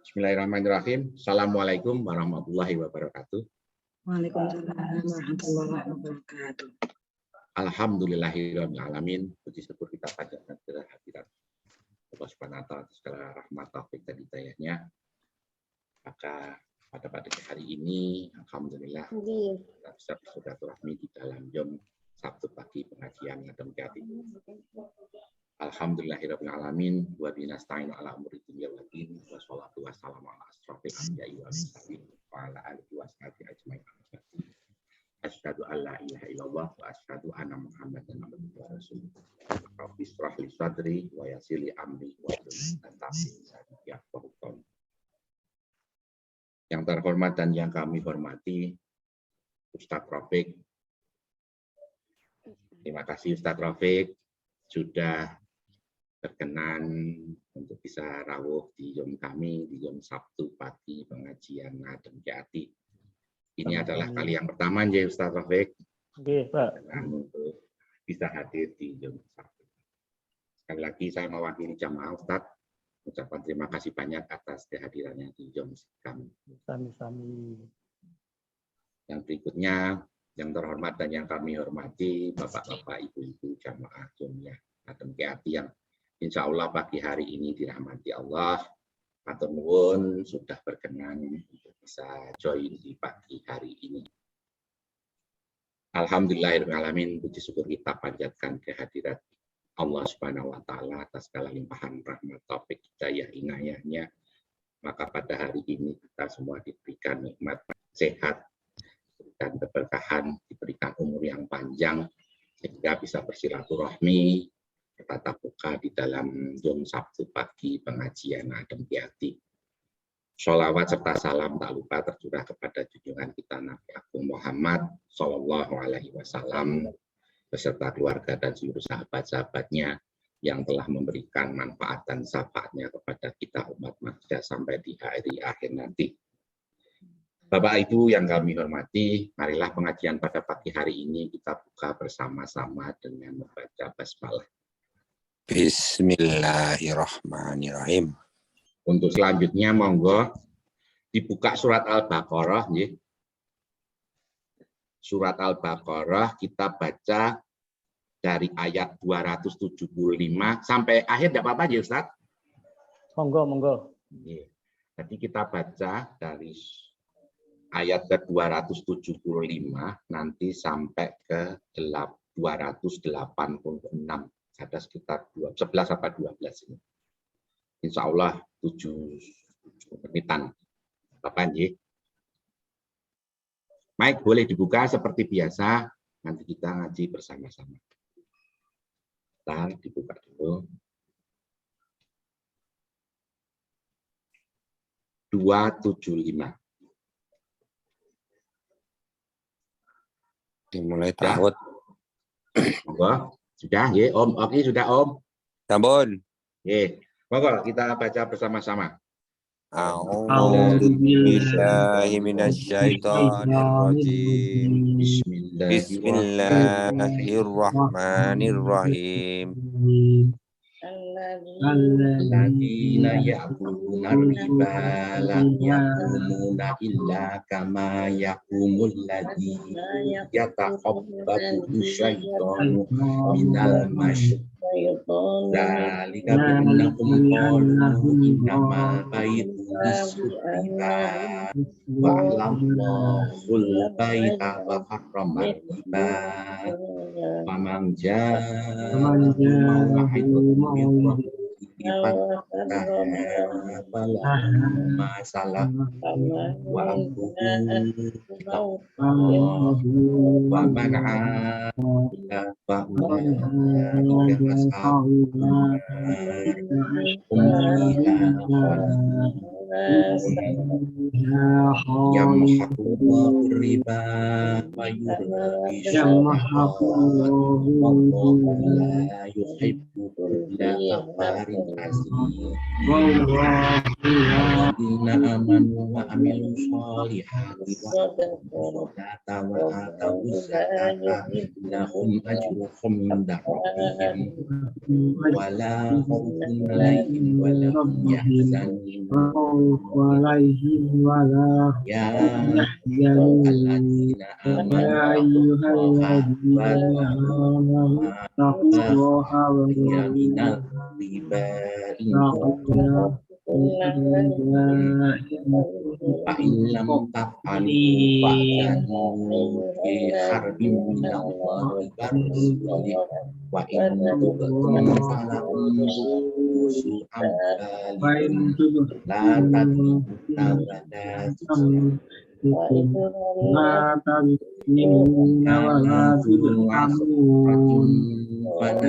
Bismillahirrahmanirrahim. Assalamualaikum warahmatullahi wabarakatuh. Waalaikumsalam warahmatullahi wabarakatuh. Alhamdulillahirabbil alamin. Puji syukur kita panjatkan kepada hadirat Allah Subhanahu wa taala segala rahmat taufik dan hidayahnya. Maka pada hari ini alhamdulillah kita bisa bersilaturahmi di dalam jam Sabtu pagi pengajian Ngadem Jati. Alhamdulillahirabbil alamin wa binasta'inu ala umuri dunya wad din wa sholatu wassalamu ala asrofil anbiya'i wal mursalin wa ala alihi washabihi ajmain. Asyhadu an la ilaha illallah wa asyhadu anna Muhammadan abduhu wa rasuluh. Rabbi shrah li sadri wa yassir li amri wa hlul 'uqdatam min lisani yafqahu qawli. Yang terhormat dan yang kami hormati Ustadz Rafiq. Terima kasih Ustadz Rafiq sudah berkenan untuk bisa rawuh di Yom kami, di Yom Sabtu pagi pengajian Ngadem Jati. Ini adalah kali yang pertama ya Ustaz Rafiq. Oke, Pak. Untuk bisa hadir di Yom Sabtu. Sekali lagi saya mewakili jamaah Ustaz, ucapkan terima kasih banyak atas kehadirannya di Yom kami. Sami-sami. Yang berikutnya, yang terhormat dan yang kami hormati, Bapak-Bapak, Ibu-Ibu, jamaah Jomiyah Ngadem Jati yang insya Allah pagi hari ini dirahmati Allah. Matur nuwun sudah berkenan untuk bisa join di pagi hari ini. Alhamdulillahirrahmanirrahim, puji syukur kita panjatkan kehadirat Allah Subhanahu wa taala atas segala limpahan rahmat taufik hidayah inayahnya. Maka pada hari ini kita semua diberikan nikmat sehat, diberikan keberkahan, diberikan umur yang panjang sehingga bisa bersilaturahmi tatap muka di dalam Yom Sabtu pagi pengajian Ngadem Jati. Sholawat serta salam tak lupa tercurah kepada junjungan kita Nabi Agung Muhammad Sallallahu Alaihi Wasallam beserta keluarga dan seluruh sahabat-sahabatnya yang telah memberikan manfaat dan syafaatnya kepada kita umat manusia sampai di hari akhir nanti. Bapak Ibu yang kami hormati, marilah pengajian pada pagi hari ini kita buka bersama-sama dengan membaca basmalah. Bismillahirrahmanirrahim. Untuk selanjutnya monggo dibuka surat Al-Baqarah ya. Surat Al-Baqarah kita baca dari ayat 275 sampai akhir, tidak apa-apa ya Ustaz? Monggo, monggo. Jadi kita baca dari ayat ke 275 nanti sampai ke 286. Ada sekitar 11 atau 12 ini. Insya Allah 7 menitan. Bapak Nji. Mike boleh dibuka seperti biasa. Nanti kita ngaji bersama-sama. Bentar, dibuka dulu. 275. Dimulai tahun. Monggo. Sudah, ya Om. Oke, sudah Om. Sampun. Ya, monggo kita baca bersama-sama. A'udzu billahi minasyaitonir rajim. Bismillahirrahmanirrahim. Alladzina ya'kuluna riba la yaqumuna illa kama yaqumul ladzi yataqabbatu syaitanu minal mas. Dzalika bi'annahum qalu innamal bai'u bis-riba wa ahallallahul bai'a wa harrama riba. Faman ja'ahu mau'izatun min rabbih falahu ma salaf wa amruhu wa man 'ada fa'ulaika ashabun nar hum fiha khalidun. yamhaqullahu riba wa yurbi shadaqat wallahu la yuhibbu kulla kafarin azim. Walladzina amanu wa amilus sholihati wa sholata wa atawuz zakata lahum ajruhum inda rabbihim wala khaufun alaihim wala hum yahzanun. Ya ayyuhalladzina amanu taqullaha wa minal riba in kuntum fa'illam taf'alu fa'zanu bi harbin minallahi wa rasulihi wa in tubtum falakum ru'usu amwalikum la tadribuna wa la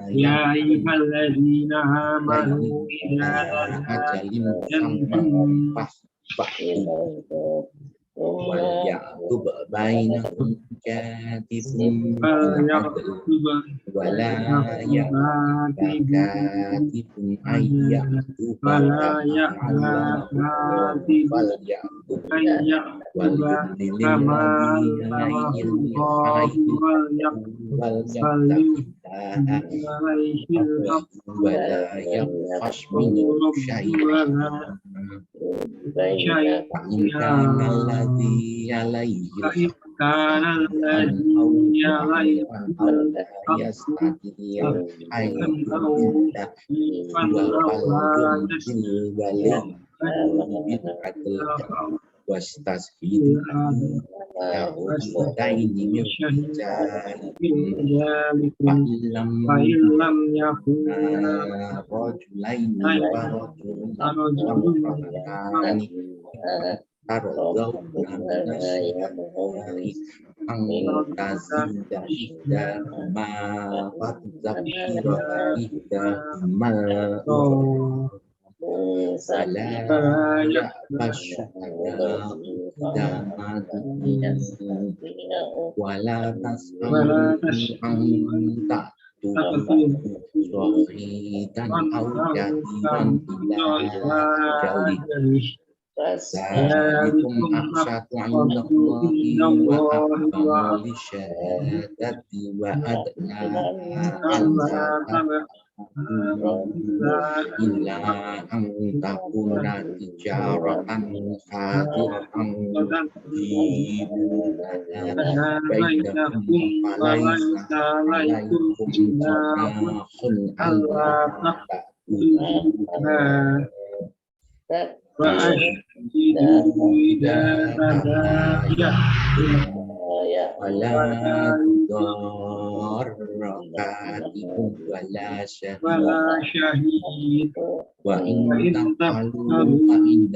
Ya ayyuhalladzina amanu wal ya'tub bainakum katibun wala katibun ayyatuba wal ya'tub wal wala yaqash min syai'an alladhi alaihi wala dan aujadiban Zalikum aqsatu indallahi wa aqwamu lisyahadati wa adna illa an takuna tijaratan hadiratan bainakum falaysa alaykum junahun wala darrakatibun wala syahid wa in taqalu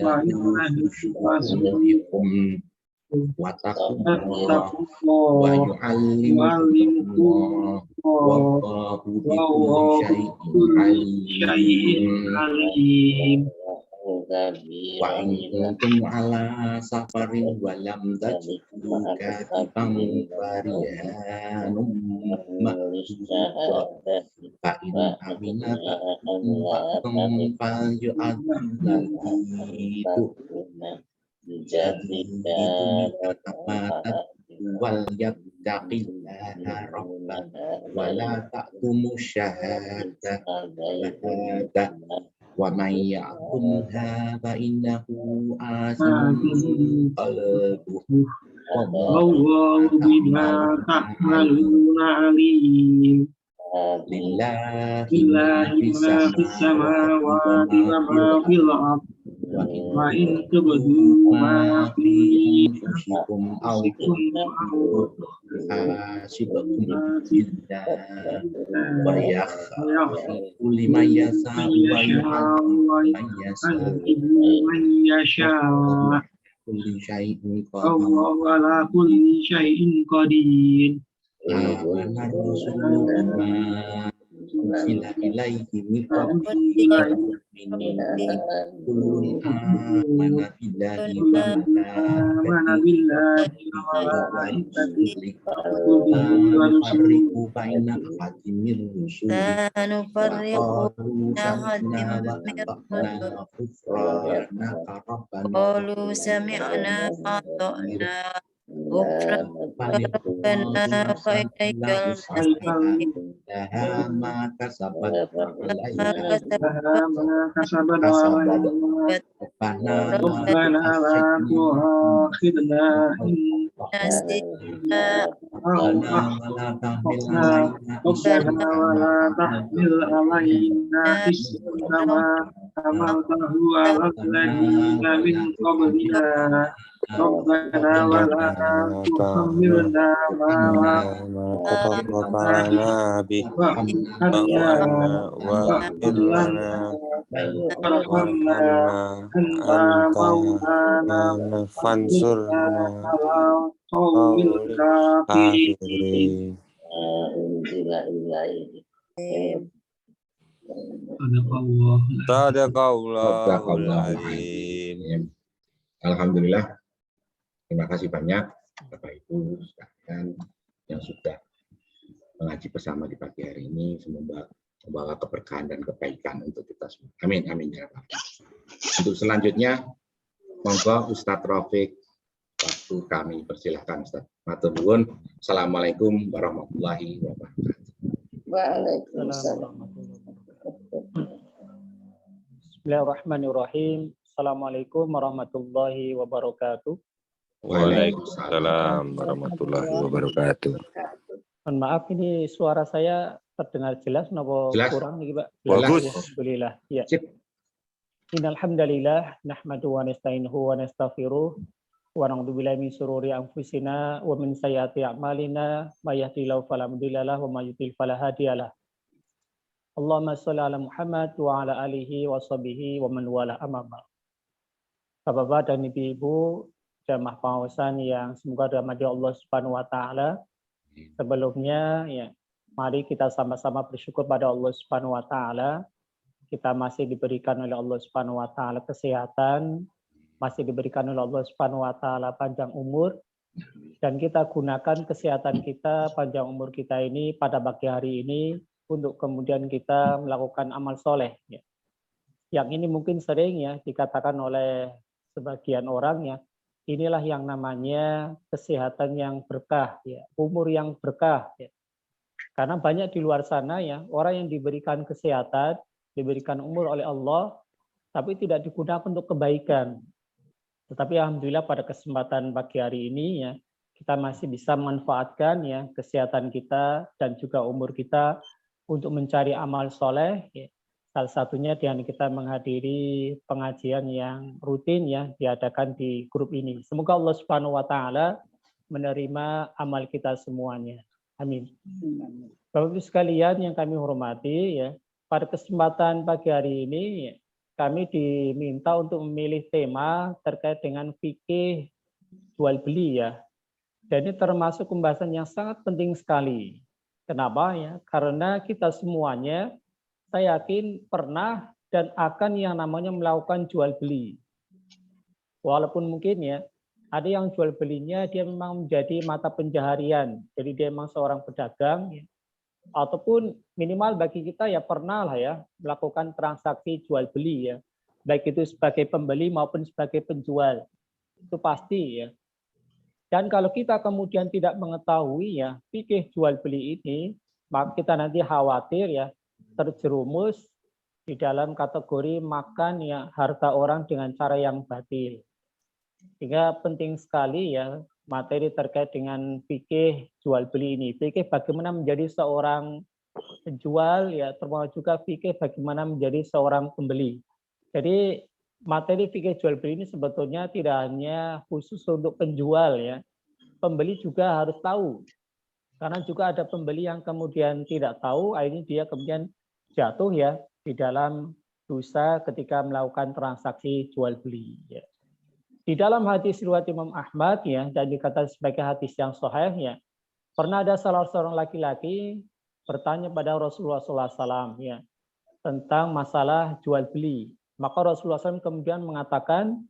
fa innahu syu'ubikum wa taqullah wa yu'allimukumullah wallahu bikulli syai'in alim. Wa in kuntum ala safarin wa lam tajidu katiban farihanum fa in amina ta'tum fal yu'adzilladhi jadi wal yattaqillaha rabbana wa la ta'tumu syahadata wa may ya'tumha fa innahu asimun qalbuhu wallahu bima ta'maluna alim. Lillahi ma fis samawati wa ma fil ardh wa in tubdu ma fi anfusikum aw anfusikum hasibakum billah wa aw yaghfiru liman yasha'u wa yu'adhibu man yasha'u man yasha. kulli syai'in qadir Allahu ala kulli syai'in qadir. amana rusulu bima unsila ilaihi min rabbihi kullun amana billahi wa Amana billahi wa malaikatihi wa nufarriqu baina ahadin min rusuli لا نفرق qalu بين أحد sami'na wa من ata'na ghufranaka rabbana قالوا سمعنا وأطعنا غفرانك ربنا وإليك المصير laha ma kasabat wa ما alaiha كسبت ma kasaban wa kasabat وكسبت Rabbana ربنا لا تؤاخذنا إن نسينا Rabbana wa la tahmil alaina ربنا ولا تحمل علينا إصرا كما حملته على الذين من قبلنا ربنا ولا تحملنا ما لا تطرفنا به وارحمنا واغفر لنا وارحمنا أنت مولانا فانصرنا على القوم الكافرين. Sadaqallahul azim. Alhamdulillah. Terima kasih banyak Bapak Ibu sekalian yang sudah mengaji bersama di pagi hari ini. Semoga membawa keberkahan dan kebaikan untuk kita semua. Amin, amin ya Rabbal alamin. Untuk selanjutnya, monggo Ustadz Rafiq, waktu kami persilahkan Ustadz. Matur nuwun. Assalamualaikum warahmatullahi wabarakatuh. Bismillahirrahmanirrahim. Assalamualaikum warahmatullahi wabarakatuh. Waalaikumsalam warahmatullahi wabarakatuh. Mohon maaf, ini suara saya terdengar jelas napa Jelas. kurang nih, Pak? Bagus. Alhamdulillah. Ya. Sip. Innal hamdalillah nahmadu wa nasta'inuhu wa nastaghfiruh wa na'udzu billahi min syururi anfusina wa min sayyiati a'malina may yahdihillahu fala mudilla lahu wa may yudlil fala hadiyalah. Allahumma shalli ala Muhammad wa ala alihi wa sahbihi wa man wala amma ba'd. Bapak-bapak dan ibu-ibu jamaah pengawasan yang semoga dirahmati Allah Subhanahu wa taala. Sebelumnya ya, mari kita sama-sama bersyukur pada Allah Subhanahu wa taala. Kita masih diberikan oleh Allah Subhanahu wa taala kesehatan, masih diberikan oleh Allah Subhanahu wa taala panjang umur, dan kita gunakan kesehatan kita, panjang umur kita ini pada pagi hari ini untuk kemudian kita melakukan amal soleh. Ya. Yang ini mungkin sering ya dikatakan oleh sebagian orang ya, inilah yang namanya kesehatan yang berkah, ya, umur yang berkah. Ya. Karena banyak di luar sana ya orang yang diberikan kesehatan, diberikan umur oleh Allah, tapi tidak digunakan untuk kebaikan. Tetapi alhamdulillah pada kesempatan pagi hari ini ya kita masih bisa memanfaatkan ya kesehatan kita dan juga umur kita untuk mencari amal soleh. Ya. Salah satunya dengan kita menghadiri pengajian yang rutin ya diadakan di grup ini. Semoga Allah Subhanahu wa taala menerima amal kita semuanya. Amin. Bapak-Ibu sekalian yang kami hormati ya, pada kesempatan pagi hari ini kami diminta untuk memilih tema terkait dengan fikih jual beli ya. Dan ini termasuk pembahasan yang sangat penting sekali. Kenapa ya? Karena kita semuanya saya yakin pernah dan akan yang namanya melakukan jual beli. Walaupun mungkin ya ada yang jual belinya dia memang menjadi mata pencaharian. Jadi dia memang seorang pedagang ya. Ataupun minimal bagi kita ya pernah lah ya melakukan transaksi jual beli ya, baik itu sebagai pembeli maupun sebagai penjual, itu pasti ya. Dan kalau kita kemudian tidak mengetahui ya fikih jual beli ini, maka kita nanti khawatir ya terjerumus di dalam kategori makan ya harta orang dengan cara yang batil. Sehingga penting sekali ya materi terkait dengan fikih jual beli ini. Fikih bagaimana menjadi seorang penjual ya, termasuk juga fikih bagaimana menjadi seorang pembeli. Jadi materi fikih jual beli ini sebetulnya tidak hanya khusus untuk penjual ya. Pembeli juga harus tahu. Karena juga ada pembeli yang kemudian tidak tahu, akhirnya dia kemudian jatuh ya di dalam dosa ketika melakukan transaksi jual beli. Ya. Di dalam hadis riwayat Imam Ahmad ya, dan dikatakan sebagai hadis yang sahih ya, pernah ada salah seorang laki-laki bertanya pada Rasulullah SAW ya tentang masalah jual beli. Maka Rasulullah SAW kemudian mengatakan,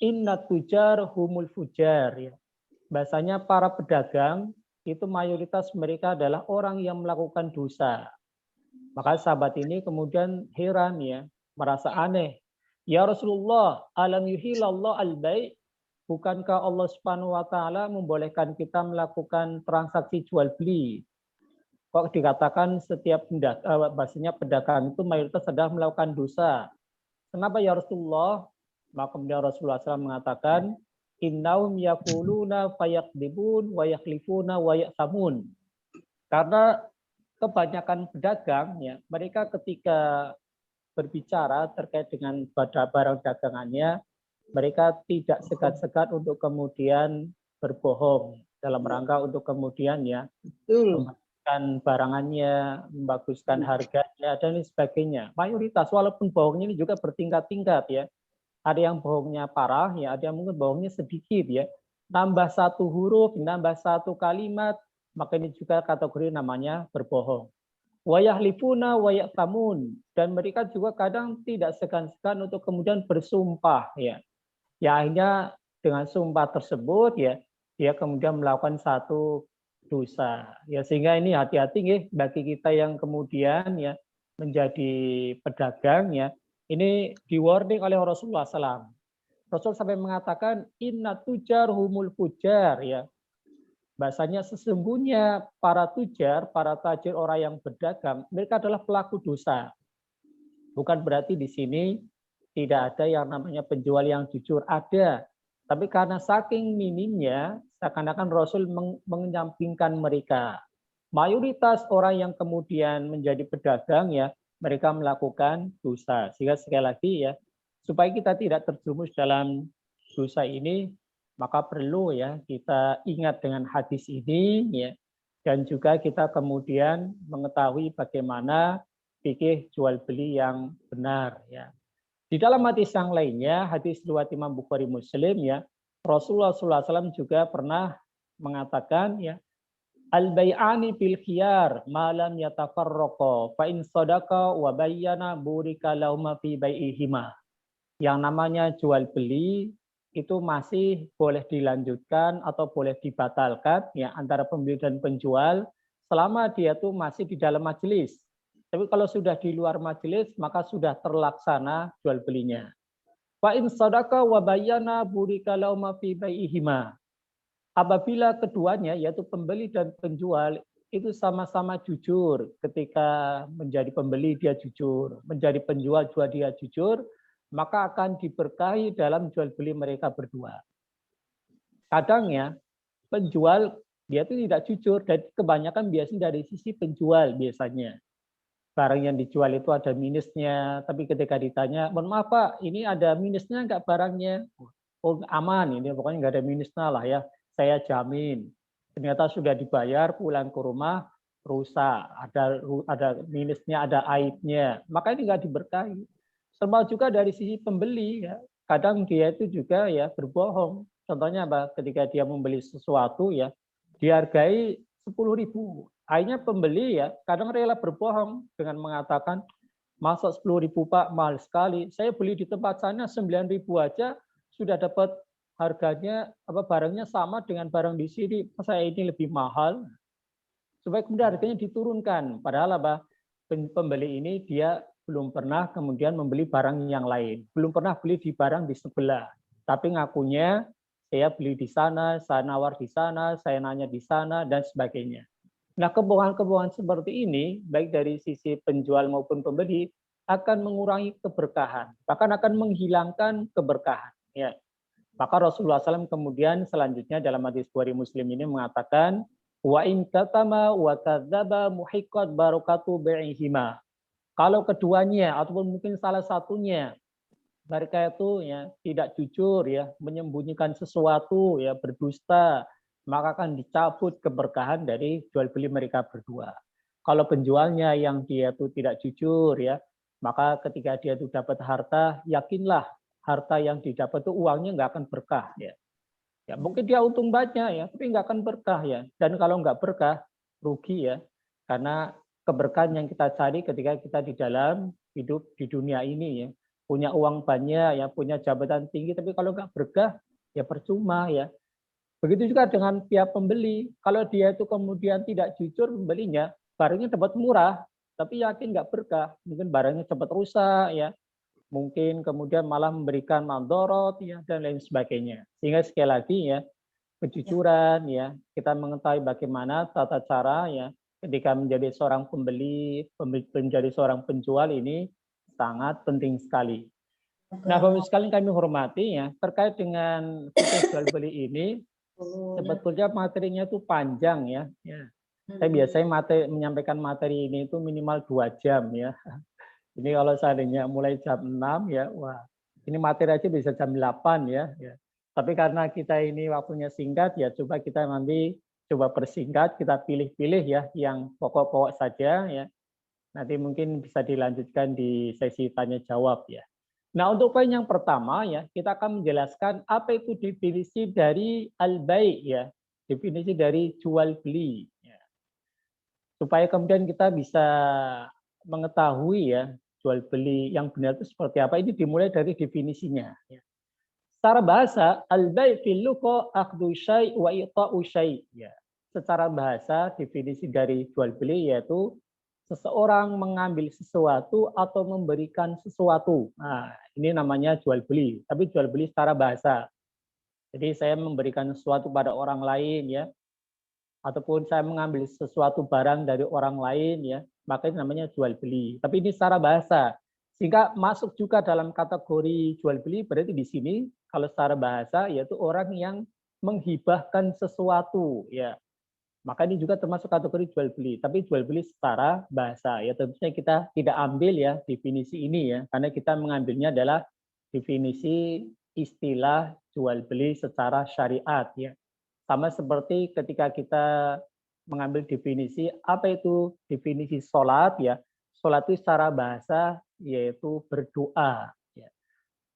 Inna tujar humul fujar ya. Bahasanya para pedagang itu mayoritas mereka adalah orang yang melakukan dosa. Maka sahabat ini kemudian heran ya, merasa aneh. Ya Rasulullah, alam yuhilallah al-bai'? Bukankah Allah Subhanahu wa taala membolehkan kita melakukan transaksi jual beli? Kok dikatakan setiap bahasanya pedagang itu mayoritas adalah melakukan dosa? Kenapa ya Rasulullah? Maka kemudian Rasulullah SAW mengatakan, Innahum yaquluna fayaqdibun wa yakhlifuna wa yaksamun. Karena kebanyakan pedagang ya, mereka ketika berbicara terkait dengan barang dagangannya, mereka tidak segan-segan untuk kemudian berbohong dalam rangka untuk kemudian ya membaguskan barangannya, membaguskan harganya dan lain sebagainya. Mayoritas walaupun bohongnya ini juga bertingkat-tingkat ya. Ada yang bohongnya parah, ya ada yang mungkin bohongnya sedikit ya. Nambah satu huruf, nambah satu kalimat, maka ini juga kategori namanya berbohong. Wayahlifuna wayaktamun, dan mereka juga kadang tidak segan-segan untuk kemudian bersumpah ya. Ya akhirnya dengan sumpah tersebut ya dia kemudian melakukan satu dosa. Ya sehingga ini hati-hati ya bagi kita yang kemudian ya menjadi pedagang ya. Ini di-warning oleh Rasulullah SAW. Rasul sampai mengatakan, Inna tujar humul fujar. Ya. Bahasanya sesungguhnya para tujar, para tajir, orang yang berdagang, mereka adalah pelaku dosa. Bukan berarti di sini tidak ada yang namanya penjual yang jujur. Ada. Tapi karena saking minimnya, seakan-akan Rasul menyampingkan mereka. Mayoritas orang yang kemudian menjadi pedagang ya, mereka melakukan dosa. Sehingga sekali lagi ya, supaya kita tidak terjerumus dalam dosa ini, maka perlu ya kita ingat dengan hadis ini ya, dan juga kita kemudian mengetahui bagaimana fikih jual beli yang benar ya. Di dalam hadis yang lainnya, hadis riwayat Imam Bukhari Muslim ya, Rasulullah SAW juga pernah mengatakan ya, Al-bai'ani bil khiyar ma lam yatafarraqa fa in sadaqa wa bayyana burika lahuma fi bai'ihima. Yang namanya jual beli itu masih boleh dilanjutkan atau boleh dibatalkan ya antara pembeli dan penjual selama dia tuh masih di dalam majelis. Tapi kalau sudah di luar majelis maka sudah terlaksana jual belinya. Fa in sadaqa wa bayyana burika lahuma fi bai'ihima. Apabila keduanya yaitu pembeli dan penjual itu sama-sama jujur, ketika menjadi pembeli dia jujur, menjadi penjual juga dia jujur, maka akan diberkahi dalam jual beli mereka berdua. Kadang ya penjual dia itu tidak jujur dan kebanyakan biasanya dari sisi penjual biasanya. Barang yang dijual itu ada minusnya, tapi ketika ditanya, mohon maaf Pak, ini ada minusnya enggak barangnya? Oh aman, ini pokoknya enggak ada minusnya lah ya. Saya jamin. Ternyata sudah dibayar, pulang ke rumah rusak, ada minusnya, ada aibnya. Maka ini nggak diberkahi. Termasuk juga dari sisi pembeli, ya. Kadang dia itu juga ya berbohong. Contohnya apa? Ketika dia membeli sesuatu ya, dihargai 10.000. Akhirnya pembeli ya kadang rela berbohong dengan mengatakan, masa 10.000 Pak mahal sekali. Saya beli di tempat sana 9.000 aja sudah dapat harganya barangnya sama dengan barang di sini, masa ini lebih mahal? Supaya kemudian harganya diturunkan. Padahal pembeli ini dia belum pernah kemudian membeli barang yang lain, belum pernah beli di barang di sebelah, tapi ngakunya saya beli di sana, saya nawar di sana, saya nanya di sana dan sebagainya. Nah, kebohongan-kebohongan seperti ini baik dari sisi penjual maupun pembeli akan mengurangi keberkahan, bahkan akan menghilangkan keberkahan. Ya. Maka Rasulullah SAW kemudian selanjutnya dalam hadis Bukhari Muslim ini mengatakan, wa in katama wa kadzaba muhiqqat barakatu bai'ihima. Kalau keduanya ataupun mungkin salah satunya mereka itu ya tidak jujur ya, menyembunyikan sesuatu ya, berdusta, maka akan dicabut keberkahan dari jual beli mereka berdua. Kalau penjualnya yang dia itu tidak jujur ya, maka ketika dia itu dapat harta, yakinlah harta yang didapat itu uangnya nggak akan berkah ya. Ya mungkin dia untung banyak ya, tapi nggak akan berkah ya. Dan kalau nggak berkah, rugi ya. Karena keberkahan yang kita cari ketika kita di dalam hidup di dunia ini ya, punya uang banyak ya, punya jabatan tinggi, tapi kalau nggak berkah ya percuma ya. Begitu juga dengan pihak pembeli, kalau dia itu kemudian tidak jujur pembelinya, barangnya dapat murah, tapi yakin nggak berkah, mungkin barangnya cepat rusak ya, mungkin kemudian malah memberikan mandorot ya dan lain sebagainya. Sehingga sekali lagi ya, kejujuran ya, kita mengetahui bagaimana tata cara ya ketika menjadi seorang pembeli, menjadi seorang penjual ini sangat penting sekali. Nah, Bapak sekalian kami hormati ya, terkait dengan fikih jual beli ini, sebetulnya materinya itu panjang ya. Saya biasanya menyampaikan materi ini itu minimal 2 jam ya. Ini kalau seandainya mulai jam 6 ya, wah ini materi aja bisa jam 8 ya. Tapi karena kita ini waktunya singkat ya, coba kita nanti coba persingkat, kita pilih-pilih ya yang pokok-pokok saja ya. Nanti mungkin bisa dilanjutkan di sesi tanya jawab ya. Nah, untuk poin yang pertama ya, kita akan menjelaskan apa itu definisi dari al-bai' ya, definisi dari jual beli ya. Supaya kemudian kita bisa mengetahui ya, jual beli yang benar itu seperti apa, ini dimulai dari definisinya ya. Secara bahasa, al-bai' fil lugha akhdhu syai' wa i'ta'u syai' ya. Secara bahasa definisi dari jual beli yaitu seseorang mengambil sesuatu atau memberikan sesuatu. Nah, ini namanya jual beli. Tapi jual beli secara bahasa. Jadi saya memberikan sesuatu pada orang lain ya, ataupun saya mengambil sesuatu barang dari orang lain ya, maka ini namanya jual beli. Tapi ini secara bahasa. Sehingga masuk juga dalam kategori jual beli, berarti di sini kalau secara bahasa yaitu orang yang menghibahkan sesuatu ya. Maka ini juga termasuk kategori jual beli, tapi jual beli secara bahasa ya, tentunya kita tidak ambil ya definisi ini ya, karena kita mengambilnya adalah definisi istilah jual beli secara syariat ya. Sama seperti ketika kita mengambil definisi apa itu definisi sholat ya, sholat itu secara bahasa yaitu berdoa.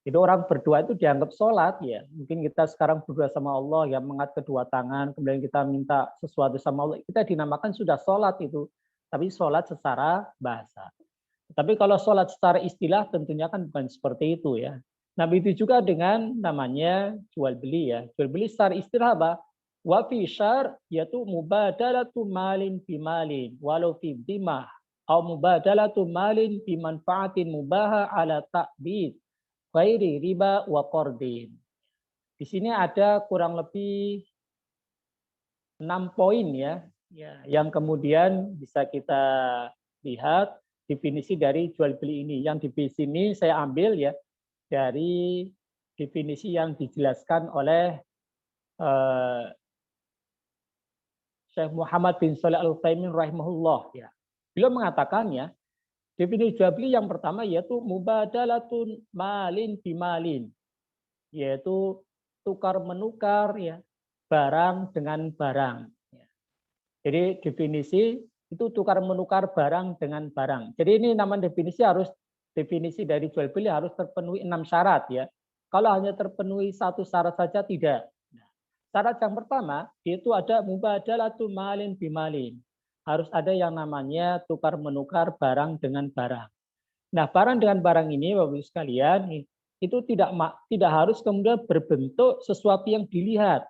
Jadi orang berdoa itu dianggap sholat ya. Mungkin kita sekarang berdoa sama Allah ya, mengangkat kedua tangan, kemudian kita minta sesuatu sama Allah, kita dinamakan sudah sholat itu. Tapi sholat secara bahasa. Tapi kalau sholat secara istilah tentunya kan bukan seperti itu ya. Nah begitu juga dengan namanya jual beli ya. Jual beli secara istilah apa? Wa fi syar yaitu mubadalatu malin bimalin walau fi dimah atau mubadalatu malin bimanfaatin mubaha ala ta'bid ghairi riba wa qardin. Di sini ada kurang lebih 6 poin ya, yang kemudian bisa kita lihat definisi dari jual beli ini. Yang di sini saya ambil ya dari definisi yang dijelaskan oleh Syekh Muhammad bin Shalih Al-Utsaimin rahimahullah ya. Beliau mengatakan ya, definisi jual beli yang pertama yaitu mubadalatun malin bimalin, yaitu tukar menukar ya barang dengan barang. Jadi definisi itu tukar menukar barang dengan barang. Jadi ini namanya definisi dari jual beli harus terpenuhi 6 syarat ya. Kalau hanya terpenuhi 1 syarat saja tidak. Syarat yang pertama itu ada mubadalatun malin bimalin. Harus ada yang namanya tukar menukar barang dengan barang. Nah, barang dengan barang ini Bapak Ibu sekalian itu tidak harus kemudian berbentuk sesuatu yang dilihat.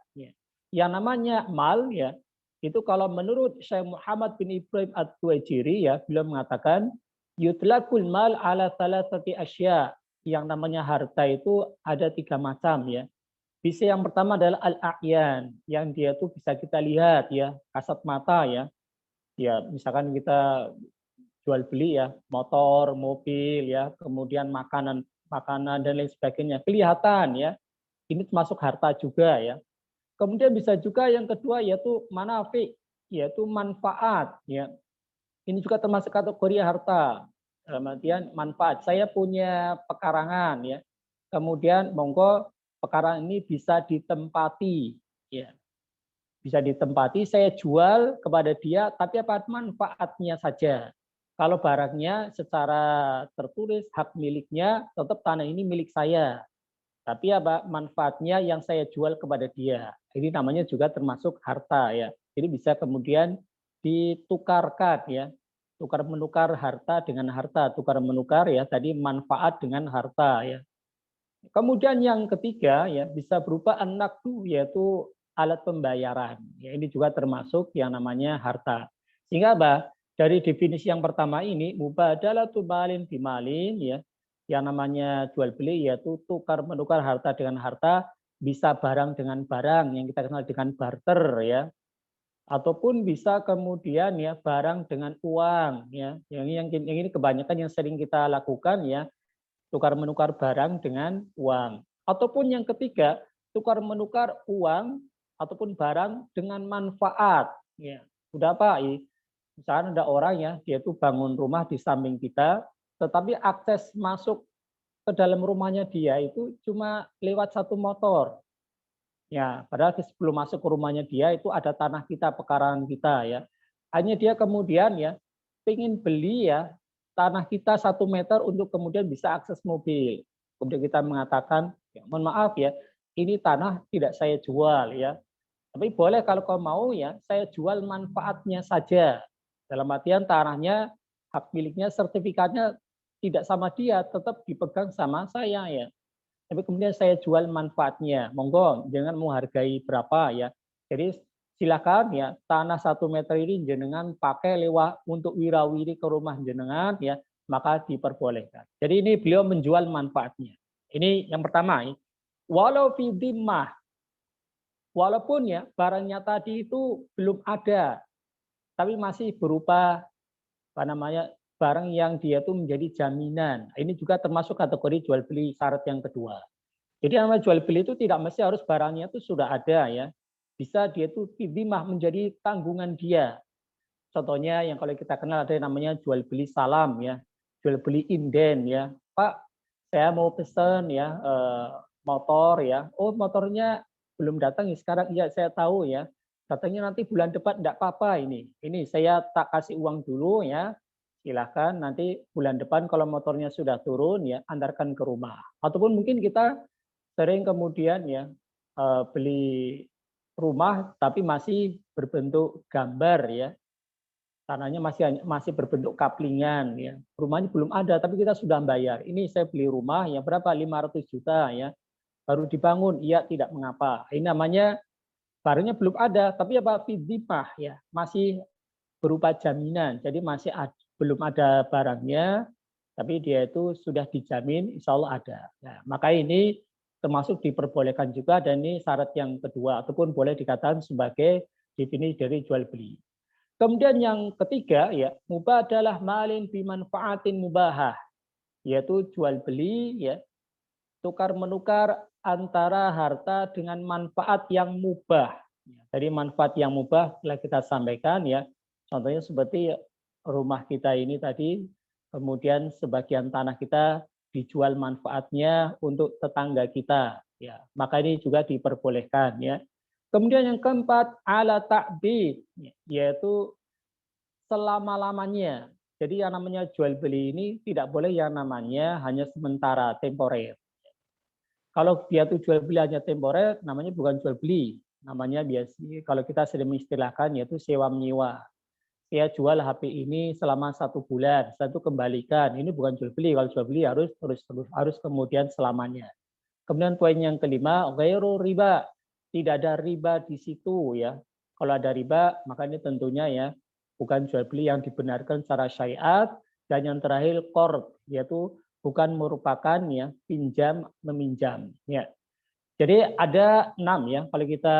Yang namanya mal ya, itu kalau menurut Syekh Muhammad bin Ibrahim At-Tuwaijiri ya, beliau mengatakan yutlaqul mal ala thalathati asya. Yang namanya harta itu ada 3 macam ya. Bisa yang pertama adalah al-a'yan, yang dia itu bisa kita lihat ya, kasat mata ya. Ya, misalkan kita jual beli ya, motor, mobil ya, kemudian makanan dan lain sebagainya. Kelihatan ya. Ini termasuk harta juga ya. Kemudian bisa juga yang kedua yaitu manafi, yaitu manfaat ya. Ini juga termasuk kategori harta. Dalam artian manfaat. Saya punya pekarangan ya. kemudian monggo perkara ini bisa ditempati, ya. Bisa ditempati, saya jual kepada dia, tapi apa manfaatnya saja. Kalau barangnya secara tertulis hak miliknya, tetap tanah ini milik saya. Tapi apa manfaatnya yang saya jual kepada dia. Ini namanya juga termasuk harta ya. Jadi bisa kemudian ditukarkan ya. Tukar menukar harta dengan harta, tukar menukar ya tadi manfaat dengan harta ya. Kemudian yang ketiga ya bisa berupa an-naqdu yaitu alat pembayaran. Ya, ini juga termasuk yang namanya harta. Sehingga apa? Dari definisi yang pertama ini mubadalatu malin bimalin ya. Yang namanya jual beli yaitu tukar menukar harta dengan harta, bisa barang dengan barang yang kita kenal dengan barter ya. Ataupun bisa kemudian ya barang dengan uang ya. Yang ini kebanyakan yang sering kita lakukan ya, tukar menukar barang dengan uang. Ataupun yang ketiga, tukar menukar uang ataupun barang dengan manfaat. Ya, sudah Pak, misalnya ada orang ya, dia itu bangun rumah di samping kita, tetapi akses masuk ke dalam rumahnya dia itu cuma lewat satu motor. Ya, padahal sebelum masuk ke rumahnya dia itu ada tanah kita, pekarangan kita ya. Hanya dia kemudian ya, pengen beli ya tanah kita 1 meter untuk kemudian bisa akses mobil. Kemudian kita mengatakan, ya, mohon maaf ya, ini tanah tidak saya jual ya. Tapi boleh kalau kau mau ya, saya jual manfaatnya saja. Dalam artian tanahnya, hak miliknya, sertifikatnya tidak sama dia, tetap dipegang sama saya ya. Tapi kemudian saya jual manfaatnya. Monggo, jangan menghargai berapa ya. Jadi silakan ya, tanah 1 meter ini jenengan pakai lewat untuk wirawiri ke rumah jenengan ya, maka diperbolehkan. Jadi ini beliau menjual manfaatnya. Ini yang pertama. Walau fi dhimmah, walaupun ya barangnya tadi itu belum ada, tapi masih berupa apa namanya barang yang dia tuh menjadi jaminan. Ini juga termasuk kategori jual beli syarat yang kedua. Jadi namanya jual beli itu tidak mesti harus barangnya itu sudah ada ya. Bisa dia itu dhimah menjadi tanggungan dia. Contohnya yang kalau kita kenal ada yang namanya jual beli salam ya, jual beli inden ya. Pak, saya mau pesen ya motor ya. Oh, motornya belum datang ya sekarang. Iya, saya tahu ya. Datangnya nanti bulan depan enggak apa-apa ini. Ini saya tak kasih uang dulu ya. Silahkan nanti bulan depan kalau motornya sudah turun ya antarkan ke rumah. Ataupun mungkin kita sering kemudian ya beli rumah tapi masih berbentuk gambar ya. Tanahnya masih berbentuk kaplingan ya. Rumahnya belum ada tapi kita sudah bayar. Ini saya beli rumah ya berapa 500 juta ya. Baru dibangun, iya tidak mengapa. Ini namanya barangnya belum ada tapi apa fidzimah ya, masih berupa jaminan. Jadi masih belum ada barangnya, tapi dia itu sudah dijamin, insya Allah ada. Nah, maka ini termasuk diperbolehkan juga dan ini syarat yang kedua ataupun boleh dikatakan sebagai definisi dari jual beli. Kemudian yang ketiga ya mubadalah malin bimanfaatin mubahah, yaitu jual beli ya tukar menukar antara harta dengan manfaat yang mubah. Jadi manfaat yang mubah telah kita sampaikan ya. Contohnya seperti rumah kita ini tadi, kemudian sebagian tanah kita dijual manfaatnya untuk tetangga kita, ya. Maka ini juga diperbolehkan, ya. Kemudian yang keempat, ala ta'bid, yaitu selama-lamanya. Jadi yang namanya jual beli ini tidak boleh yang namanya hanya sementara, temporer. Kalau dia tuh jual beli hanya temporer, namanya bukan jual beli, namanya biasanya kalau kita sering mengistilahkan yaitu sewa menyewa. Saya jual HP ini selama 1 bulan, setelah itu kembalikan. Ini bukan jual beli. Kalau jual beli harus kemudian selamanya. Kemudian poin yang kelima, ghairu riba. Tidak ada riba di situ ya. Kalau ada riba, maka ini tentunya ya bukan jual beli yang dibenarkan secara syariat. Dan yang terakhir qard, yaitu bukan merupakan ya pinjam meminjam ya. Jadi ada 6 ya kalau kita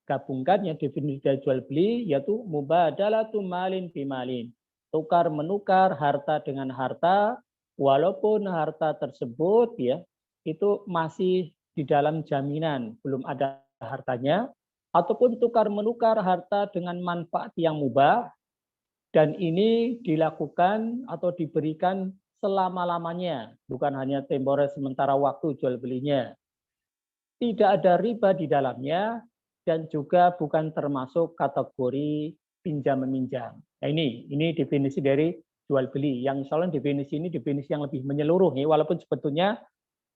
gabungkan yang definisi dari jual beli yaitu mubadalatu malin bimalin, tukar menukar harta dengan harta walaupun harta tersebut ya itu masih di dalam jaminan belum ada hartanya, ataupun tukar menukar harta dengan manfaat yang mubah dan ini dilakukan atau diberikan selama-lamanya, bukan hanya temporer sementara waktu jual belinya. Tidak ada riba di dalamnya dan juga bukan termasuk kategori pinjam meminjam. Nah, ini definisi dari jual beli. Yang soalnya definisi ini definisi yang lebih menyeluruh ya, walaupun sebetulnya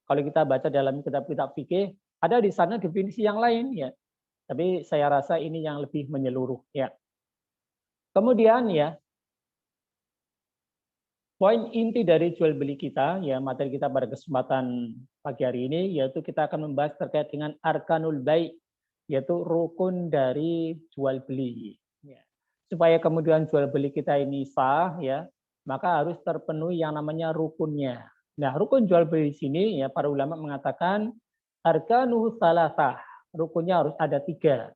kalau kita baca dalam kitab-kitab fikih ada di sana definisi yang lain ya. Tapi saya rasa ini yang lebih menyeluruh ya. Kemudian ya, poin inti dari jual beli kita, ya materi kita pada kesempatan pagi hari ini, yaitu kita akan membahas terkait dengan arkanul bai', yaitu rukun dari jual beli. Ya. Supaya kemudian jual beli kita ini sah, ya, maka harus terpenuhi yang namanya rukunnya. Nah, rukun jual beli di sini, ya para ulama mengatakan arkanuhu salasah, rukunnya harus ada 3.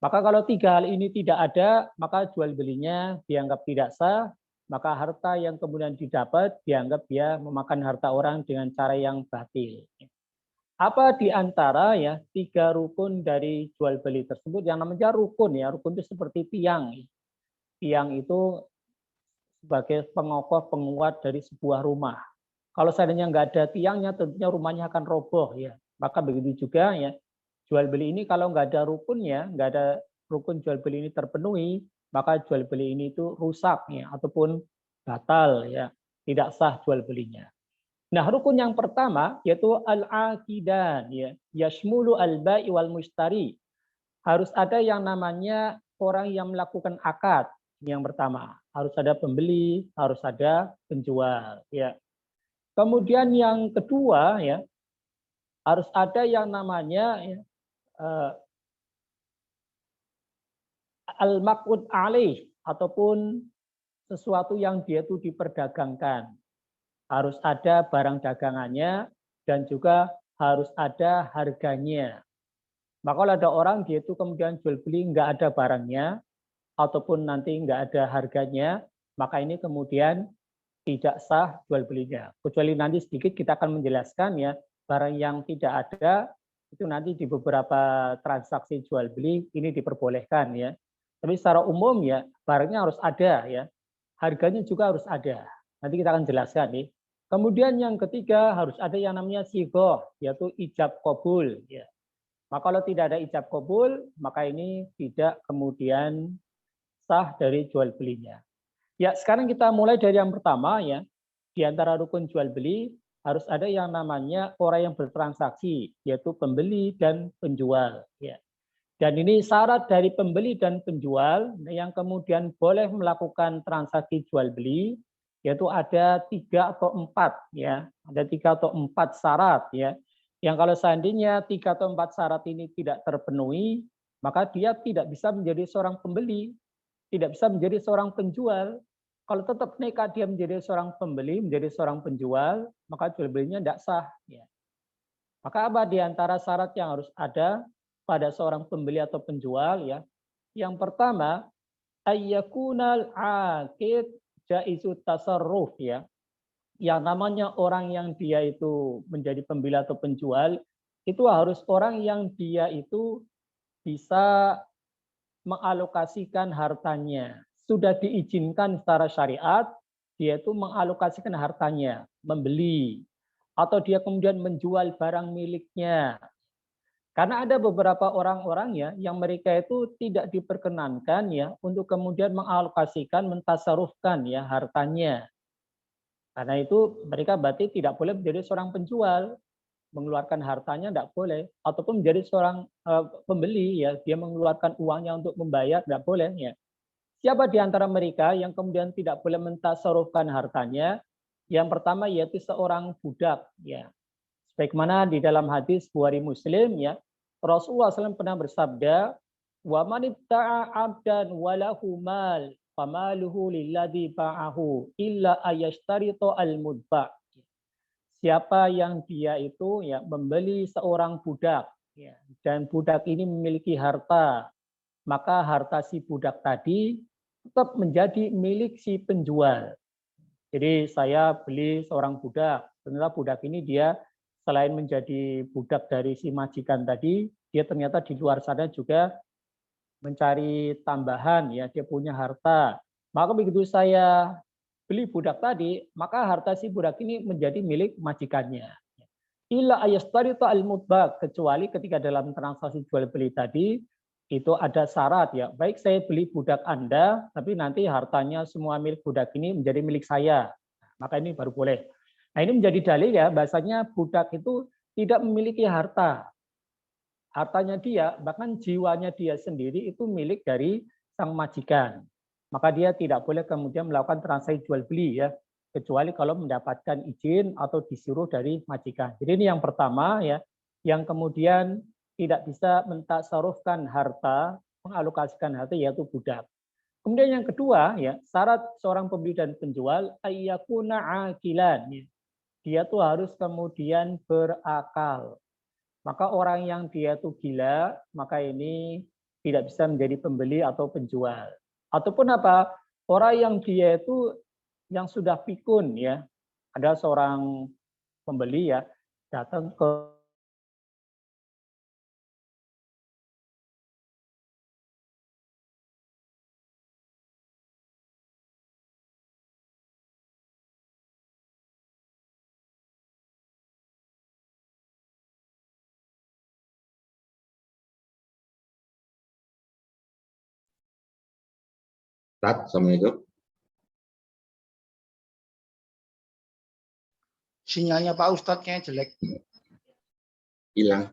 Maka kalau 3 hal ini tidak ada, maka jual belinya dianggap tidak sah, maka harta yang kemudian didapat dianggap dia memakan harta orang dengan cara yang batil. Apa di antara ya 3 rukun dari jual beli tersebut yang namanya rukun ya? Rukun itu seperti tiang. Tiang itu sebagai pengokoh penguat dari sebuah rumah. Kalau seandainya nggak ada tiangnya, tentunya rumahnya akan roboh ya. Maka begitu juga ya. Jual beli ini kalau nggak ada rukunnya, nggak ada rukun jual beli ini terpenuhi, maka jual beli ini itu rusak ya ataupun batal ya, tidak sah jual belinya. Nah, rukun yang pertama yaitu al-aqidan ya, yashmulu al-bai' wal mushtari. Harus ada yang namanya orang yang melakukan akad. Yang pertama, harus ada pembeli, harus ada penjual ya. Kemudian yang kedua ya, harus ada yang namanya ya, al-maq'ud alaih ataupun sesuatu yang dia itu diperdagangkan. Harus ada barang dagangannya dan juga harus ada harganya. Maka kalau ada orang dia itu kemudian jual beli nggak ada barangnya ataupun nanti nggak ada harganya, maka ini kemudian tidak sah jual belinya. Kecuali nanti sedikit kita akan menjelaskan ya, barang yang tidak ada itu nanti di beberapa transaksi jual beli ini diperbolehkan ya. Tapi secara umum ya barangnya harus ada ya, harganya juga harus ada. Nanti kita akan jelaskan nih. Kemudian yang ketiga harus ada yang namanya sigoh, yaitu ijab qabul ya. Maka kalau tidak ada ijab qabul, maka ini tidak kemudian sah dari jual belinya. Ya sekarang kita mulai dari yang pertama ya. Di antara rukun jual beli harus ada yang namanya orang yang bertransaksi, yaitu pembeli dan penjual. Ya. Dan ini syarat dari pembeli dan penjual yang kemudian boleh melakukan transaksi jual beli, yaitu ada 3 atau 4 ya, ada 3 atau 4 syarat ya. Yang kalau seandainya 3 atau 4 syarat ini tidak terpenuhi, maka dia tidak bisa menjadi seorang pembeli, tidak bisa menjadi seorang penjual. Kalau tetap nekat dia menjadi seorang pembeli, menjadi seorang penjual, maka jual belinya tidak sah. Ya. Maka apa di antara syarat yang harus ada pada seorang pembeli atau penjual? Ya, yang pertama, ayyakunal aqid jaizut tasarruf ya. Yang namanya orang yang dia itu menjadi pembeli atau penjual, itu harus orang yang dia itu bisa mengalokasikan hartanya. Sudah diizinkan secara syariat, dia itu mengalokasikan hartanya, membeli, atau dia kemudian menjual barang miliknya. Karena ada beberapa orang-orang ya yang mereka itu tidak diperkenankan ya untuk kemudian mengalokasikan, mentasarufkan ya hartanya. Karena itu mereka berarti tidak boleh menjadi seorang penjual, mengeluarkan hartanya tidak boleh, ataupun menjadi seorang pembeli ya dia mengeluarkan uangnya untuk membayar tidak boleh ya. Siapa di antara mereka yang kemudian tidak boleh mentasarufkan hartanya? Yang pertama yaitu seorang budak ya. Sebagaimana di dalam hadis Bukhari Muslim ya, Rasulullah SAW pernah bersabda, "Wa man ibta'a 'abdan wa lahu mal, famaluhu lilladzi ba'ahu illa ayashtarita al-mudba'." Siapa yang dia itu ya membeli seorang budak ya, dan budak ini memiliki harta, maka harta si budak tadi tetap menjadi milik si penjual. Jadi saya beli seorang budak, ternyata budak ini dia selain menjadi budak dari si majikan tadi, dia ternyata di luar sana juga mencari tambahan ya, dia punya harta. Maka begitu saya beli budak tadi, maka harta si budak ini menjadi milik majikannya. Illa ayastarita al-mutbaq, kecuali ketika dalam transaksi jual beli tadi itu ada syarat ya. Baik saya beli budak Anda, tapi nanti hartanya semua milik budak ini menjadi milik saya. Maka ini baru boleh. Nah, ini menjadi dalil ya, bahasanya budak itu tidak memiliki harta. Hartanya dia, bahkan jiwanya dia sendiri itu milik dari sang majikan. Maka dia tidak boleh kemudian melakukan transaksi jual beli ya, kecuali kalau mendapatkan izin atau disuruh dari majikan. Jadi ini yang pertama ya, yang kemudian tidak bisa mentasarufkan harta, mengalokasikan harta yaitu budak. Kemudian yang kedua ya, syarat seorang pembeli dan penjual ayyakuna aqilan. Dia tuh harus kemudian berakal. Maka orang yang dia tuh gila, maka ini tidak bisa menjadi pembeli atau penjual. Ataupun apa? Orang yang dia itu yang sudah pikun ya. Ada seorang pembeli ya datang ke Assalamualaikum. Sinyalnya Pak Ustadz kayaknya jelek. Hilang.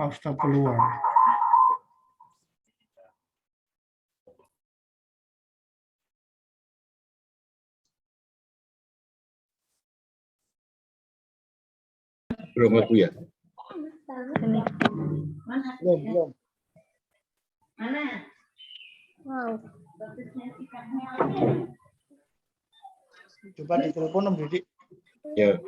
Pak Ustadz keluar. Belum lebu ya? Belum. Coba ditelepon Om Didi. Ya.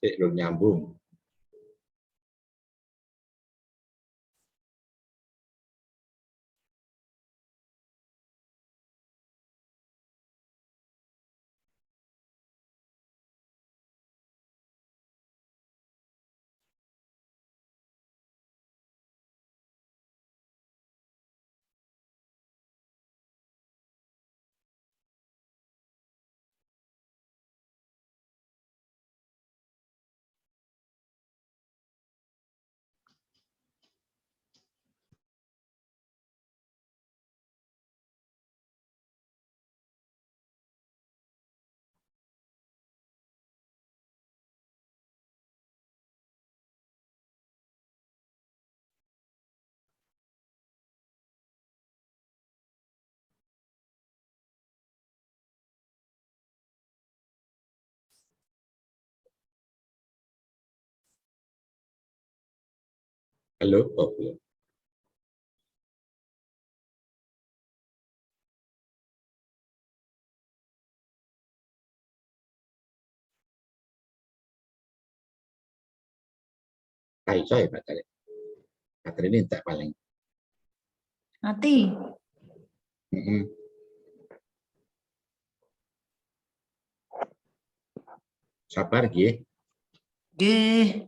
Belum nyambung. Halo? Oh, belum. Iso ya baterai. Baterai ini entek paling. Mati. Sabar nggih. Nggih.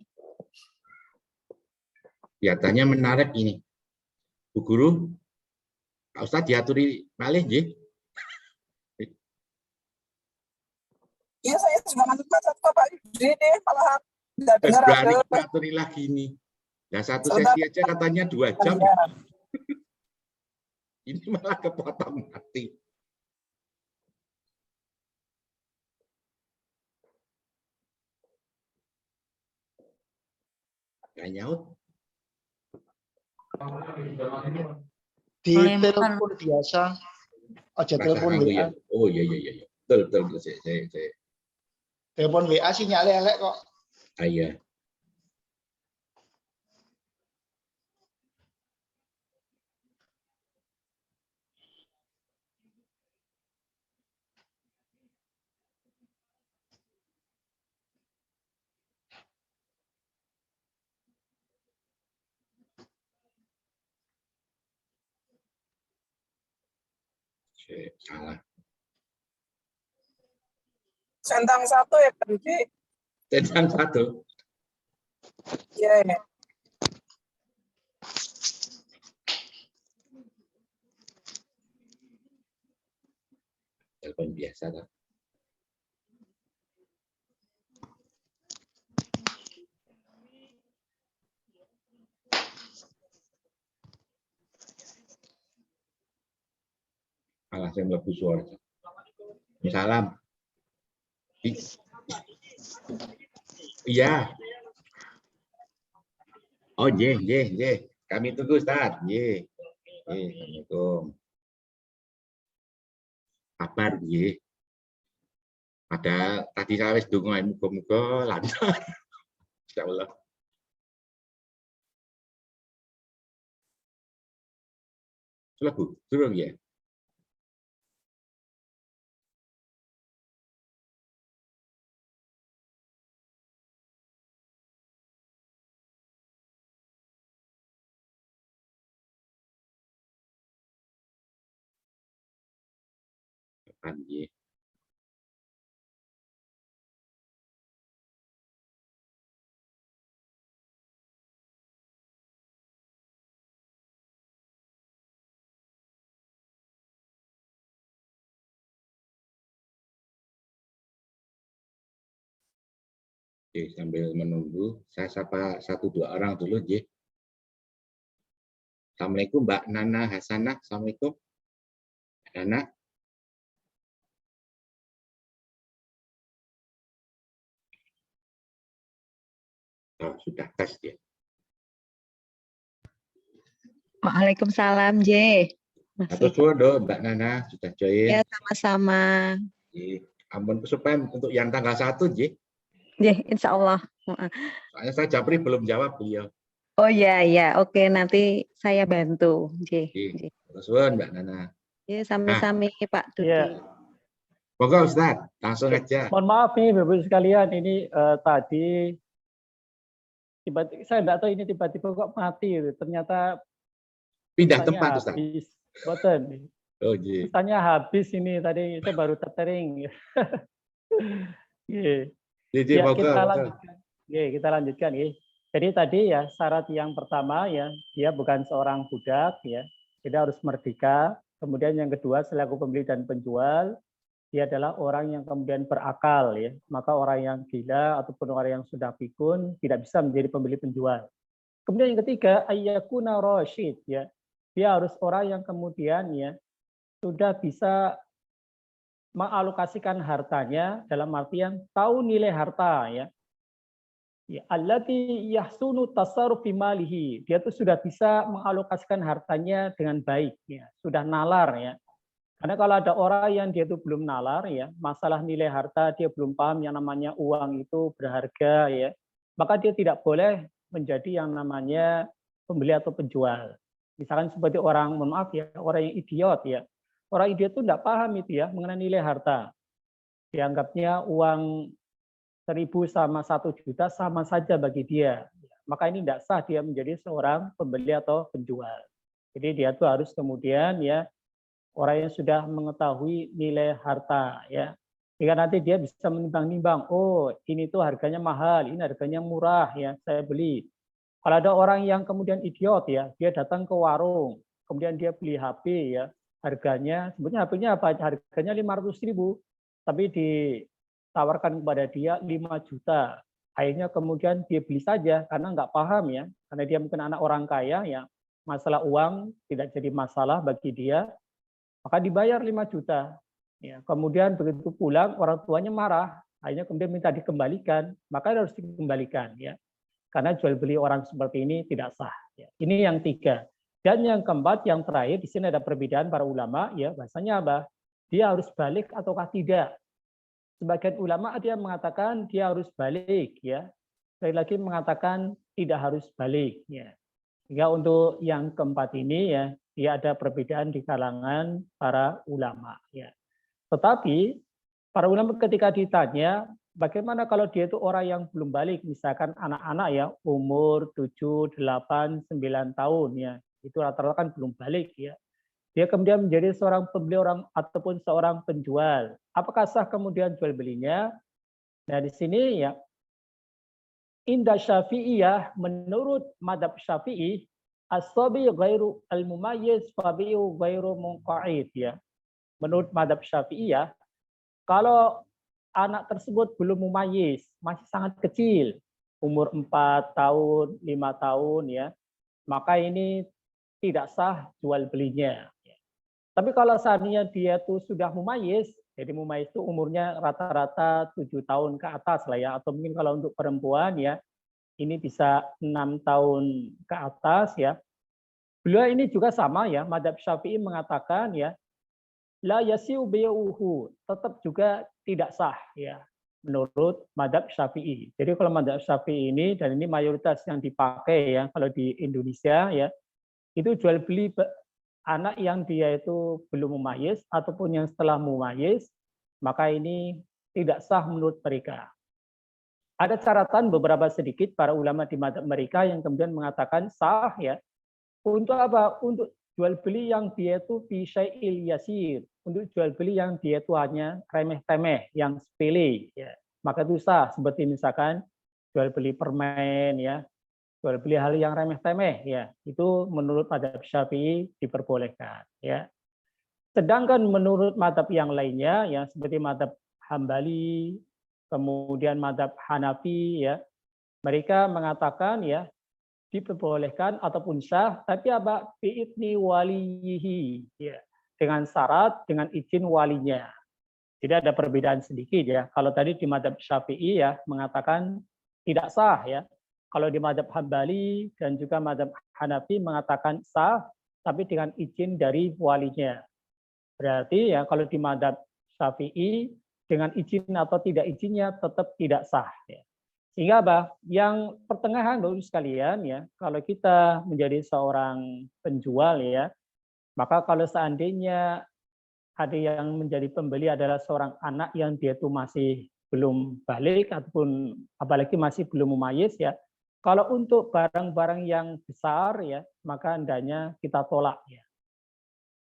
Kelihatannya menarik ini. Bu Guru, Pak Ustadz diaturi malih nggih. Iya, saya juga masuk Bapak Dede, malahan tidak dengar Berani ada. diaturi lagi ini. Nah, satu sesi aja katanya 2 jam. Ini malah kepotong mati. Nggak nyaut. Di Lempar. telepon biasa. Aja Rasa telepon nganggo ya. WA. Oh iya. Betul. Saya. Telepon WA sinyalnya elek kok. Ah, iya. Salah. Centang 1 ya, Pak Dudi. Centang 1. Iya, ya. Telepon biasa kan. Malah saya mlebu suara. Salam. Iya. Oh, J. Kami tunggu, Ustaz. J. Assalamualaikum. Kabar, J. Padahal tadi saya wis donga muga-muga lancar. Insyaallah. Sudah, turun ya. J. Oke, sambil menunggu, saya sapa 1-2 orang dulu, J. Assalamualaikum, Mbak Nana Hasanah. Assalamualaikum. Nana. Oh, sudah tes ya. Waalaikumsalam, J. Atau sudah, Mbak Nana sudah join. Ya, sama-sama. Ampun kesupen untuk yang tanggal 1, J. Ya, insya Allah. Soalnya saya Japri belum jawab beliau. Oh ya, oke, nanti saya bantu, J. Terus Mbak Nana. Ya, sami-sami Pak Dudi. Ya. Moga Ustaz, langsung aja. Mohon maaf nih Bapak sekalian, ini tadi saya enggak tahu ini tiba-tiba kok mati gitu. Ternyata pindah tempat Ustaz. Boten. Oh, iya. Pulsanya habis ini tadi, saya baru tethering. Ya, kita lanjutkan ya. Jadi tadi ya syarat yang pertama ya, dia bukan seorang budak ya. Dia harus merdeka. Kemudian yang kedua selaku pembeli dan penjual, dia adalah orang yang kemudian berakal ya. Maka orang yang gila ataupun orang yang sudah pikun tidak bisa menjadi pembeli penjual. Kemudian yang ketiga ayyakuna rasyid ya. Dia harus orang yang kemudian ya sudah bisa mengalokasikan hartanya dalam artian tahu nilai harta ya. Ya, allati yahsunu tasarruf fi malihi. Dia tuh sudah bisa mengalokasikan hartanya dengan baik ya, sudah nalar ya. Karena kalau ada orang yang dia itu belum nalar ya, masalah nilai harta dia belum paham yang namanya uang itu berharga ya, maka dia tidak boleh menjadi yang namanya pembeli atau penjual. Misalkan seperti orang, mohon maaf ya, orang yang idiot ya. Orang idiot itu tidak paham itu ya mengenai nilai harta. Dianggapnya uang 1.000 sama 1 juta sama saja bagi dia. Maka ini tidak sah dia menjadi seorang pembeli atau penjual. Jadi dia tuh harus kemudian ya orang yang sudah mengetahui nilai harta ya. Jika nanti dia bisa menimbang-nimbang, oh ini tuh harganya mahal, ini harganya murah ya, saya beli. Kalau ada orang yang kemudian idiot ya, dia datang ke warung, kemudian dia beli HP ya, harganya, sebetulnya HP-nya apa? Harganya 500.000, tapi ditawarkan kepada dia 5 juta. Akhirnya kemudian dia beli saja karena nggak paham ya, karena dia mungkin anak orang kaya ya, masalah uang tidak jadi masalah bagi dia, maka dibayar 5 juta. Ya, kemudian begitu pulang orang tuanya marah, akhirnya kemudian minta dikembalikan, maka harus dikembalikan ya. karena jual beli orang seperti ini tidak sah. Ya. Ini yang tiga. Dan yang keempat, yang terakhir, di sini ada perbedaan para ulama, ya bahasanya apa? Dia harus balik ataukah tidak? Sebagian ulama dia mengatakan dia harus balik, ya. Sekali lagi mengatakan tidak harus balik, ya. Sehingga untuk yang keempat ini, ya, dia ada perbedaan di kalangan para ulama, ya. Tetapi para ulama ketika ditanya, bagaimana kalau dia itu orang yang belum balik, misalkan anak-anak ya, umur 7, 8, 9 tahun ya, itu rata-rata kan belum balik ya. Dia kemudian menjadi seorang pembeli orang ataupun seorang penjual. Apakah sah kemudian jual belinya? Nah di sini ya, indah Syafi'iyah menurut madhab Syafi'i, as-sabi ghairu al-mumayyiz fabi'u ghairu munqa'id ya. Menurut madhab Syafi'iyah, kalau anak tersebut belum mumayyiz, masih sangat kecil, umur 4 tahun, 5 tahun ya, maka ini tidak sah jual belinya. Tapi kalau seandainya dia tuh sudah mumayyiz, jadi mumayyiz itu umurnya rata-rata 7 tahun ke atas lah ya, atau mungkin kalau untuk perempuan ya, ini bisa 6 tahun ke atas ya. Beliau ini juga sama ya, madhab Syafi'i mengatakan ya, la yasiu bai'uhu, tetap juga tidak sah ya menurut madhab Syafi'i. Jadi kalau madhab Syafi'i ini, dan ini mayoritas yang dipakai ya kalau di Indonesia ya, itu jual beli anak yang dia itu belum mumayyiz ataupun yang setelah mumayyiz, maka ini tidak sah menurut mereka. Ada catatan beberapa sedikit para ulama di madhab mereka yang kemudian mengatakan sah ya. Untuk apa? Untuk jual beli yang dia itu fi syai'il yasir, untuk jual beli yang dia itu hanya remeh-temeh, yang sepele ya. Maka itu sah, seperti misalkan jual beli permen ya, jual beli hal yang remeh-temeh ya, itu menurut madhab Syafi'i diperbolehkan ya. Sedangkan menurut madhab yang lainnya ya, seperti madhab Hambali, kemudian madhab Hanafi ya, mereka mengatakan ya diperbolehkan ataupun sah, tapi apa? Bi'idni waliyihi ya, dengan syarat dengan izin walinya. Jadi ada perbedaan sedikit ya. Kalau tadi di madhab Syafi'i ya mengatakan tidak sah ya. Kalau di madhab Hambali dan juga madhab Hanafi mengatakan sah, tapi dengan izin dari walinya. Berarti ya kalau di madhab Syafi'i dengan izin atau tidak izinnya tetap tidak sah. Ya. Sehingga apa? Yang pertengahan Bapak Ibu sekalian ya, kalau kita menjadi seorang penjual ya, maka kalau seandainya ada yang menjadi pembeli adalah seorang anak yang dia itu masih belum balik ataupun apalagi masih belum mumayyiz ya. Kalau untuk barang-barang yang besar ya, maka hendaknya kita tolak ya.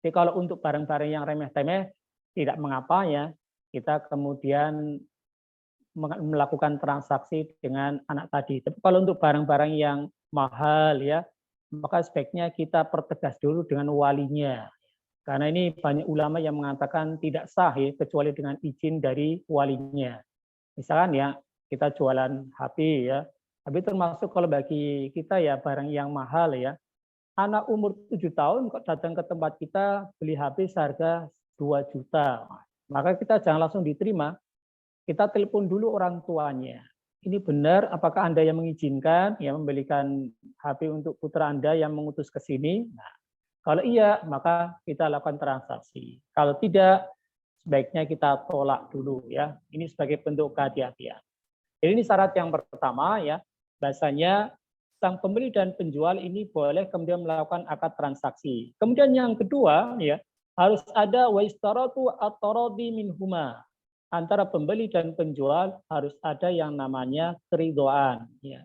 Jadi kalau untuk barang-barang yang remeh-temeh tidak mengapa ya, kita kemudian melakukan transaksi dengan anak tadi. Tapi kalau untuk barang-barang yang mahal ya, maka sebaiknya kita pertegas dulu dengan walinya. Karena ini banyak ulama yang mengatakan tidak sah ya, kecuali dengan izin dari walinya. Misalkan ya, kita jualan HP ya, tapi termasuk kalau bagi kita ya barang yang mahal ya, anak umur 7 tahun kok datang ke tempat kita beli HP seharga 2 juta. Maka kita jangan langsung diterima, kita telepon dulu orang tuanya. Ini benar apakah Anda yang mengizinkan ya membelikan HP untuk putra Anda yang mengutus ke sini? Nah, kalau iya, maka kita lakukan transaksi. Kalau tidak, sebaiknya kita tolak dulu ya. Ini sebagai bentuk kehati-hatian. Jadi ini syarat yang pertama ya. Bahasanya sang pembeli dan penjual ini boleh kemudian melakukan akad transaksi. Kemudian yang kedua ya, harus ada wa istaratu at-taradi minhuma. Antara pembeli dan penjual harus ada yang namanya keridhaan ya.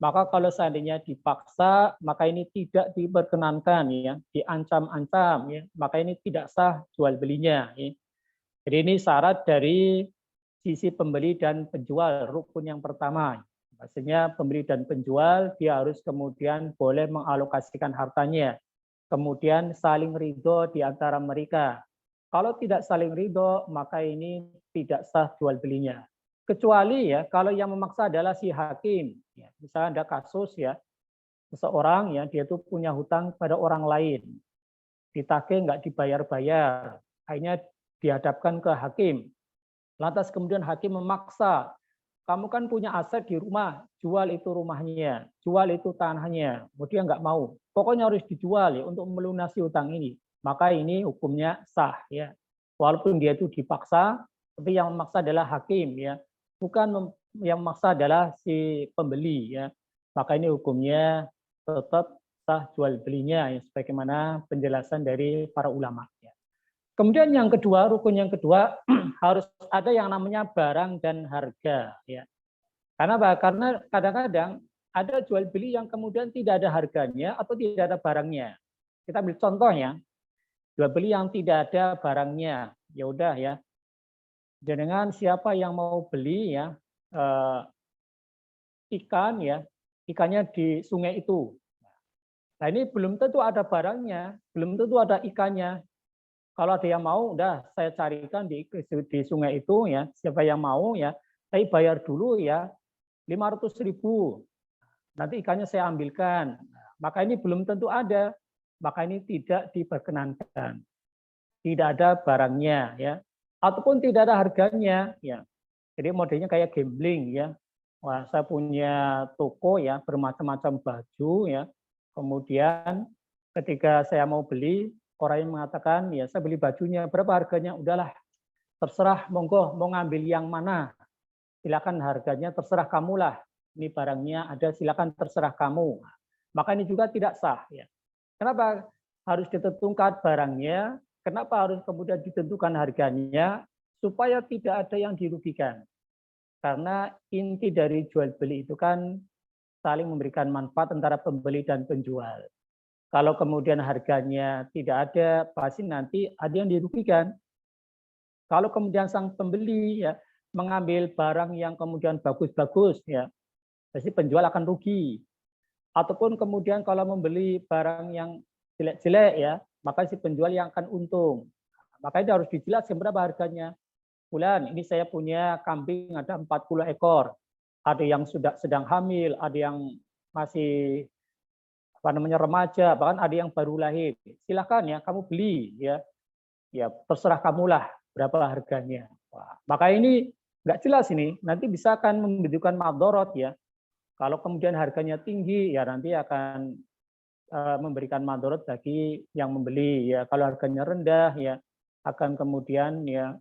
Maka kalau seandainya dipaksa, maka ini tidak diperkenankan ya, diancam-ancam ya, maka ini tidak sah jual belinya ya. Jadi ini syarat dari sisi pembeli dan penjual, rukun yang pertama. Maksudnya pembeli dan penjual dia harus kemudian boleh mengalokasikan hartanya. Kemudian saling ridho di antara mereka. Kalau tidak saling ridho, maka ini tidak sah jual belinya. Kecuali ya kalau yang memaksa adalah si hakim. Ya, misalnya ada kasus ya, seseorang ya dia itu punya hutang pada orang lain. Ditagih nggak dibayar-bayar. Akhirnya dihadapkan ke hakim. Lantas kemudian hakim memaksa, kamu kan punya aset di rumah, jual itu rumahnya, jual itu tanahnya. Kemudian nggak mau, pokoknya harus dijual ya untuk melunasi utang ini. Maka ini hukumnya sah ya. Walaupun dia itu dipaksa, tapi yang memaksa adalah hakim ya, bukan yang memaksa adalah si pembeli ya. Maka ini hukumnya tetap sah jual belinya ya, sebagaimana penjelasan dari para ulama ya. Kemudian yang kedua, rukun yang kedua harus ada yang namanya barang dan harga ya. Karena apa? Karena kadang-kadang ada jual beli yang kemudian tidak ada harganya atau tidak ada barangnya. Kita ambil contoh ya. Jual beli yang tidak ada barangnya, ya udah ya. Dengan siapa yang mau beli ya ikan ya, ikannya di sungai itu. Nah ini belum tentu ada barangnya, belum tentu ada ikannya. Kalau ada yang mau, udah saya carikan di sungai itu ya, siapa yang mau ya, saya bayar dulu ya 500.000. Nanti ikannya saya ambilkan. Maka ini belum tentu ada. Maka ini tidak diperkenankan. Tidak ada barangnya ya. Ataupun tidak ada harganya ya. Jadi modelnya kayak gambling ya. Wah, saya punya toko ya bermacam-macam baju ya. Kemudian ketika saya mau beli, orang yang mengatakan ya saya beli bajunya, berapa harganya? Udahlah, terserah, monggo mau ngambil yang mana. Silakan harganya terserah kamulah. Ini barangnya ada, silakan terserah kamu. Maka ini juga tidak sah ya. Kenapa harus ditentukan barangnya? Kenapa harus kemudian ditentukan harganya? Supaya tidak ada yang dirugikan. Karena inti dari jual beli itu kan saling memberikan manfaat antara pembeli dan penjual. Kalau kemudian harganya tidak ada, pasti nanti ada yang dirugikan. Kalau kemudian sang pembeli ya mengambil barang yang kemudian bagus-bagus ya, pasti penjual akan rugi. Ataupun kemudian kalau membeli barang yang jelek-jelek ya, maka si penjual yang akan untung. Makanya harus dijelaskan berapa harganya. Bulan ini saya punya kambing ada 40 ekor. Ada yang sudah sedang hamil, ada yang masih remaja, bahkan ada yang baru lahir. Silakan ya kamu beli ya. Ya terserah kamulah berapa harganya. Wah, maka ini nggak jelas ini, nanti bisa akan membutuhkan madorot ya. Kalau kemudian harganya tinggi, ya nanti akan memberikan madorot bagi yang membeli. Ya, kalau harganya rendah, ya akan kemudian ya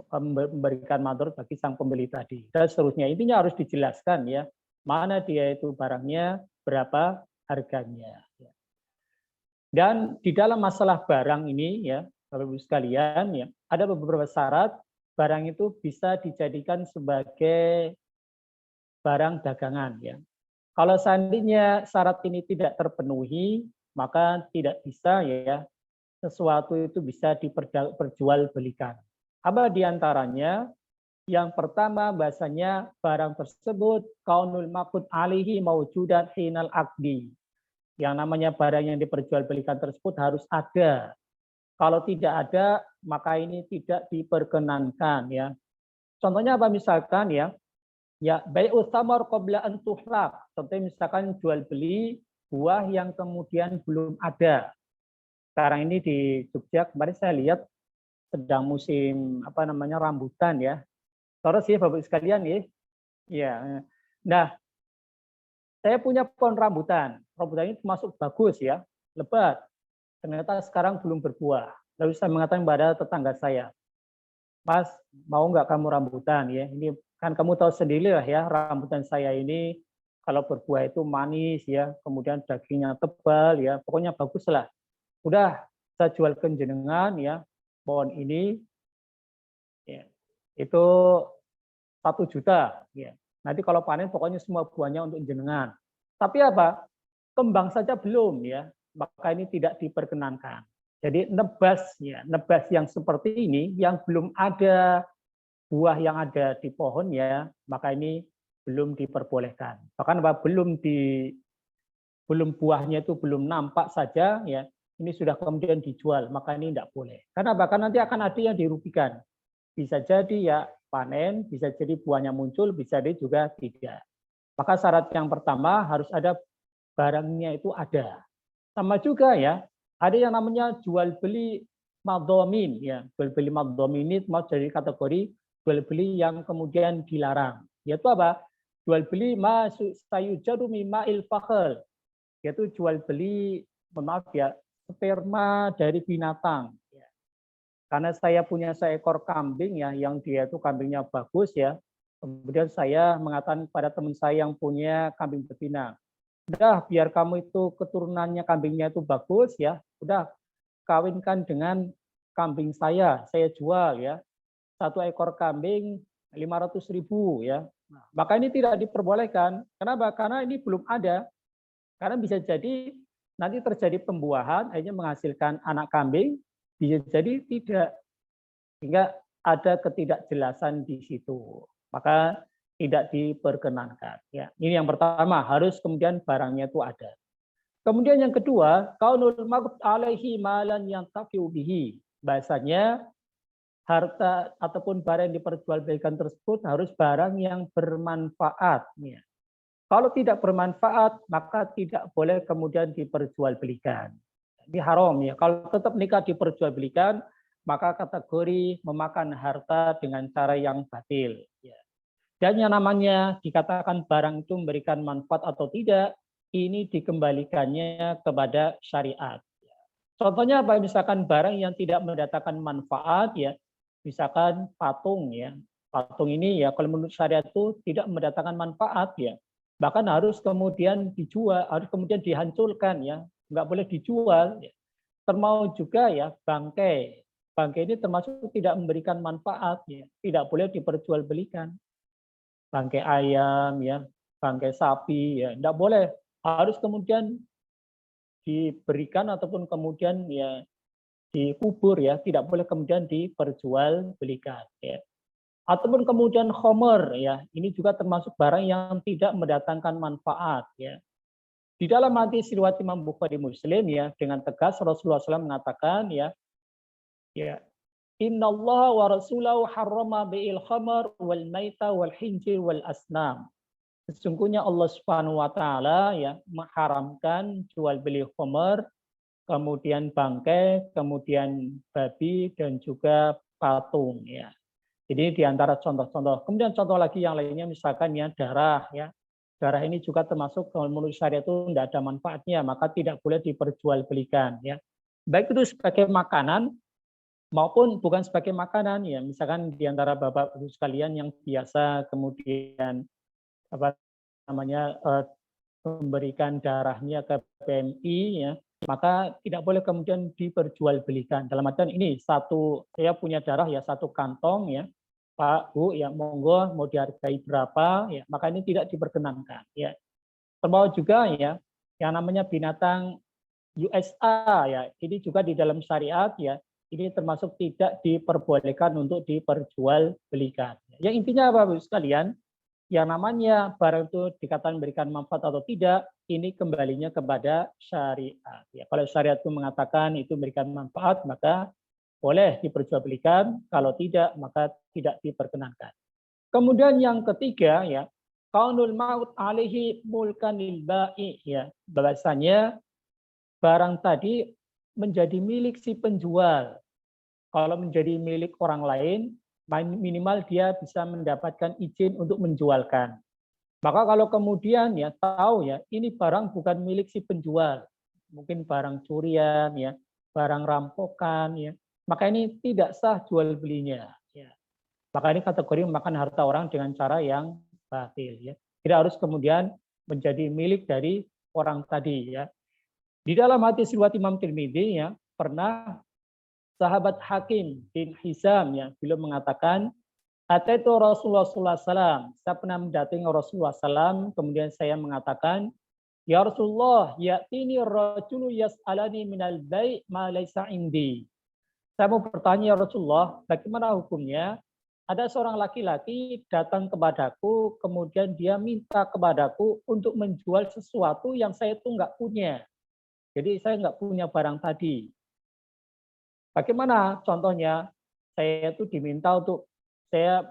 memberikan madorot bagi sang pembeli tadi. Dan seterusnya. Intinya harus dijelaskan ya, mana dia itu barangnya, berapa harganya. Dan di dalam masalah barang ini ya, Bapak-Ibu sekalian, ya ada beberapa syarat barang itu bisa dijadikan sebagai barang dagangan ya. Kalau seandainya syarat ini tidak terpenuhi, maka tidak bisa ya sesuatu itu bisa diperjualbelikan. Apa diantaranya? Yang pertama bahasanya barang tersebut kaunul maqud alihi maujudan hinal aqdi. Yang namanya barang yang diperjualbelikan tersebut harus ada. Kalau tidak ada, maka ini tidak diperkenankan ya. Contohnya apa misalkan ya? Ya, bai'u thamar qabla an tuhlaq. Contohnya misalkan jual beli buah yang kemudian belum ada. Sekarang ini di Jogja kemarin saya lihat sedang musim rambutan ya. Terus ya Bapak sekalian ya. Ya. Nah, saya punya pohon rambutan. Rambutan ini termasuk bagus ya, lebat. Ternyata sekarang belum berbuah. Lalu saya mengatakan kepada tetangga saya, Mas, mau nggak kamu rambutan ya? Ini kan kamu tahu sendiri lah ya, rambutan saya ini kalau berbuah itu manis ya, kemudian dagingnya tebal ya, pokoknya bagus lah. Udah saya jualkan jenengan ya, pohon ini ya, itu 1 juta ya. Nanti kalau panen pokoknya semua buahnya untuk jenengan. Tapi apa? Kembang saja belum ya, maka ini tidak diperkenankan. Jadi nebas yang seperti ini yang belum ada buah yang ada di pohon ya, maka ini belum diperbolehkan. Bahkan apa belum buahnya itu belum nampak saja ya, ini sudah kemudian dijual, maka ini tidak boleh. Karena bahkan nanti akan ada yang dirugikan. Bisa jadi ya panen, bisa jadi buahnya muncul, bisa jadi juga tidak. Maka syarat yang pertama harus ada barangnya itu ada. Sama juga ya, ada yang namanya jual beli madhomin ya. Jual beli madhomin ini mau jadi kategori jual beli yang kemudian dilarang. yaitu apa? Jual beli ma sayujadu mima'il fakhl, yaitu jual beli, maaf ya, sperma dari binatang. Karena saya punya seekor kambing ya, yang dia itu kambingnya bagus ya. Kemudian saya mengatakan pada teman saya yang punya kambing betina, udah biar kamu itu keturunannya kambingnya itu bagus ya, udah kawinkan dengan kambing saya jual ya. Satu ekor kambing 500.000 ya. Nah, maka ini tidak diperbolehkan. Kenapa? Karena ini belum ada. Karena bisa jadi nanti terjadi pembuahan, akhirnya menghasilkan anak kambing, bisa jadi tidak. Sehingga ada ketidakjelasan di situ. Maka tidak diperkenankan. Ya, ini yang pertama, harus kemudian barangnya itu ada. Kemudian yang kedua, kaunul maqut alaihi malan yang tafiu bihi. Bahasanya harta ataupun barang yang diperjualbelikan tersebut harus barang yang bermanfaat. Ya. Kalau tidak bermanfaat, maka tidak boleh kemudian diperjualbelikan. Ini haram ya. Kalau tetap nikah diperjualbelikan, maka kategori memakan harta dengan cara yang batil. Ya. Dan yang namanya dikatakan barang itu memberikan manfaat atau tidak, ini dikembalikannya kepada syariat. Contohnya apa? Misalkan barang yang tidak mendatangkan manfaat ya, misalkan patung ya. Patung ini ya kalau menurut syariat itu tidak mendatangkan manfaat ya. Bahkan harus kemudian dijual, harus kemudian dihancurkan ya. Nggak boleh dijual ya. Termasuk juga ya bangkai. Bangkai ini termasuk tidak memberikan manfaat ya. Tidak boleh diperjualbelikan. Bangkai ayam ya, bangkai sapi ya, nggak boleh. Harus kemudian diberikan ataupun kemudian ya dikubur ya, tidak boleh kemudian diperjualbelikan ya. Ataupun kemudian khomer ya, ini juga termasuk barang yang tidak mendatangkan manfaat ya. Di dalam hadis riwayat Imam Bukhari Muslim ya, dengan tegas Rasulullah SAW mengatakan ya, Innallaha wa rasulahu harrama bi'il khamar wal maita wal hinjir wal asnam. Sesungguhnya Allah Subhanahu wa taala ya mengharamkan jual beli khamar, kemudian bangkai, kemudian babi dan juga patung ya. Jadi di antara contoh-contoh. Kemudian contoh lagi yang lainnya misalkan ya darah ya. Darah ini juga termasuk kalau menurut syariat itu tidak ada manfaatnya, maka tidak boleh diperjualbelikan ya. Baik itu sebagai makanan maupun bukan sebagai makanan ya. Misalkan di antara Bapak Ibu sekalian yang biasa kemudian apa namanya memberikan darahnya ke PMI ya, maka tidak boleh kemudian diperjualbelikan. Dalam artian ini satu saya punya darah ya satu kantong ya, Pak Bu ya monggo mau dihargai berapa ya, maka ini tidak diperkenankan ya. Termasuk juga ya yang namanya binatang USA ya, ini juga di dalam syariat ya, ini termasuk tidak diperbolehkan untuk diperjualbelikan. Yang intinya apa Bu sekalian? Yang namanya barang itu dikatakan memberikan manfaat atau tidak, ini kembalinya kepada syariat. Ya, kalau syariat itu mengatakan itu memberikan manfaat, maka boleh diperjualbelikan. Kalau tidak, maka tidak diperkenankan. Kemudian yang ketiga, ya, kaunul maut alaihi mulkan lil bai, ya, bahwasanya barang tadi menjadi milik si penjual. Kalau menjadi milik orang lain, minimal dia bisa mendapatkan izin untuk menjualkan. Maka kalau kemudian ya tahu ya ini barang bukan milik si penjual, mungkin barang curian ya, barang rampokan ya, maka ini tidak sah jual belinya. Ya. Maka ini kategori memakan harta orang dengan cara yang batil. Ya. Tidak harus kemudian menjadi milik dari orang tadi. Ya. Di dalam hadis riwayat Imam Tirmidzi ya pernah sahabat Hakim bin Hizam ya beliau mengatakan ataitu Rasulullah SAW, saya pernah mendatangi Rasulullah SAW, kemudian saya mengatakan ya Rasulullah ya'tini rajulu yas'alani minal bai' ma laysa indi. Saya mau bertanya ya Rasulullah, bagaimana hukumnya ada seorang laki-laki datang kepadaku kemudian dia minta kepadaku untuk menjual sesuatu yang saya tuh nggak punya. Jadi saya nggak punya barang tadi. Bagaimana contohnya? Saya itu diminta untuk saya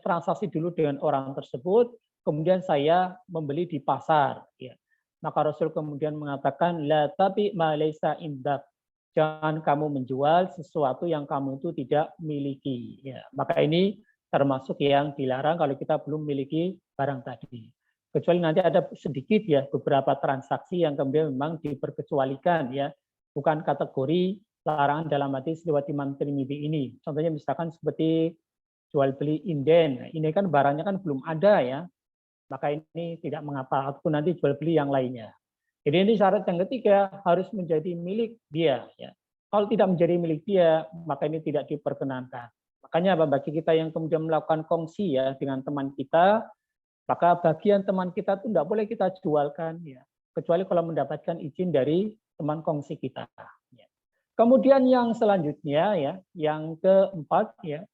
transaksi dulu dengan orang tersebut, kemudian saya membeli di pasar. Ya. Maka Rasul kemudian mengatakan, la tabi ma laysa indak. Jangan kamu menjual sesuatu yang kamu itu tidak miliki. Ya. Maka ini termasuk yang dilarang kalau kita belum memiliki barang tadi. Kecuali nanti ada sedikit ya beberapa transaksi yang kemudian memang diperkecualikan ya, bukan kategori larangan dalam hadis riwayat Imam Tirmidzi ini. Contohnya misalkan seperti jual beli inden. Ini kan barangnya kan belum ada ya, maka ini tidak mengapa. Ataupun nanti jual beli yang lainnya. Jadi ini syarat yang ketiga harus menjadi milik dia. Ya. Kalau tidak menjadi milik dia, maka ini tidak diperkenankan. Makanya bagi kita yang kemudian melakukan kongsi ya dengan teman kita, maka bagian teman kita itu tidak boleh kita jualkan ya, kecuali kalau mendapatkan izin dari teman kongsi kita. Ya. Kemudian yang selanjutnya ya, yang keempat ya,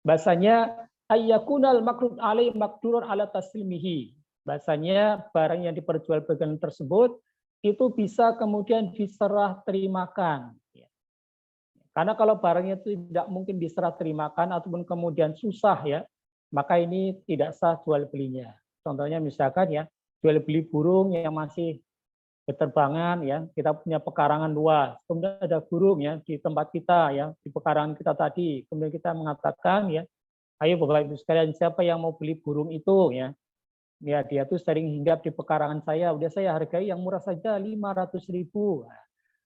bahasanya ayyakunal makrud alai makdurun ala taslimihi. Bahasanya barang yang diperjualbelikan tersebut itu bisa kemudian diserah terimakan. Karena kalau barangnya itu tidak mungkin diserah terimakan ataupun kemudian susah ya, maka ini tidak sah jual belinya. Contohnya misalkan ya, jual beli burung yang masih berterbangan ya, kita punya pekarangan luas, kemudian ada burung ya di tempat kita ya, di pekarangan kita tadi, kemudian kita mengatakan ya, ayo Bapak Ibu sekalian, siapa yang mau beli burung itu ya? Ya dia tuh sering hinggap di pekarangan saya, udah saya hargai yang murah saja 500.000.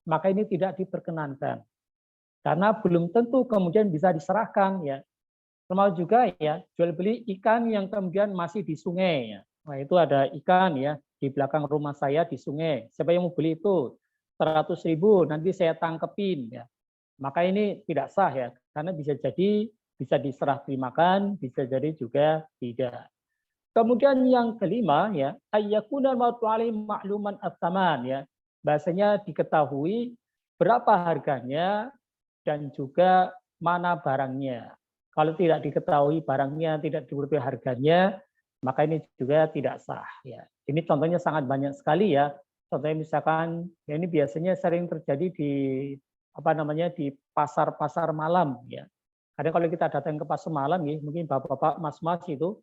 Maka ini tidak diperkenankan. Karena belum tentu kemudian bisa diserahkan ya. Termasuk juga ya jual beli ikan yang kemudian masih di sungai ya. Nah, itu ada ikan ya di belakang rumah saya di sungai. Siapa yang mau beli itu 100.000 nanti saya tangkepin ya. Maka ini tidak sah ya, karena bisa jadi bisa diserah terimakan, bisa jadi juga tidak. Kemudian yang kelima ya, ayyakunal mautu alaihi ma'luman as-saman ya. Bahasanya diketahui berapa harganya dan juga mana barangnya. Kalau tidak diketahui barangnya, tidak diketahui harganya, maka ini juga tidak sah. Ya. Ini contohnya sangat banyak sekali ya. Contohnya misalkan, ya ini biasanya sering terjadi di di pasar-pasar malam ya. Kadang kalau kita datang ke pasar malam, ya, mungkin bapak-bapak, mas-mas itu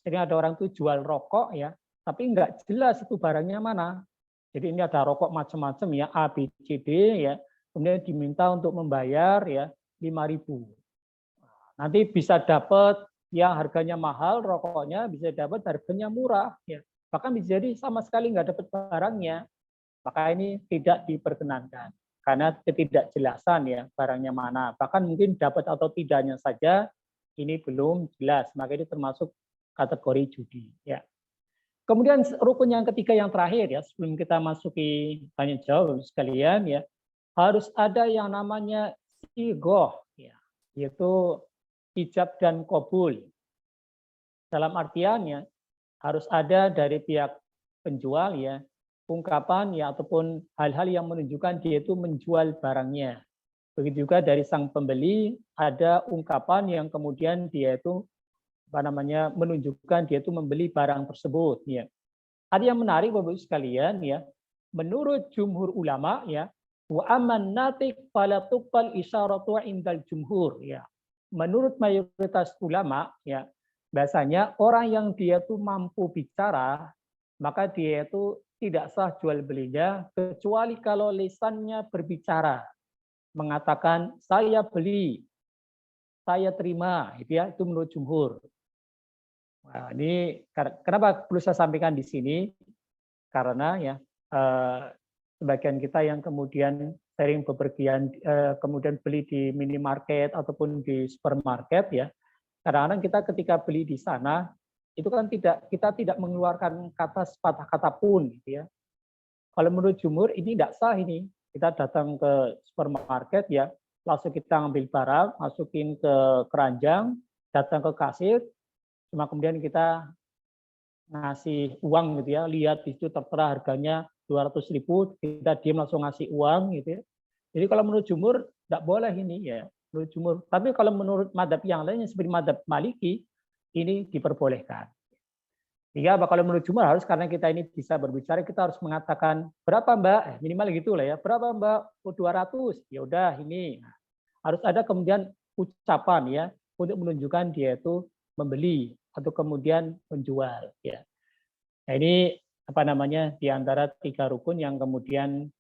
sering ada orang tuh jual rokok ya, tapi nggak jelas itu barangnya mana. Jadi ini ada rokok macam-macam ya, A, B, C, D ya. Kemudian diminta untuk membayar ya 5.000. Nanti bisa dapat yang harganya mahal rokoknya, bisa dapat harganya murah ya. Bahkan bisa jadi sama sekali nggak dapat barangnya. Maka ini tidak diperkenankan karena ketidakjelasan ya barangnya mana. Bahkan mungkin dapat atau tidaknya saja ini belum jelas. Maka ini termasuk kategori judi ya. Kemudian rukun yang ketiga yang terakhir ya, sebelum kita masuki tanya jawab sekalian ya, harus ada yang namanya sigoh ya, yaitu ijab dan qabul. Dalam artiannya harus ada dari pihak penjual ya ungkapan ya ataupun hal-hal yang menunjukkan dia itu menjual barangnya. Begitu juga dari sang pembeli ada ungkapan yang kemudian dia itu menunjukkan dia itu membeli barang tersebut ya. Ada yang menarik Bapak Ibu sekalian ya, menurut jumhur ulama ya, wa amman natik fala tuqbal isyaratu indal jumhur ya. Menurut mayoritas ulama ya, bahasanya orang yang dia tuh mampu bicara, maka dia itu tidak sah jual belinya kecuali kalau lisannya berbicara, mengatakan saya beli, saya terima, itu ya, itu menurut jumhur. Nah, ini kenapa perlu saya sampaikan di sini? Karena ya sebagian kita yang kemudian sering bepergian kemudian beli di minimarket ataupun di supermarket ya, kadang-kadang kita ketika beli di sana itu kan kita tidak mengeluarkan kata sepatah kata pun gitu ya. Kalau menurut jumhur ini tidak sah ini. Kita datang ke supermarket ya, langsung kita ambil barang, masukin ke keranjang, datang ke kasir, cuma kemudian kita ngasih uang gitu ya, lihat di situ tertera harganya 200.000, kita diam langsung ngasih uang gitu ya. Jadi kalau menurut jumhur tidak boleh ini ya, menurut jumhur. Tapi kalau menurut madhab yang lainnya seperti madhab Maliki ini diperbolehkan. Sehingga kalau menurut jumhur harus karena kita ini bisa berbicara, kita harus mengatakan berapa Mbak, minimal gitu lah ya, berapa Mbak, 200, ya udah ini. Nah, harus ada kemudian ucapan ya untuk menunjukkan dia itu membeli atau kemudian menjual ya. Nah, ini di antara 3 rukun yang kemudian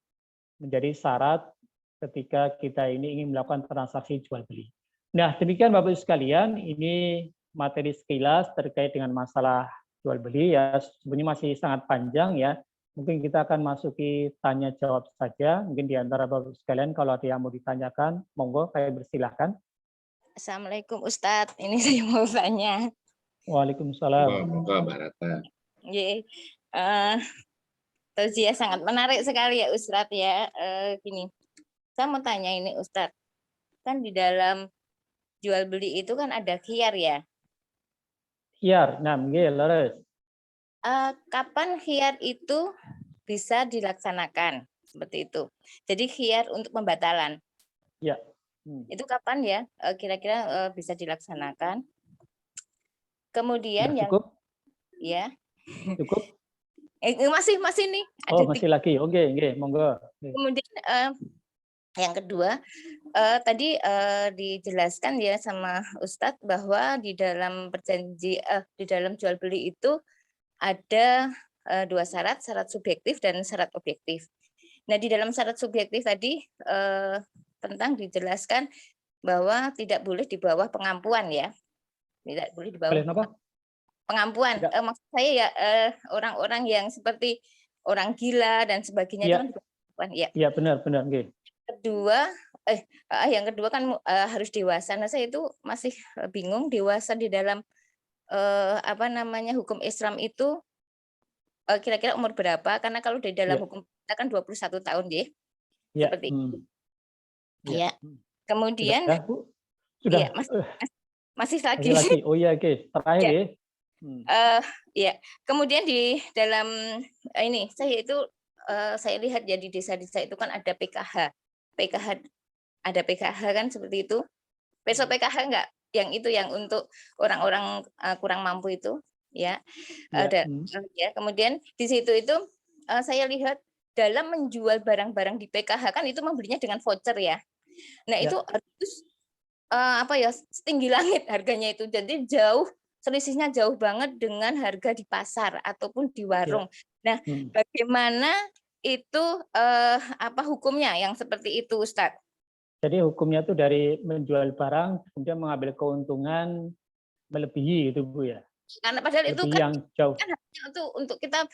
menjadi syarat ketika kita ini ingin melakukan transaksi jual beli. Nah, demikian Bapak Ibu sekalian, ini materi sekilas terkait dengan masalah jual beli ya. Sebenarnya masih sangat panjang ya. Mungkin kita akan masuki tanya jawab saja. Mungkin di antara Bapak Ibu sekalian kalau ada yang mau ditanyakan, monggo saya persilahkan. Assalamualaikum Ustadz, ini saya mau tanya. Waalaikumsalam. Moga Mbak Rata. Tausiah sangat menarik sekali ya Ustadz ya. Gini, saya mau tanya ini Ustadz, kan di dalam jual beli itu kan ada khiyar ya. Khiyar, nah, leres. Kapan khiyar itu bisa dilaksanakan seperti itu? Jadi khiyar untuk pembatalan. Ya. Itu kapan ya kira-kira bisa dilaksanakan? Kemudian cukup? Ya. Cukup? Masih nih. Oh, masih lagi. Oke, monggo. Kemudian yang kedua, tadi dijelaskan ya sama Ustadz bahwa di dalam di dalam jual beli itu ada dua syarat subjektif dan syarat objektif. Nah, di dalam syarat subjektif tadi tentang dijelaskan bahwa tidak boleh di bawah pengampuan ya. Tidak boleh di bawah pengampuan. Maksud saya ya orang-orang yang seperti orang gila dan sebagainya ya. Itu kan pengampuan ya. Iya, benar. Yang kedua kan harus dewasa. Nah, saya itu masih bingung dewasa di dalam hukum Islam itu kira-kira umur berapa? Karena kalau di dalam hukum kita kan 21 tahun ya. Seperti itu. Ya. Kemudian sudah. Ya, masih lagi. Oh iya, oke. Terakhir ya. Kemudian di dalam ini saya lihat ya di desa-desa itu kan ada PKH. Ada PKH kan seperti itu. Besok PKH enggak? Yang untuk orang-orang kurang mampu itu ya. Ada ya. Kemudian di situ itu saya lihat dalam menjual barang-barang di PKH kan itu membelinya dengan voucher ya. Nah, itu harus setinggi langit harganya itu. Jadi selisihnya jauh banget dengan harga di pasar ataupun di warung. Nah, bagaimana itu hukumnya yang seperti itu, Ustadz? Jadi hukumnya itu dari menjual barang kemudian mengambil keuntungan melebihi itu Bu ya. Karena padahal itu kan untuk kita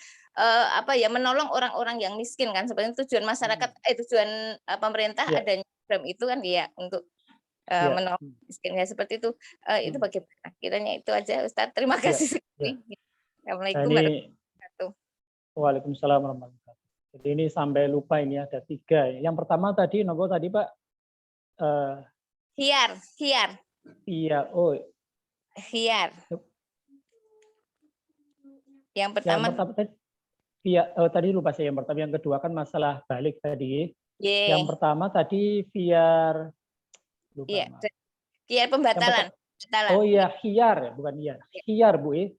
menolong orang-orang yang miskin kan, sebenarnya tujuan masyarakat tujuan pemerintah adanya program itu kan ya untuk menolong miskin ya seperti itu. Itu bagaimana? Kiranya itu aja Ustadz. Terima kasih sekali. Assalamualaikum warahmatullahi wabarakatuh. Waalaikumsalam warahmatullahi wabarakatuh. Jadi ini sampai lupa ini ada 3. Yang pertama tadi nopo tadi Pak? Khiyar. Iya, khiyar. Yang pertama tadi tadi lupa saya yang pertama. Yang kedua kan masalah balik tadi. Yang pertama tadi khiyar lupa. Iya. Khiyar pembatalan. Oh iya, khiyar bukan iya. Khiyar Bu.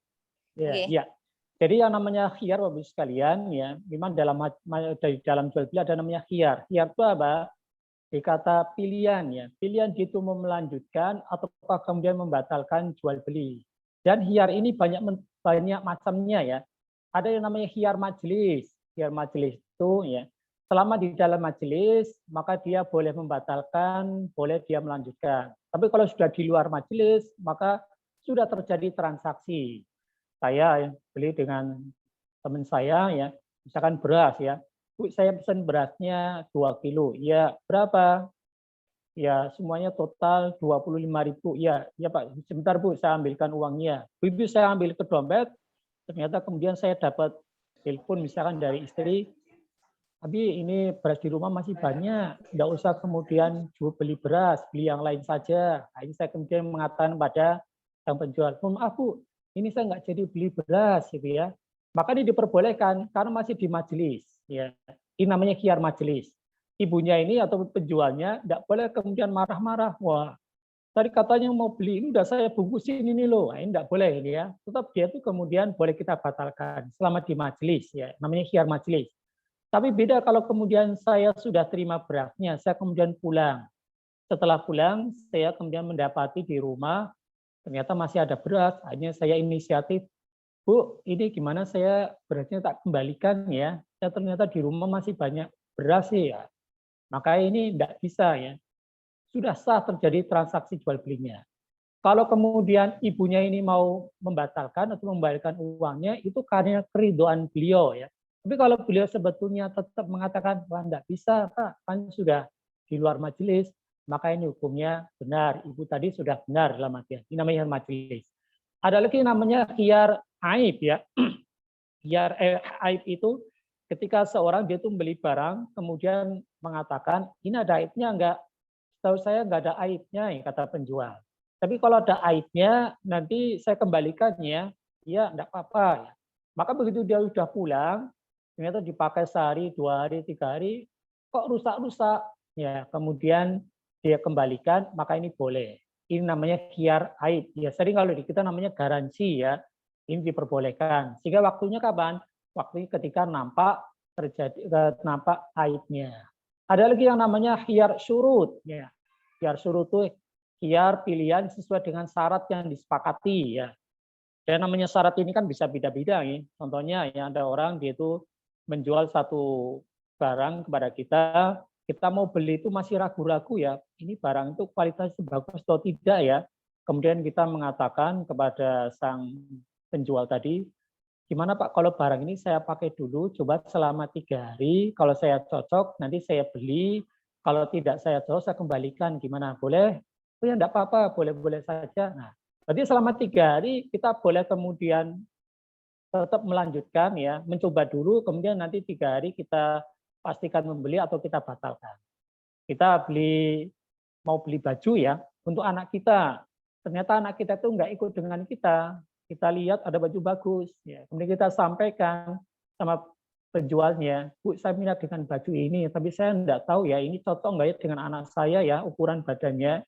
Iya. Jadi yang namanya khiyar Bapak sekalian ya, memang dalam jual beli ada namanya khiyar. Khiyar itu apa? Kata pilihan ya. Pilihan itu mau melanjutkan ataukah kemudian membatalkan jual beli. Dan khiyar ini banyak macamnya ya. Ada yang namanya khiyar majelis. Khiyar majelis itu ya, selama di dalam majelis maka dia boleh membatalkan, boleh dia melanjutkan. Tapi kalau sudah di luar majelis maka sudah terjadi transaksi. Saya beli dengan teman saya ya, misalkan beras ya. Bu, saya pesan berasnya 2 kilo. Ya, berapa? Ya, semuanya total 25.000. Ya Pak, sebentar Bu, saya ambilkan uangnya. Ibu saya ambil ke dompet, ternyata kemudian saya dapat telepon misalkan dari istri, tapi ini beras di rumah masih banyak, tidak usah kemudian beli beras, beli yang lain saja. Nah, ini saya kemudian mengatakan pada sang penjual, maaf Bu, ini saya nggak jadi beli beras gitu ya. Maka ini diperbolehkan karena masih di majelis. Ya, ini namanya khiyar majelis. Ibunya ini atau penjualnya tidak boleh kemudian marah-marah. Wah, tadi katanya mau beli, ini udah saya bungkusin ini loh. Nah, ini tidak boleh ini ya. Tetap dia itu kemudian boleh kita batalkan selama di majelis ya. Namanya khiyar majelis. Tapi beda kalau kemudian saya sudah terima berasnya, saya kemudian pulang. Setelah pulang, saya kemudian mendapati di rumah ternyata masih ada beras. Hanya saya inisiatif, Bu, ini gimana saya berasnya tak kembalikan ya. Ya ternyata di rumah masih banyak beras sih ya. Maka ini tidak bisa ya. sudah sah terjadi transaksi jual belinya. Kalau kemudian ibunya ini mau membatalkan atau membalikan uangnya, itu karena keridhaan beliau ya. Tapi kalau beliau sebetulnya tetap mengatakan, wah enggak bisa Pak, kan sudah di luar majelis, maka ini hukumnya benar. Ibu tadi sudah benar dalam artian. Ini namanya majelis. Ada lagi namanya khiyar aib ya. Khiyar aib itu ketika seorang dia itu membeli barang, kemudian mengatakan, ini ada aibnya enggak? Setahu saya enggak ada aibnya, ya, kata penjual. Tapi kalau ada aibnya, nanti saya kembalikannya, ya enggak apa-apa. Maka begitu dia sudah pulang, ternyata dipakai sehari, 2 hari, 3 hari, kok rusak-rusak. Ya, kemudian dia kembalikan, maka ini boleh. Ini namanya khiyar aib. Ya, sering kalau di kita namanya garansi ya. Ini diperbolehkan. Sehingga waktunya kapan? Waktunya ketika nampak aibnya. Ada lagi yang namanya khiyar syurut ya. Khiyar syurut itu khiyar pilihan sesuai dengan syarat yang disepakati ya. Dan namanya syarat ini kan bisa beda-beda ya. Contohnya ya ada orang dia itu menjual satu barang kepada kita mau beli itu masih ragu-ragu ya. Ini barang itu kualitasnya bagus atau tidak ya. Kemudian kita mengatakan kepada sang penjual tadi, gimana Pak kalau barang ini saya pakai dulu, coba selama 3 hari, kalau saya cocok nanti saya beli, kalau tidak saya cocok saya kembalikan, gimana? Boleh? Oh ya enggak apa-apa, boleh-boleh saja. Nah, jadi selama 3 hari kita boleh kemudian tetap melanjutkan ya, mencoba dulu, kemudian nanti 3 hari kita pastikan membeli atau kita batalkan. Kita mau beli baju ya untuk anak kita. Ternyata anak kita itu nggak ikut dengan kita. Kita lihat ada baju bagus, ya. Kemudian kita sampaikan sama penjualnya, Bu, saya minat dengan baju ini, tapi saya nggak tahu ya ini cocok nggak ya dengan anak saya ya ukuran badannya.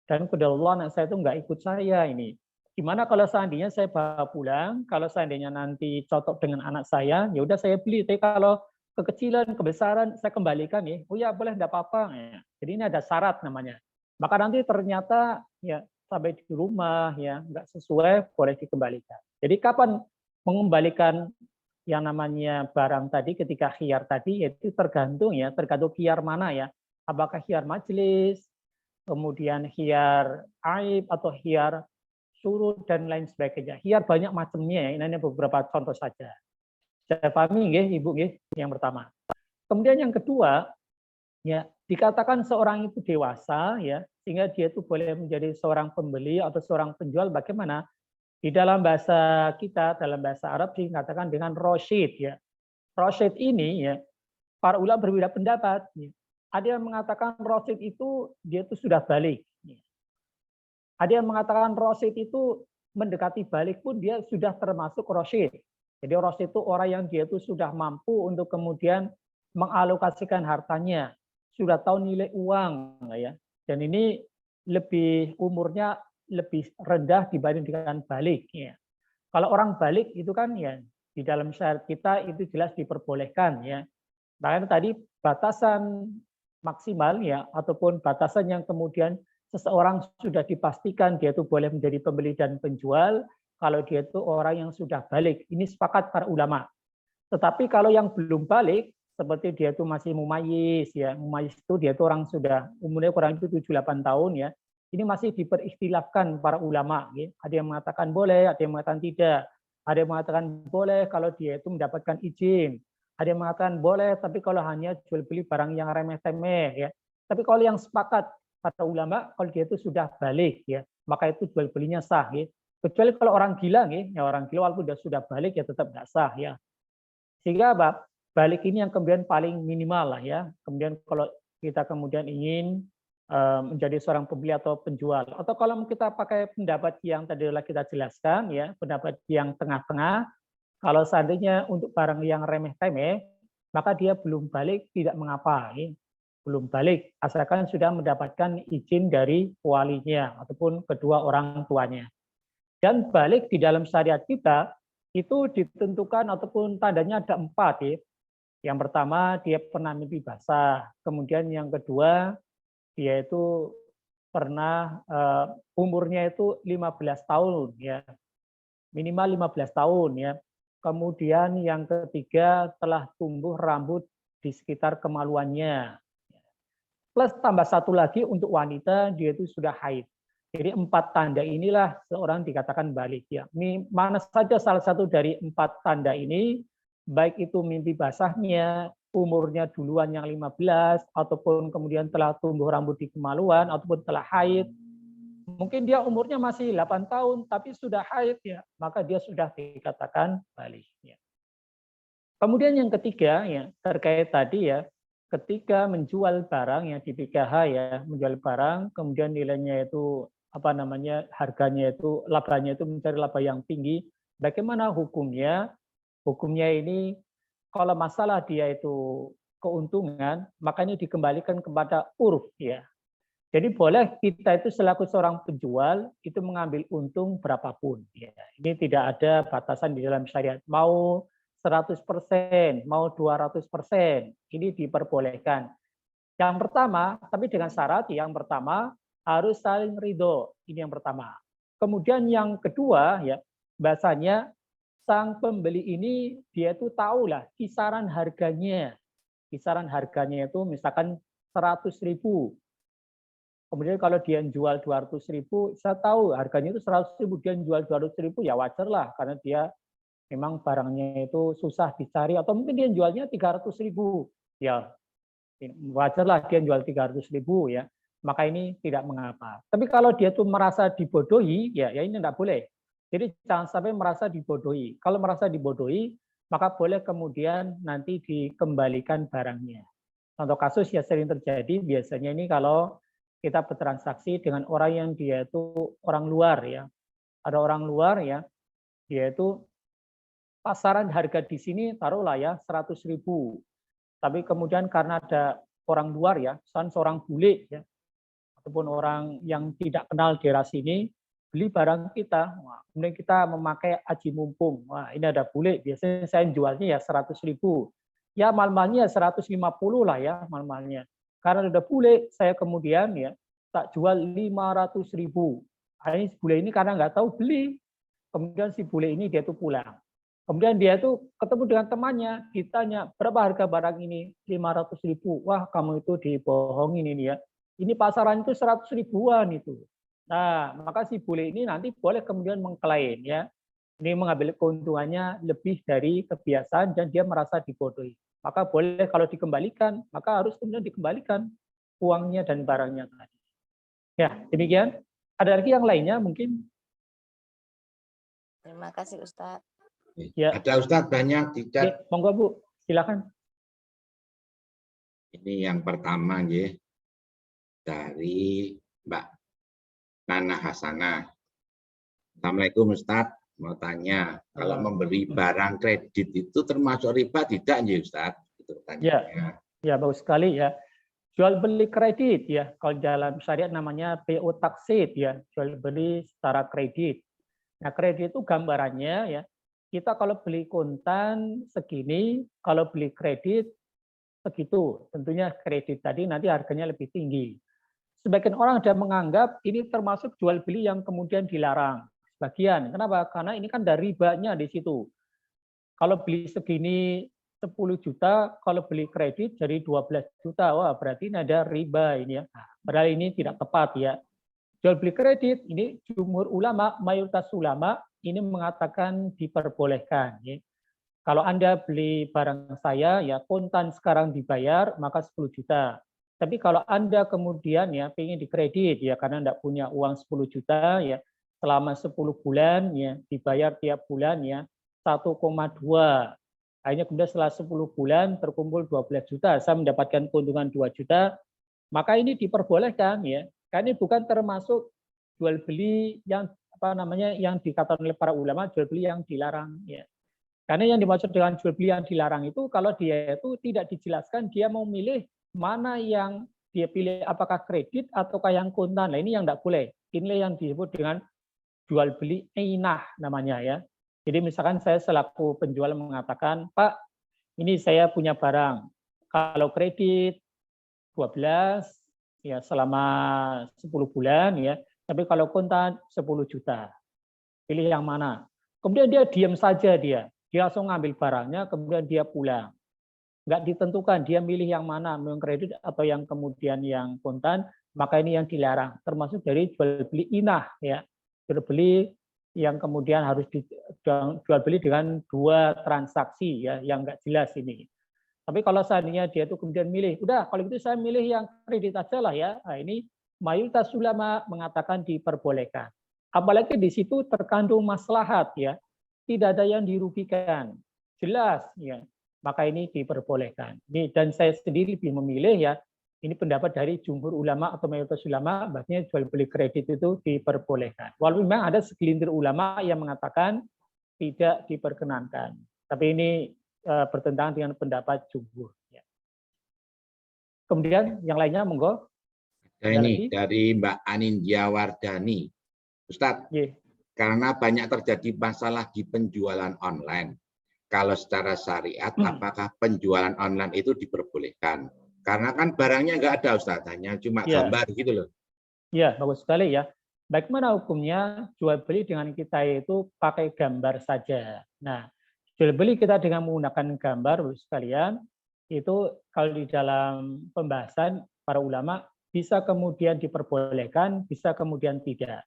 Dan kebetulan anak saya itu nggak ikut saya ini. Gimana kalau seandainya saya bawa pulang, kalau seandainya nanti cocok dengan anak saya, ya udah saya beli. Tapi kalau kekecilan, kebesaran, saya kembalikan ya. Oh ya boleh, enggak apa-apa. Ya. Jadi ini ada syarat namanya. Maka nanti ternyata ya sampai di rumah ya nggak sesuai, boleh dikembalikan. Jadi kapan mengembalikan yang namanya barang tadi ketika khiyar tadi, yaitu tergantung khiyar mana ya. Apakah khiyar majelis, kemudian khiyar aib atau khiyar surut dan lain sebagainya. Khiyar banyak macamnya ya. Ini hanya beberapa contoh saja. Saya pahami nggih, Ibu nggih, yang pertama. Kemudian yang kedua, ya dikatakan seorang itu dewasa ya, sehingga dia itu boleh menjadi seorang pembeli atau seorang penjual. Bagaimana? Di dalam bahasa kita, dalam bahasa Arab dikatakan dengan rosyid ya. Rosyid ini ya, para ulama berbeda pendapat. Ya. Ada yang mengatakan rosyid itu dia itu sudah balik. Ya. Ada yang mengatakan rosyid itu mendekati balik pun dia sudah termasuk rosyid. Jadi rosyid itu orang yang dia itu sudah mampu untuk kemudian mengalokasikan hartanya, sudah tahu nilai uang ya. Dan ini lebih umurnya lebih rendah dibanding dengan balik ya. Kalau orang balik itu kan ya di dalam syariat kita itu jelas diperbolehkan ya. Makanya tadi batasan maksimal ya ataupun batasan yang kemudian seseorang sudah dipastikan dia itu boleh menjadi pembeli dan penjual kalau dia itu orang yang sudah balik. Ini sepakat para ulama. Tetapi kalau yang belum balik, seperti dia itu masih mumayyiz ya. Mumayyiz itu dia itu orang sudah umurnya kurang lebih 7-8 tahun ya. Ini masih diperikhtilafkan para ulama. Ya. Ada yang mengatakan boleh, ada yang mengatakan tidak. Ada yang mengatakan boleh kalau dia itu mendapatkan izin. Ada yang mengatakan boleh, tapi kalau hanya jual beli barang yang remeh-temeh ya. Tapi kalau yang sepakat para ulama, kalau dia itu sudah balik ya, maka itu jual belinya sah ya. Kecuali kalau orang gila ya orang gila walaupun sudah balik ya tetap nggak sah ya. Sehingga apa? Balik ini yang kemudian paling minimal lah ya. Kemudian kalau kita kemudian ingin menjadi seorang pembeli atau penjual, atau kalau kita pakai pendapat yang tadi kita jelaskan ya, pendapat yang tengah-tengah, kalau seandainya untuk barang yang remeh-temeh, maka dia belum balik tidak mengapa ya. Belum balik asalkan sudah mendapatkan izin dari walinya ataupun kedua orang tuanya. Dan balik di dalam syariat kita itu ditentukan ataupun tandanya ada 4 ya. Yang pertama dia pernah mimpi basah, kemudian yang kedua dia itu pernah umurnya itu 15 tahun ya. Minimal 15 tahun ya. Kemudian yang ketiga telah tumbuh rambut di sekitar kemaluannya. plus tambah satu lagi untuk wanita, dia itu sudah haid. Jadi 4 tanda inilah seorang dikatakan balik. Ya. Ini mana saja salah satu dari 4 tanda ini, baik itu mimpi basahnya, umurnya duluan yang 15, ataupun kemudian telah tumbuh rambut di kemaluan, ataupun telah haid. Mungkin dia umurnya masih 8 tahun, tapi sudah haid, ya, maka dia sudah dikatakan balik. Ya. Kemudian yang ketiga, ya, terkait tadi ya, ketika menjual barang yang di PKH ya, menjual barang, kemudian nilainya itu harganya itu, labanya itu mencari laba yang tinggi, bagaimana hukumnya? Hukumnya ini kalau masalah dia itu keuntungan, maka ini dikembalikan kepada urf ya. Jadi boleh kita itu selaku seorang penjual itu mengambil untung berapapun ya. Ini tidak ada batasan di dalam syariat. Mau 100%, mau 200%, ini diperbolehkan. Yang pertama, tapi dengan syarat yang pertama harus saling ridho. Ini yang pertama. Kemudian yang kedua, ya bahasanya sang pembeli ini dia itu tahulah kisaran harganya. Kisaran harganya itu misalkan 100.000. Kemudian kalau dia jual 200.000, saya tahu harganya itu 100.000, dia jual 200.000 ya wajar lah karena dia memang barangnya itu susah dicari, atau mungkin dia jualnya 300.000, ya wajarlah dia jual 300.000 ya, maka ini tidak mengapa. Tapi kalau dia tuh merasa dibodohi, ya ini tidak boleh. Jadi jangan sampai merasa dibodohi. Kalau merasa dibodohi, maka boleh kemudian nanti dikembalikan barangnya. Contoh kasus yang sering terjadi biasanya ini kalau kita bertransaksi dengan orang yang dia itu orang luar ya, ada orang luar ya, dia itu pasaran harga di sini taruhlah ya 100.000. Tapi kemudian karena ada orang luar ya, seorang bule ya, ataupun orang yang tidak kenal daerah sini, beli barang kita, kemudian kita memakai aji mumpung. Wah, ini ada bule, biasanya saya jualnya ya 100.000. Ya mal-malnya 150 lah ya mal-malnya. Karena udah bule, saya kemudian ya tak jual 500.000. Ini bule ini karena nggak tahu beli. Kemudian si bule ini dia tuh pulang. Kemudian dia itu ketemu dengan temannya, ditanya, berapa harga barang ini? 500.000. Wah, kamu itu dibohongin ini ya. Ini pasaran itu 100.000-an itu. Nah, maka si bule ini nanti boleh kemudian mengklaim ya. Ini mengambil keuntungannya lebih dari kebiasaan dan dia merasa dibodohi. Maka boleh kalau dikembalikan, maka harus kemudian dikembalikan uangnya dan barangnya tadi. Ya, demikian. Ada lagi yang lainnya mungkin? Terima kasih Ustadz. Ya. Ada Ustadz banyak tidak. Ya, monggo Bu, silakan. Ini yang pertama ya, dari Mbak Nana Hasanah. Assalamualaikum Ustadz, mau tanya, kalau memberi barang kredit itu termasuk riba tidak ya Ustadz? Itu ya, ya bagus sekali ya. Jual beli kredit ya, kalau dalam syariat namanya PO taksid ya, jual beli secara kredit. Nah kredit itu gambarannya ya, kita kalau beli kontan segini, kalau beli kredit segitu. Tentunya kredit tadi nanti harganya lebih tinggi. Sebagian orang ada menganggap ini termasuk jual beli yang kemudian dilarang. Sebagian, kenapa? Karena ini kan ada ribanya di situ. Kalau beli segini 10 juta, kalau beli kredit jadi 12 juta, wah berarti ini ada riba ini ya. Padahal ini tidak tepat ya. Jual beli kredit, ini jumhur ulama, mayoritas ulama ini mengatakan diperbolehkan. Ya. Kalau Anda beli barang saya, ya kontan sekarang dibayar, maka 10 juta. Tapi kalau Anda kemudian ya pengen dikredit, ya karena tidak punya uang 10 juta, ya selama 10 bulan, ya dibayar tiap bulan ya 1,2. Akhirnya kemudian setelah 10 bulan terkumpul 12 juta, saya mendapatkan keuntungan 2 juta, maka ini diperbolehkan ya. Karena ini bukan termasuk jual beli yang yang dikatakan oleh para ulama jual beli yang dilarang ya. Karena yang dimaksud dengan jual beli yang dilarang itu kalau dia itu tidak dijelaskan dia mau milih mana yang dia pilih, apakah kredit ataukah yang kontan. Nah, ini yang tidak boleh. Ini yang disebut dengan jual beli ainah namanya ya. Jadi misalkan saya selaku penjual mengatakan, Pak, ini saya punya barang. Kalau kredit 12 ya selama 10 bulan ya, tapi kalau kontan 10 juta. Pilih yang mana? Kemudian dia diam saja dia langsung ngambil barangnya, kemudian dia pulang. nggak ditentukan dia milih yang mana, yang kredit atau yang kemudian yang kontan, maka ini yang dilarang. Termasuk dari jual beli inah, ya, jual beli yang kemudian harus jual beli dengan 2 transaksi, ya, yang nggak jelas ini. Tapi kalau seandainya dia itu kemudian milih, udah kalau gitu saya milih yang kredit aja lah ya. Nah, ini mayoritas ulama mengatakan diperbolehkan. Apalagi di situ terkandung maslahat, ya, tidak ada yang dirugikan, jelas, ya. Maka ini diperbolehkan. Ini dan saya sendiri lebih memilih, ya, ini pendapat dari jumhur ulama atau mayoritas ulama, bahwasanya jual beli kredit itu diperbolehkan. Walaupun memang ada segelintir ulama yang mengatakan tidak diperkenankan. Tapi ini bertentangan dengan pendapat jumhur. Ya. Kemudian yang lainnya, monggo. Ini dari Mbak Anindya Wardani. Ustadz, karena banyak terjadi masalah di penjualan online. Kalau secara syariat, apakah penjualan online itu diperbolehkan? Karena kan barangnya nggak ada, Ustadz, hanya cuma gambar gitu loh. Iya, bagus sekali ya. Bagaimana hukumnya jual beli dengan kita itu pakai gambar saja. Nah, jual beli kita dengan menggunakan gambar, Bapak sekalian, itu kalau di dalam pembahasan para ulama bisa kemudian diperbolehkan, bisa kemudian tidak.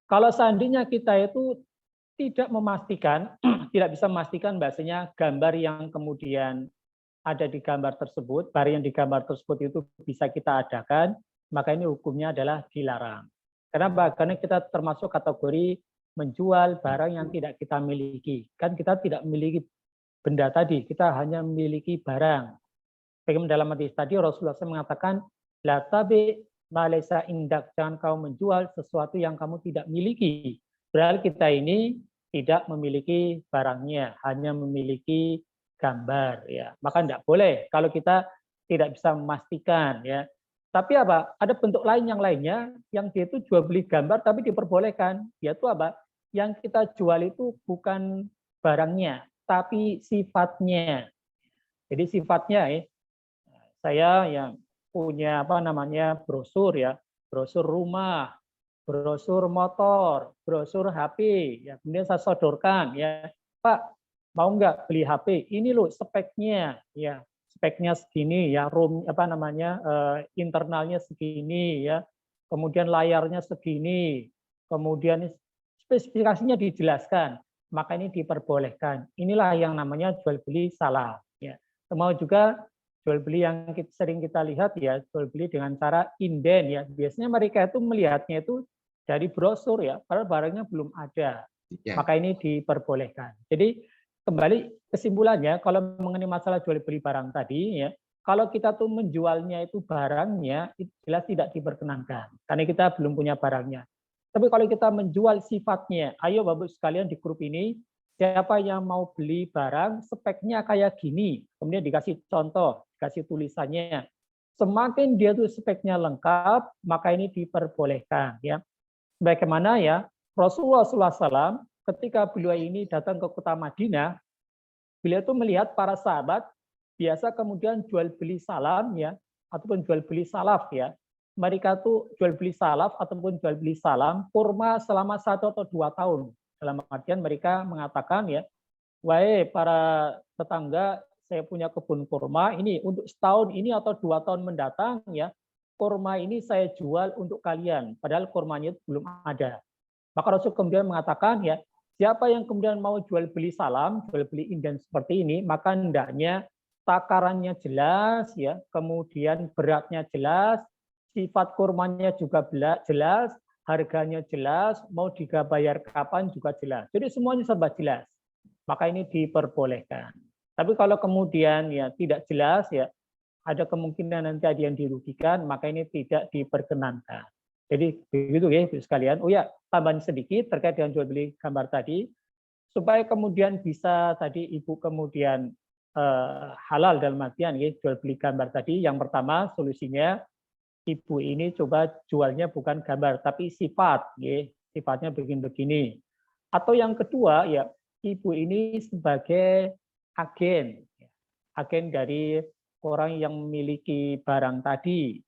Kalau seandainya kita itu tidak memastikan, tidak bisa memastikan bahasanya gambar yang kemudian ada di gambar tersebut, barang yang di gambar tersebut itu bisa kita adakan, maka ini hukumnya adalah dilarang. Kenapa? Karena kita termasuk kategori menjual barang yang tidak kita miliki. Kan kita tidak memiliki benda tadi, kita hanya memiliki barang. Bagaimana dalam hadis tadi Rasulullah SAW mengatakan, la tabi ma laysa indak, jangan kau menjual sesuatu yang kamu tidak miliki. Berarti kita ini tidak memiliki barangnya, hanya memiliki gambar, ya. Maka tidak boleh kalau kita tidak bisa memastikan, ya. Tapi apa? Ada bentuk lain yang lainnya yang dia itu jual beli gambar tapi diperbolehkan. Yaitu apa? Yang kita jual itu bukan barangnya, tapi sifatnya. Jadi sifatnya, ya. Saya yang punya brosur, ya, brosur rumah, brosur motor, brosur HP, ya, kemudian saya sodorkan, ya, Pak, mau nggak beli HP? Ini loh speknya, ya, speknya segini, ya, internalnya segini, ya, kemudian layarnya segini, kemudian spesifikasinya dijelaskan, maka ini diperbolehkan. Inilah yang namanya jual beli salah, ya. Mau juga jual beli yang sering kita lihat, ya, jual beli dengan cara inden, ya. Biasanya mereka itu melihatnya itu dari brosur, ya, padahal barangnya belum ada. Ya. Maka ini diperbolehkan. Jadi kembali kesimpulannya, kalau mengenai masalah jual beli barang tadi, ya, kalau kita tuh menjualnya itu barangnya, itu jelas tidak diperkenankan karena kita belum punya barangnya. Tapi kalau kita menjual sifatnya, ayo Bapak sekalian di grup ini, siapa yang mau beli barang speknya kayak gini, kemudian dikasih contoh, dikasih tulisannya. Semakin dia tuh speknya lengkap, maka ini diperbolehkan, ya. Bagaimana, ya, Rasulullah SAW ketika beliau ini datang ke kota Madinah, beliau itu melihat para sahabat biasa kemudian jual beli salam, ya, ataupun jual beli salaf, ya. Mereka tuh jual beli salaf ataupun jual beli salam kurma selama 1 atau 2 tahun. Dalam artian mereka mengatakan, ya, wahai para tetangga, saya punya kebun kurma ini untuk setahun ini atau 2 tahun mendatang, ya, kurma ini saya jual untuk kalian. Padahal kurmanya itu belum ada. Maka Rasul kemudian mengatakan, ya, siapa yang kemudian mau jual beli salam, jual beli inden seperti ini, maka hendaknya takarannya jelas, ya, kemudian beratnya jelas, sifat kurmanya juga jelas, harganya jelas, mau dibayar kapan juga jelas. Jadi semuanya serba jelas. Maka ini diperbolehkan. Tapi kalau kemudian, ya, tidak jelas, ya, ada kemungkinan nanti ada yang dirugikan, maka ini tidak diperkenankan. Jadi begitu, ya, Ibu sekalian. Oh ya, tambahan sedikit terkait dengan jual beli gambar tadi, supaya kemudian bisa tadi Ibu kemudian halal dalam artian, ya, jual beli gambar tadi. Yang pertama solusinya, Ibu ini coba jualnya bukan gambar, tapi sifat, ya, sifatnya begini-begini. Atau yang kedua, ya, Ibu ini sebagai agen, agen dari orang yang memiliki barang tadi.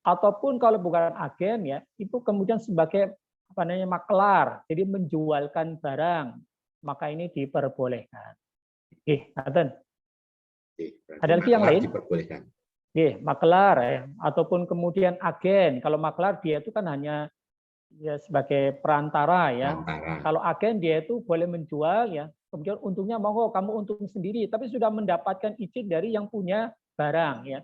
Ataupun kalau bukan agen, ya, itu kemudian sebagai maklar, jadi menjualkan barang, maka ini diperbolehkan. Ngaten. Berarti Ada lagi yang maklar lain? diperbolehkan. Maklar ya, ataupun kemudian agen. Kalau maklar dia itu kan hanya ya sebagai perantara ya. Antara. Kalau agen dia itu boleh menjual ya, kemudian untungnya monggo kamu untung sendiri, tapi sudah mendapatkan izin dari yang punya barang ya.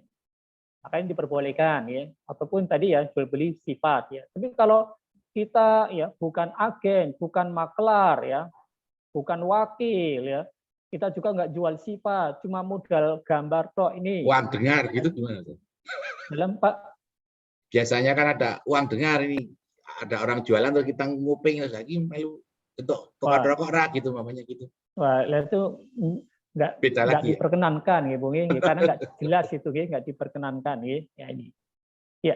Makanya diperbolehkan ya. Ataupun tadi ya jual beli sifat ya. Tapi kalau kita ya bukan agen, bukan maklar ya, bukan wakil ya. Kita juga nggak jual sifat, cuma modal gambar tok ini. Uang dengar gitu gimana tuh? Dalam Pak, Biasanya kan ada uang dengar ini. Ada orang jualan terus kita nguping lagi melu untuk tukar rokok rak gitu mamanya gitu. wah, itu nggak Beda lagi ya? diperkenankan ya, Bung, ya, karena nggak jelas itu, ya, nggak diperkenankan ya ini. Ya,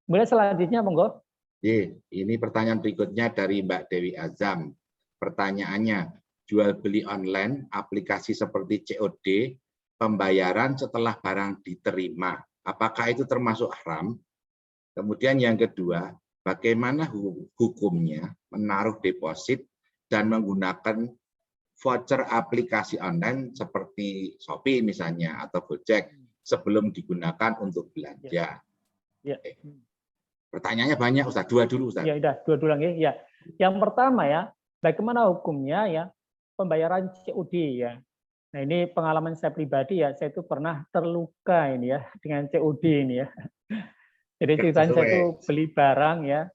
boleh selanjutnya, monggo. Ini pertanyaan berikutnya dari Mbak Dewi Azam. Pertanyaannya, jual beli online, aplikasi seperti COD, pembayaran setelah barang diterima, apakah itu termasuk haram? Kemudian yang kedua, bagaimana hukumnya menaruh deposit dan menggunakan voucher aplikasi online seperti Shopee misalnya atau Gojek sebelum digunakan untuk belanja? Ya. Pertanyaannya banyak, Ustaz. Dua dulu, Ustaz. Ya, udah, dua dulu lagi. Ya. Yang pertama ya, bagaimana hukumnya ya pembayaran COD ya. Nah, ini pengalaman saya pribadi ya, saya itu pernah terluka ini ya dengan COD ini ya. Jadi ceritanya saya itu beli barang ya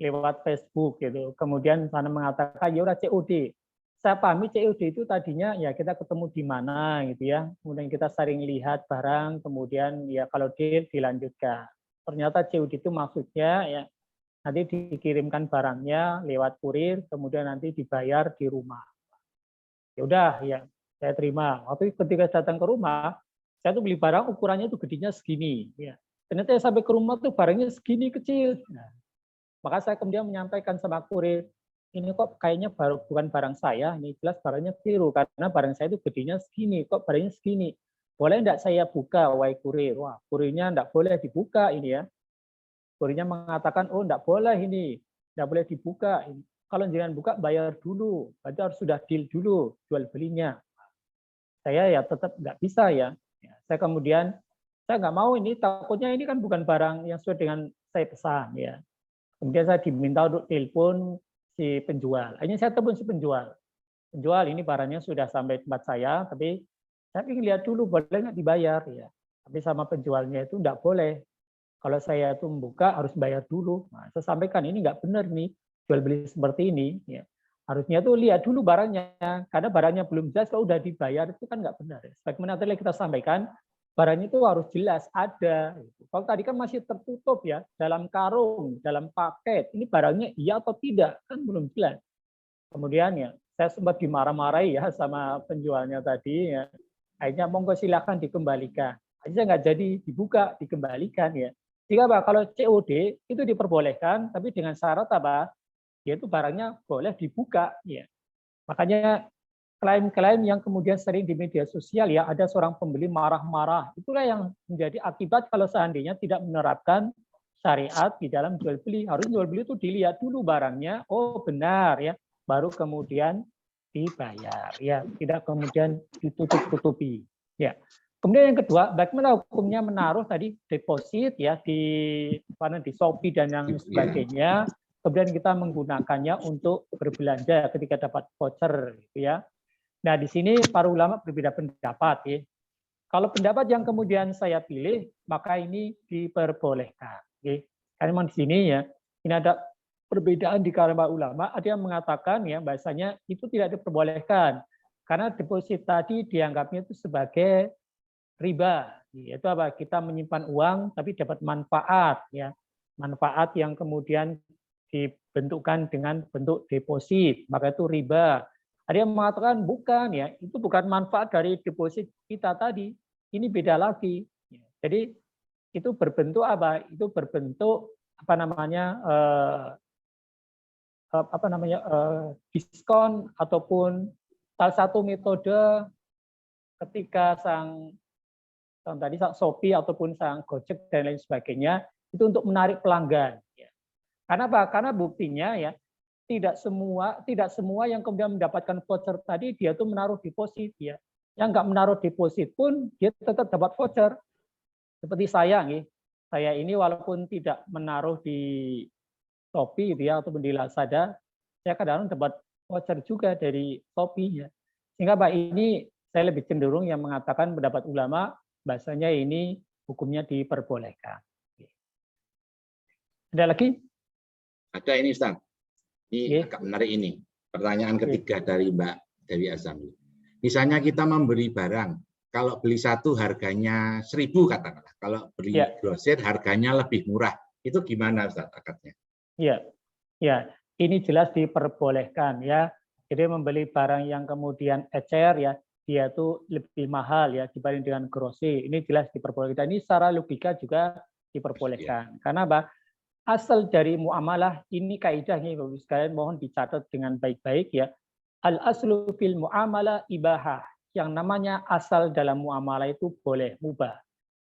lewat Facebook gitu. Kemudian sana mengatakan ya udah COD. Saya pahami COD itu tadinya ya kita ketemu di mana gitu ya. Kemudian kita sering lihat barang, kemudian ya kalau deal dilanjutkan. Ternyata COD itu maksudnya ya nanti dikirimkan barangnya lewat kurir, kemudian nanti dibayar di rumah. Ya udah ya saya terima. Waktu ketika datang ke rumah, saya tuh beli barang ukurannya tuh gedenya segini. Ya. Ternyata sampai ke rumah tuh barangnya segini kecil. Nah, maka saya kemudian menyampaikan sama kurir, ini kok kayaknya bukan barang saya, ini jelas barangnya keliru karena barang saya itu gedenya segini, kok barangnya segini. Boleh enggak saya buka, wahai kurir? Wah, kurirnya enggak boleh dibuka ini ya. Kurirnya mengatakan, oh enggak boleh ini, enggak boleh dibuka. Ini. Kalau jangan buka, bayar dulu. Berarti harus sudah deal dulu, jual belinya. Saya ya tetap enggak bisa ya. Saya kemudian, saya nggak mau ini, takutnya ini kan bukan barang yang sesuai dengan saya pesan ya. Kemudian saya diminta untuk telepon si penjual. Akhirnya saya telepon si penjual. Penjual ini barangnya sudah sampai tempat saya, tapi saya ingin lihat dulu boleh nggak dibayar ya. Tapi sama penjualnya itu nggak boleh. Kalau saya itu membuka harus bayar dulu. Nah, saya sampaikan ini nggak benar nih jual beli seperti ini. Ya. Harusnya tuh lihat dulu barangnya, karena barangnya belum jelas kalau udah dibayar itu kan nggak benar. Sebagaimana tadi kita sampaikan, barangnya itu harus jelas ada. Kalau tadi kan masih tertutup ya, dalam karung, dalam paket. Ini barangnya iya atau tidak kan belum jelas. Kemudian ya, saya sempat dimarah-marahi ya sama penjualnya tadi. Ya. Akhirnya monggo silakan dikembalikan. Akhirnya nggak jadi dibuka, dikembalikan ya. Jika Pak, kalau COD itu diperbolehkan, tapi dengan syarat apa? Yaitu barangnya boleh dibuka. Ya. Makanya klaim-klaim yang kemudian sering di media sosial ya, ada seorang pembeli marah-marah. Itulah yang menjadi akibat kalau seandainya tidak menerapkan syariat di dalam jual beli. Harus jual beli itu dilihat dulu barangnya, oh benar ya, baru kemudian dibayar ya, tidak kemudian ditutup-tutupi. Ya. Kemudian yang kedua, bagaimana hukumnya menaruh tadi deposit ya di Shopee dan yang sebagainya. Kemudian kita menggunakannya untuk berbelanja ketika dapat voucher gitu ya. Nah, di sini para ulama berbeda pendapat ya. Kalau pendapat yang kemudian saya pilih, maka ini diperbolehkan. Ya. Karena memang di sini ya, ini ada perbedaan di kalangan ulama. Ada yang mengatakan ya, bahasanya itu tidak diperbolehkan karena deposit tadi dianggapnya itu sebagai riba. Itu apa? Kita menyimpan uang tapi dapat manfaat ya, manfaat yang kemudian dibentukkan dengan bentuk deposit, maka itu riba. Ada yang mengatakan bukan ya, itu bukan manfaat dari deposit kita tadi. Ini beda lagi. Jadi itu berbentuk apa? Itu berbentuk diskon ataupun salah satu metode ketika sang Shopee ataupun sang Gojek dan lain sebagainya itu untuk menarik pelanggan. Karena apa? Karena buktinya ya tidak semua yang kemudian mendapatkan voucher tadi dia tuh menaruh deposit ya. Yang nggak menaruh deposit pun dia tetap dapat voucher. Seperti saya nih, saya ini walaupun tidak menaruh di Shopee gitu ya ataupun di Lazada, saya kadang-kadang dapat voucher juga dari Shopee ya. Sehingga Pak ini saya lebih cenderung yang mengatakan pendapat ulama bahasanya ini hukumnya diperbolehkan. Ada lagi? Ada ini Ustaz. Ini Oke. agak menarik ini. Pertanyaan ketiga dari Mbak Dewi Azami. Misalnya kita membeli barang, kalau beli satu harganya 1.000 katakanlah. Kalau beli Ya. grosir harganya lebih murah. Itu gimana Ustaz akadnya? Iya, ya, ini jelas diperbolehkan ya. Jadi membeli barang yang kemudian ecer ya, dia tuh lebih mahal ya dibanding dengan grosir. Ini jelas diperbolehkan. Ini secara logika juga diperbolehkan. Karena apa? Asal dari muamalah ini kaidahnya Bapak sekalian mohon dicatat dengan baik-baik ya. Al aslu fil muamalah ibahah. Yang namanya asal dalam muamalah itu boleh, mubah.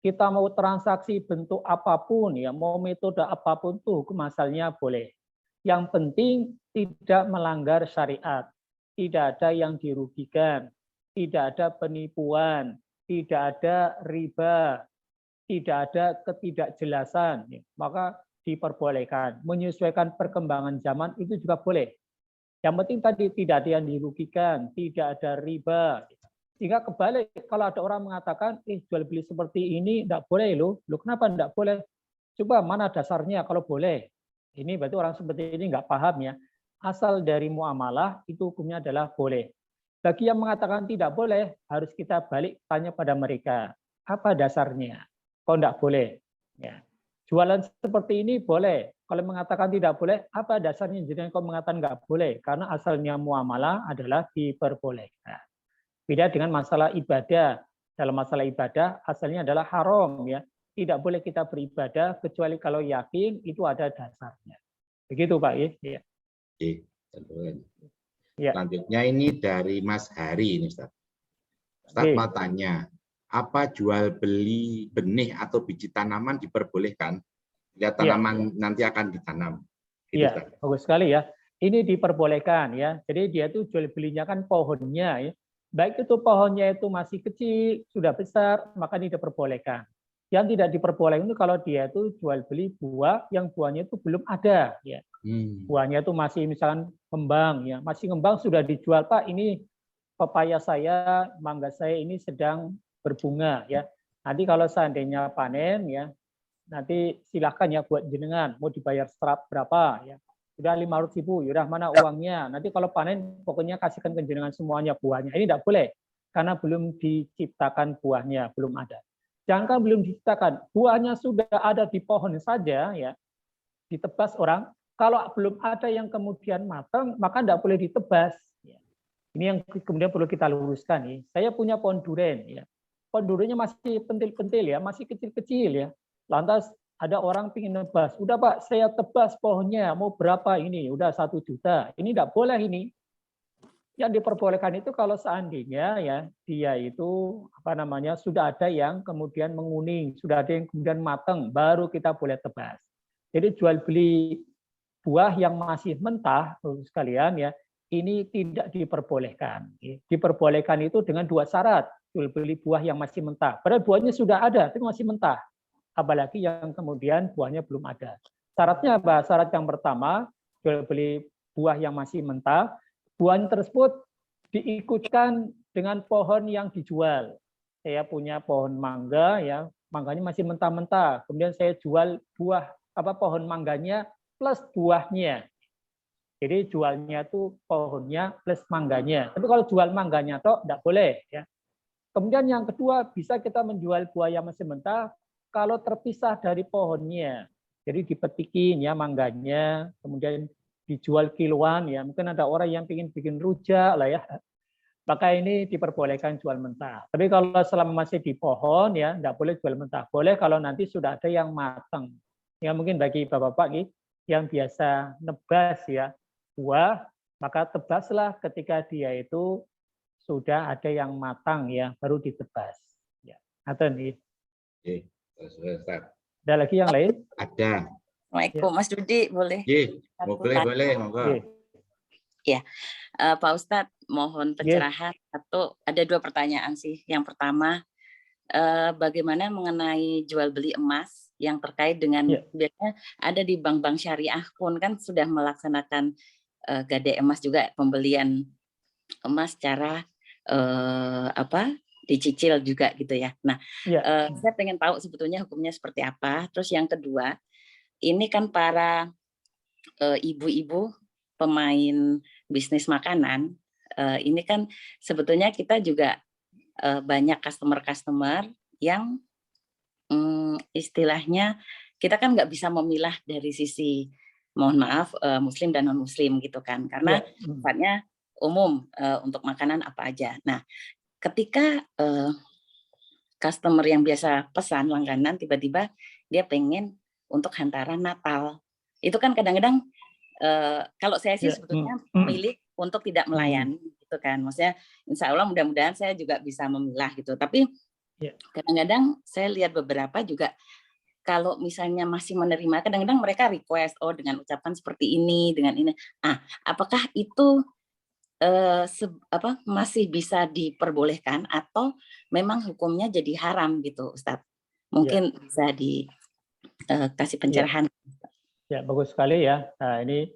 Kita mau transaksi bentuk apapun ya, mau metode apapun tuh hukum asalnya boleh. Yang penting tidak melanggar syariat, tidak ada yang dirugikan, tidak ada penipuan, tidak ada riba, tidak ada ketidakjelasan, ya. Maka diperbolehkan. Menyesuaikan perkembangan zaman itu juga boleh. Yang penting tadi tidak ada yang dirugikan, tidak ada riba. Sehingga kebalik, kalau ada orang mengatakan, jual beli seperti ini tidak boleh loh. Loh kenapa tidak boleh? Coba mana dasarnya kalau boleh? Ini berarti orang seperti ini nggak paham ya. Asal dari muamalah itu hukumnya adalah boleh. Bagi yang mengatakan tidak boleh, harus kita balik tanya pada mereka. Apa dasarnya? Kok tidak boleh? Ya. Jualan seperti ini boleh. Kalau mengatakan tidak boleh, apa dasarnya? Jadi kok mengatakan nggak boleh? Karena asalnya muamalah adalah diperbolehkan. Beda dengan masalah ibadah. Dalam masalah ibadah asalnya adalah haram ya. Tidak boleh kita beribadah kecuali kalau yakin itu ada dasarnya. Begitu Pak ya. Ya. Selanjutnya ini dari Mas Hari ini Ustaz. Ustaz mau tanya, apa jual beli benih atau biji tanaman diperbolehkan? Ya tanaman nanti akan ditanam. Iya, bagus sekali ya. Ini diperbolehkan ya. Jadi dia tuh jual belinya kan pohonnya ya. Baik itu pohonnya itu masih kecil, sudah besar, maka ini diperbolehkan. Yang tidak diperbolehkan itu kalau dia itu jual beli buah yang buahnya itu belum ada ya. Buahnya itu masih misalkan kembang ya, masih kembang sudah dijual, Pak, ini pepaya saya, mangga saya ini sedang berbunga ya. Nanti kalau seandainya panen ya, nanti silahkan ya buat jenengan mau dibayar serat berapa ya. Sudah 500.000, yaudah mana uangnya? Nanti kalau panen pokoknya kasihkan ke jenengan semuanya buahnya. Ini tidak boleh karena belum diciptakan buahnya, belum ada. Jangan belum diciptakan, buahnya sudah ada di pohon saja ya, ditebas orang. Kalau belum ada yang kemudian matang, maka tidak boleh ditebas. Ini yang kemudian perlu kita luruskan nih. Saya punya pohon duren ya. Pohon durennya masih pentil-pentil ya, masih kecil-kecil ya. Lantas ada orang ingin nebas, udah Pak, saya tebas pohonnya, mau berapa ini? Udah 1 juta. Ini tidak boleh ini. Yang diperbolehkan itu kalau seandainya ya dia itu sudah ada yang kemudian menguning, sudah ada yang kemudian matang, baru kita boleh tebas. Jadi jual beli buah yang masih mentah, sekalian ya, ini tidak diperbolehkan. Diperbolehkan itu dengan 2 syarat, jual beli buah yang masih mentah. Padahal buahnya sudah ada, tapi masih mentah. Apalagi yang kemudian buahnya belum ada. Syaratnya apa? Syarat yang pertama, jual beli buah yang masih mentah, buah tersebut diikutkan dengan pohon yang dijual. Saya punya pohon mangga ya, mangganya masih mentah-mentah. Kemudian saya jual pohon mangganya plus buahnya. Jadi jualnya itu pohonnya plus mangganya. Tapi kalau jual mangganya toh tidak boleh ya. Kemudian yang kedua, bisa kita menjual buah yang masih mentah kalau terpisah dari pohonnya. Jadi dipetikin ya mangganya, kemudian dijual kiloan ya. Mungkin ada orang yang ingin bikin rujak lah ya. Maka ini diperbolehkan jual mentah. Tapi kalau selama masih di pohon ya, tidak boleh jual mentah. Boleh kalau nanti sudah ada yang matang. Ya mungkin bagi bapak-bapak yang biasa nebas ya buah, maka tebaslah ketika dia itu sudah ada yang matang ya, baru ditebas. Ya. Atau nih. Ada lagi yang lain? Ada. Assalamualaikum, Mas Dudi, boleh? Boleh, monggo. Pak Ustadz, mohon pencerahan. Ada 2 pertanyaan sih. Yang pertama, bagaimana mengenai jual beli emas yang terkait dengan biasanya ada di bank-bank syariah pun kan sudah melaksanakan gadai emas juga, pembelian emas secara dicicil juga gitu ya. Nah, saya pengen tahu sebetulnya hukumnya seperti apa. Terus yang kedua, ini kan para ibu-ibu pemain bisnis makanan, ini kan sebetulnya kita juga banyak customer yang istilahnya kita kan nggak bisa memilah dari sisi, mohon maaf, muslim dan non muslim gitu kan, karena sifatnya umum untuk makanan apa aja. Nah, ketika customer yang biasa pesan langganan tiba-tiba dia pengen untuk hantaran Natal, itu kan kadang-kadang kalau saya sih sebetulnya memilih untuk tidak melayani gitu kan, maksudnya insya Allah mudah-mudahan saya juga bisa memilah gitu, tapi kadang-kadang saya lihat beberapa juga kalau misalnya masih menerima, kadang-kadang mereka request dengan ucapan seperti ini, dengan ini. Apakah itu masih bisa diperbolehkan atau memang hukumnya jadi haram gitu, Ustadz? Mungkin bisa dikasih pencerahan. Ya, bagus sekali ya. Nah, ini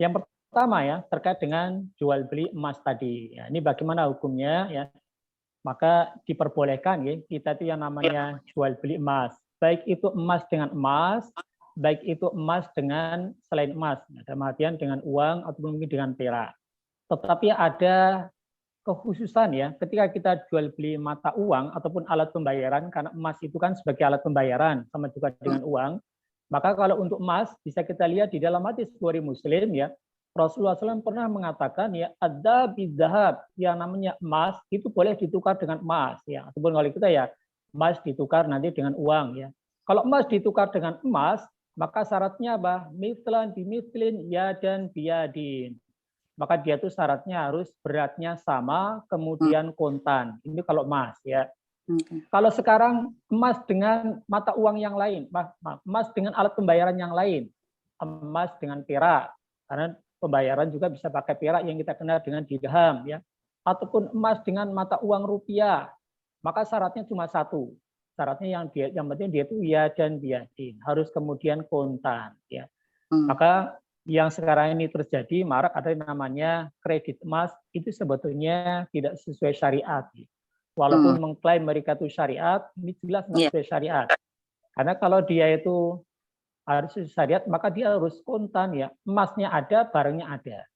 yang pertama ya, terkait dengan jual beli emas tadi. Ya, ini bagaimana hukumnya ya? Maka diperbolehkan ya, kita itu yang namanya jual beli emas. Baik itu emas dengan emas, baik itu emas dengan selain emas, dalam artian dengan uang atau mungkin dengan perak. Tetapi ada kekhususan ya, ketika kita jual beli mata uang ataupun alat pembayaran, karena emas itu kan sebagai alat pembayaran, sama juga dengan uang. Maka kalau untuk emas, bisa kita lihat di dalam hadis Bukhari Muslim ya, Rasulullah SAW pernah mengatakan ya, ada bidhahab, yang namanya emas itu boleh ditukar dengan emas ya, ataupun kalau kita ya emas ditukar nanti dengan uang ya. Kalau emas ditukar dengan emas, maka syaratnya apa? Mithlan bimithlin yadan biyadin. Maka dia itu syaratnya harus beratnya sama, kemudian kontan. Ini kalau emas ya. Kalau sekarang emas dengan mata uang yang lain, emas dengan alat pembayaran yang lain, emas dengan perak, karena pembayaran juga bisa pakai perak yang kita kenal dengan dirham ya, ataupun emas dengan mata uang rupiah, maka syaratnya cuma satu. Syaratnya yang penting dia itu ya dan biadin, harus kemudian kontan ya. Maka yang sekarang ini terjadi marak ada yang namanya kredit emas, itu sebetulnya tidak sesuai syariat. Walaupun mengklaim mereka itu syariat, ini jelas tidak sesuai syariat. Karena kalau dia itu harus syariat, maka dia harus kontan ya. Emasnya ada, barangnya ada.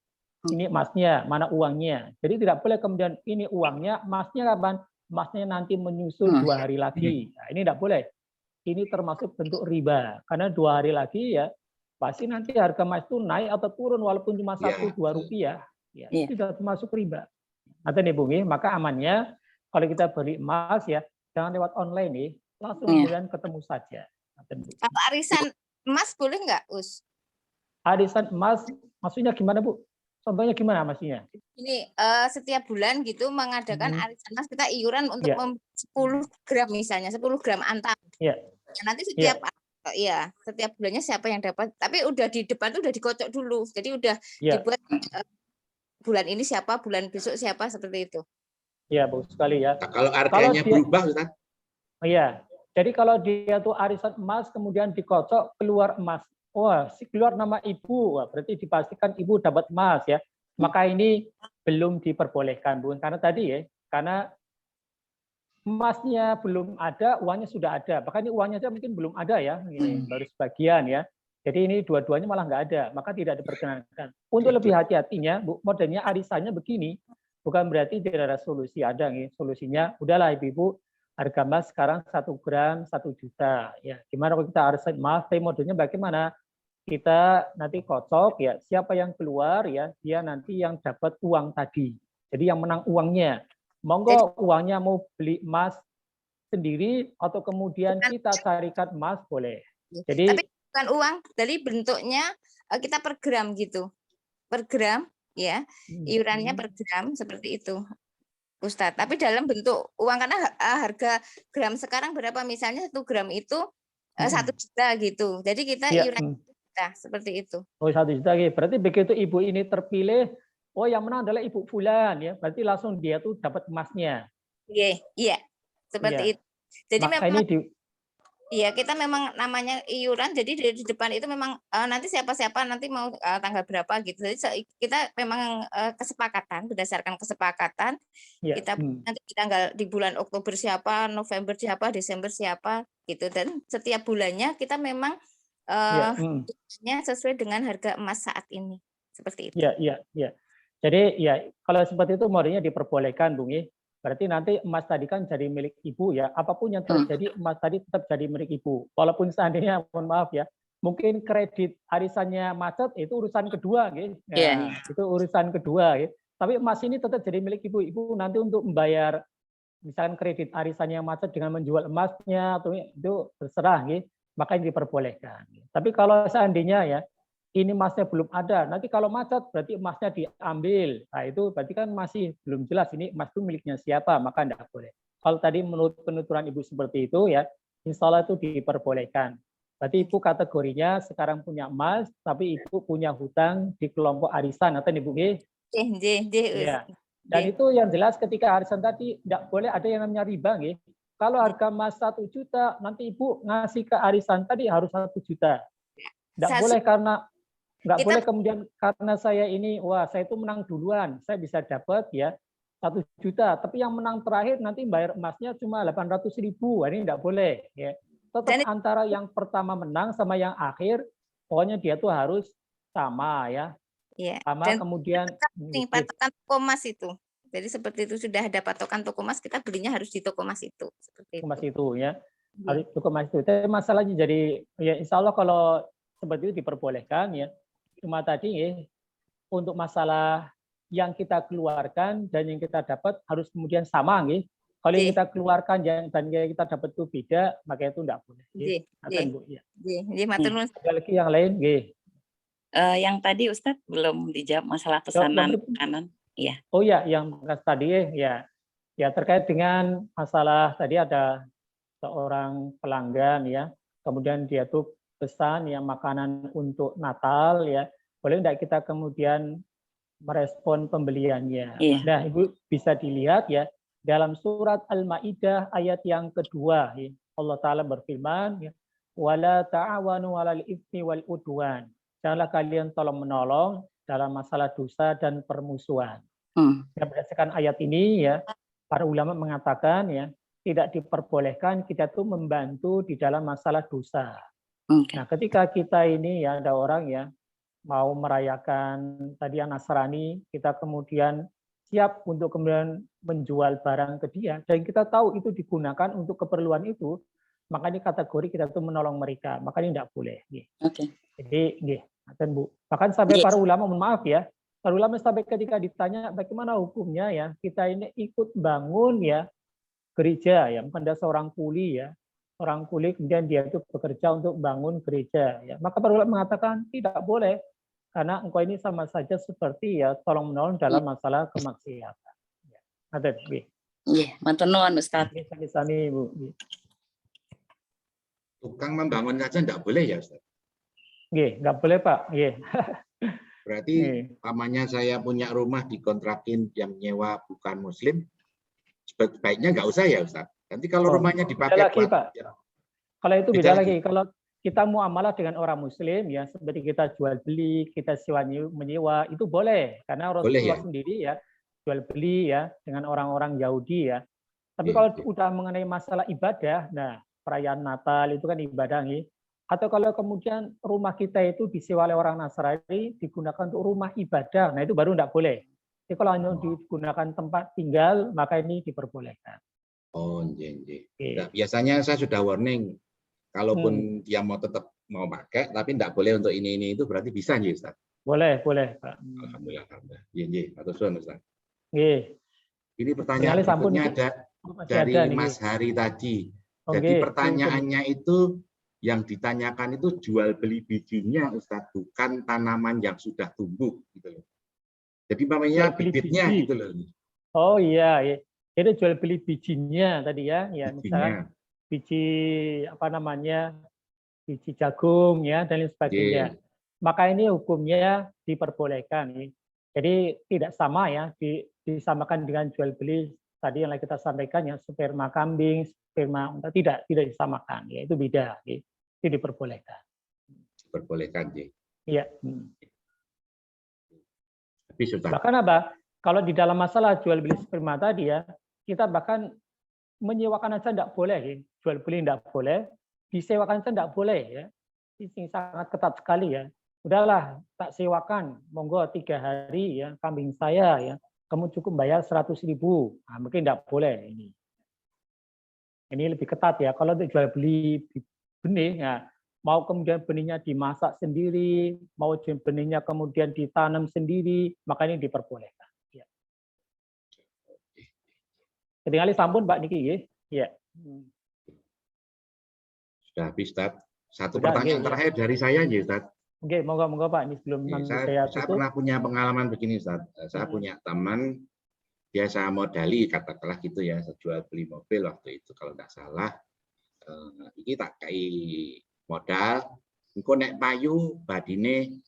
Ini emasnya, mana uangnya. Jadi tidak boleh kemudian ini uangnya, emasnya kapan? Emasnya nanti menyusul 2 hari lagi. Nah, ini tidak boleh. Ini termasuk bentuk riba. Karena 2 hari lagi ya, pasti nanti harga emas itu naik atau turun walaupun cuma 1-2 rupiah. Ya, itu sudah termasuk riba. Nanti nih Bumi, maka amannya kalau kita beli emas ya, jangan lewat online nih, langsung kemudian ketemu saja. Kalau arisan emas boleh nggak, Us? Arisan emas, maksudnya gimana Bu? Contohnya gimana maksudnya? Ini setiap bulan gitu mengadakan arisan emas, kita iuran untuk 10 gram misalnya, 10 gram antam. Nanti setiap bulannya siapa yang dapat, tapi udah di depan tuh udah dikocok dulu. Jadi udah dibuat bulan ini siapa, bulan besok siapa, seperti itu. Iya, bagus sekali ya. Nah, kalau harganya berubah, Ustaz? Iya. Jadi kalau dia tuh arisan emas kemudian dikocok keluar emas. Wah, keluar nama ibu, wah, berarti dipastikan ibu dapat emas ya. Maka ini belum diperbolehkan, Bu. Karena tadi ya, karena emasnya belum ada, uangnya sudah ada. Bahkan ini uangnya aja mungkin belum ada ya, ini baru sebagian ya. Jadi ini dua-duanya malah nggak ada, maka tidak diperkenankan. Untuk lebih hati-hatinya, Bu, modelnya arisannya begini, bukan berarti tidak ada solusi. Ada nih solusinya. Udahlah ibu-ibu, harga emas sekarang 1 gram 1 juta. Ya, gimana kalau kita arisan emas? Tapi modelnya bagaimana? Kita nanti kocok ya. Siapa yang keluar ya, dia nanti yang dapat uang tadi. Jadi yang menang uangnya. Monggo uangnya mau beli emas sendiri atau kemudian kita carikan emas boleh. Jadi tapi bukan uang, dari bentuknya kita per gram gitu. Per gram ya, iurannya per gram seperti itu. Ustadz, tapi dalam bentuk uang, karena harga gram sekarang berapa, misalnya 1 gram itu 1 juta gitu. Jadi kita iuran Nah, seperti itu. Oh 1 juta. Berarti begitu ibu ini terpilih, oh yang menang adalah ibu fulan ya. Berarti langsung dia tuh dapat emasnya. Iya, iya. Seperti Iya. itu. Jadi Maka memang ini iya, kita memang namanya iuran, jadi di depan itu memang nanti siapa-siapa nanti mau tanggal berapa gitu. Jadi kita memang kesepakatan, berdasarkan kesepakatan, ya. kita nanti di bulan Oktober siapa, November siapa, Desember siapa gitu. Dan setiap bulannya kita memang sesuai dengan harga emas saat ini. Seperti itu. Iya. Jadi ya kalau seperti itu modelnya diperbolehkan, Bung. Berarti nanti emas tadi kan jadi milik ibu ya. Apapun yang terjadi, emas tadi tetap jadi milik ibu. Walaupun seandainya, mohon maaf ya, mungkin kredit arisannya macet itu urusan kedua, gitu. Ya, itu urusan kedua. Gitu. Tapi emas ini tetap jadi milik ibu. Ibu nanti untuk membayar misalkan kredit arisannya macet dengan menjual emasnya atau itu terserah, gitu. Maka ini diperbolehkan. Tapi kalau seandainya ya ini emasnya belum ada. Nanti kalau macet berarti emasnya diambil. Nah itu berarti kan masih belum jelas ini emas itu miliknya siapa, maka tidak boleh. Kalau tadi menurut penuturan Ibu seperti itu ya, insya Allah itu diperbolehkan. Berarti Ibu kategorinya sekarang punya emas, tapi Ibu punya hutang di kelompok arisan. Atau Ibu ya. Dan itu yang jelas ketika arisan tadi tidak boleh ada yang namanya riba. Kalau harga emas 1 juta, nanti Ibu ngasih ke arisan tadi harus 1 juta. Tidak boleh karena nggak boleh kemudian karena saya ini, wah saya itu menang duluan, saya bisa dapat ya 1 juta, tapi yang menang terakhir nanti bayar emasnya cuma 800.000, ini nggak boleh. Ya. Tetap antara yang pertama menang sama yang akhir, pokoknya dia tuh harus sama ya. Iya. Sama Dan kemudian patokan toko emas itu. Jadi seperti itu sudah ada patokan toko emas, kita belinya harus di toko emas itu. Seperti toko emas itu. itu ya, harus toko emas itu. Tapi masalahnya jadi ya insya Allah kalau seperti itu diperbolehkan ya. Cuma tadi ya, untuk masalah yang kita keluarkan dan yang kita dapat harus kemudian sama. Ya. Kalau yang kita keluarkan dan yang kita dapat itu beda, maka itu tidak boleh. Ada lagi yang lain? Yang tadi Ustadz belum dijawab masalah pesanan makanan. Iya. Oh ya, yang tadi ya terkait dengan masalah tadi ada seorang pelanggan ya, kemudian dia tuh pesan yang makanan untuk Natal ya, boleh tidak kita kemudian merespon pembeliannya? Iya. Nah, Ibu bisa dilihat ya dalam surat Al-Maidah ayat yang kedua, ya, Allah Taala berfirman, ya, wala ta'awanu 'alal itsmi wal udwan. Janganlah kalian tolong menolong dalam masalah dosa dan permusuhan. Ya, berdasarkan ayat ini ya, para ulama mengatakan ya tidak diperbolehkan kita tuh membantu di dalam masalah dosa. Nah, ketika kita ini ya ada orang ya mau merayakan tadi yang Nasrani, kita kemudian siap untuk kemudian menjual barang ke dia dan kita tahu itu digunakan untuk keperluan itu, maka ini kategori kita tuh menolong mereka, maka ini tidak boleh. Jadi, Bu. Bahkan sampai para ulama, mohon maaf ya, para ulama sampai ketika ditanya bagaimana hukumnya ya kita ini ikut bangun ya gereja ya, bukan ada seorang kuli ya. Orang kuli kemudian dia itu bekerja untuk bangun gereja ya. Maka para ulama mengatakan tidak boleh karena engkau ini sama saja seperti ya tolong menolong dalam masalah kemaksiatan. Ya. Ada Iya, matur nuwun Ustaz. Sami-sami Bu. Tukang membangun saja tidak boleh ya Ustaz? Nggak boleh Pak. Berarti pamannya saya punya rumah dikontrakin yang nyewa bukan Muslim, sebaiknya nggak usah ya Ustaz. Nanti kalau rumahnya dipakai lagi, Pak. Kalau itu beda lagi. Kalau kita muamalah dengan orang Muslim ya seperti kita jual beli, kita sewa menyewa itu boleh karena Rasulullah sendiri ya jual beli ya dengan orang-orang Yahudi ya. Tapi kalau udah mengenai masalah ibadah, nah perayaan Natal itu kan ibadah nih. Atau kalau kemudian rumah kita itu disewa oleh orang Nasrani digunakan untuk rumah ibadah, nah itu baru tidak boleh. Jadi kalau hanya digunakan tempat tinggal maka ini diperbolehkan. Oh, nah, biasanya saya sudah warning, kalaupun dia mau tetap mau pakai, tapi tidak boleh untuk ini itu berarti bisa nih Ustaz? Boleh Pak. Alhamdulillah. Atau suan Ustaz. Ini pertanyaan berikutnya ada dari Mas Hari tadi. Jadi pertanyaannya itu yang ditanyakan itu jual beli bijinya Ustaz, bukan tanaman yang sudah tumbuh gitu loh. Jadi namanya bibitnya gitu loh. Oh iya. Jadi jual beli bijinya tadi ya, misalnya biji apa namanya, biji jagung ya dan lain sebagainya. maka ini hukumnya diperbolehkan. Jadi tidak sama ya, disamakan dengan jual beli tadi yang kita sampaikan ya, sperma kambing, sperma unta, tidak disamakan, ya itu beda, itu diperbolehkan. Diperbolehkan, ya. Iya. Tapi sudah. Bahkan apa? Kalau di dalam masalah jual beli sperma tadi ya, kita bahkan menyewakan aja tidak boleh, ya. Jual beli tidak boleh, disewakan aja tidak boleh ya. Ini sangat ketat sekali ya. Udahlah, tak sewakan, monggo 3 hari ya kambing saya ya. Kamu cukup bayar 100.000. Nah, mungkin tidak boleh ini. Ini lebih ketat ya. Kalau untuk jual beli benih ya, mau kemudian benihnya dimasak sendiri, mau benihnya kemudian ditanam sendiri, maka ini diperbolehkan. Ya. Ketinggalan sampun Mbak Niki ya. Ya. Sudah habis, Ustaz. Satu pertanyaan terakhir dari saya, ya, Ustaz. Oke, monggo Pak, ini sebelum saya pernah punya pengalaman begini, Ustaz. Saya punya teman, biasa modali, katakanlah gitu ya, saya jual beli mobil waktu itu, kalau tidak salah, ini tak kai modal, engko nek payu, badine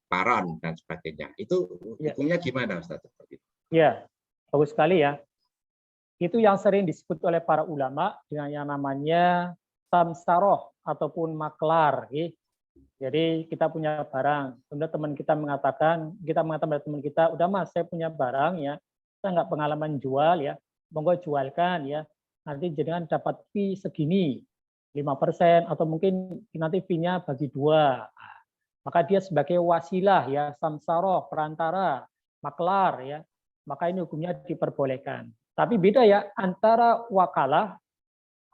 paron dan sebagainya. Itu hukumnya gimana, Ustaz? Seperti itu? Ya, bagus sekali ya. Itu yang sering disebut oleh para ulama dengan yang namanya samsaroh ataupun maklar. Jadi kita punya barang, kemudian teman kita mengatakan pada teman kita, udah Mas, saya punya barang ya, saya nggak pengalaman jual ya, monggo jualkan ya, nanti jenengan dapat fee segini, 5% atau mungkin nanti fee-nya bagi 2. Maka dia sebagai wasilah ya, samsaroh, perantara, maklar ya, maka ini hukumnya diperbolehkan. Tapi beda ya antara wakalah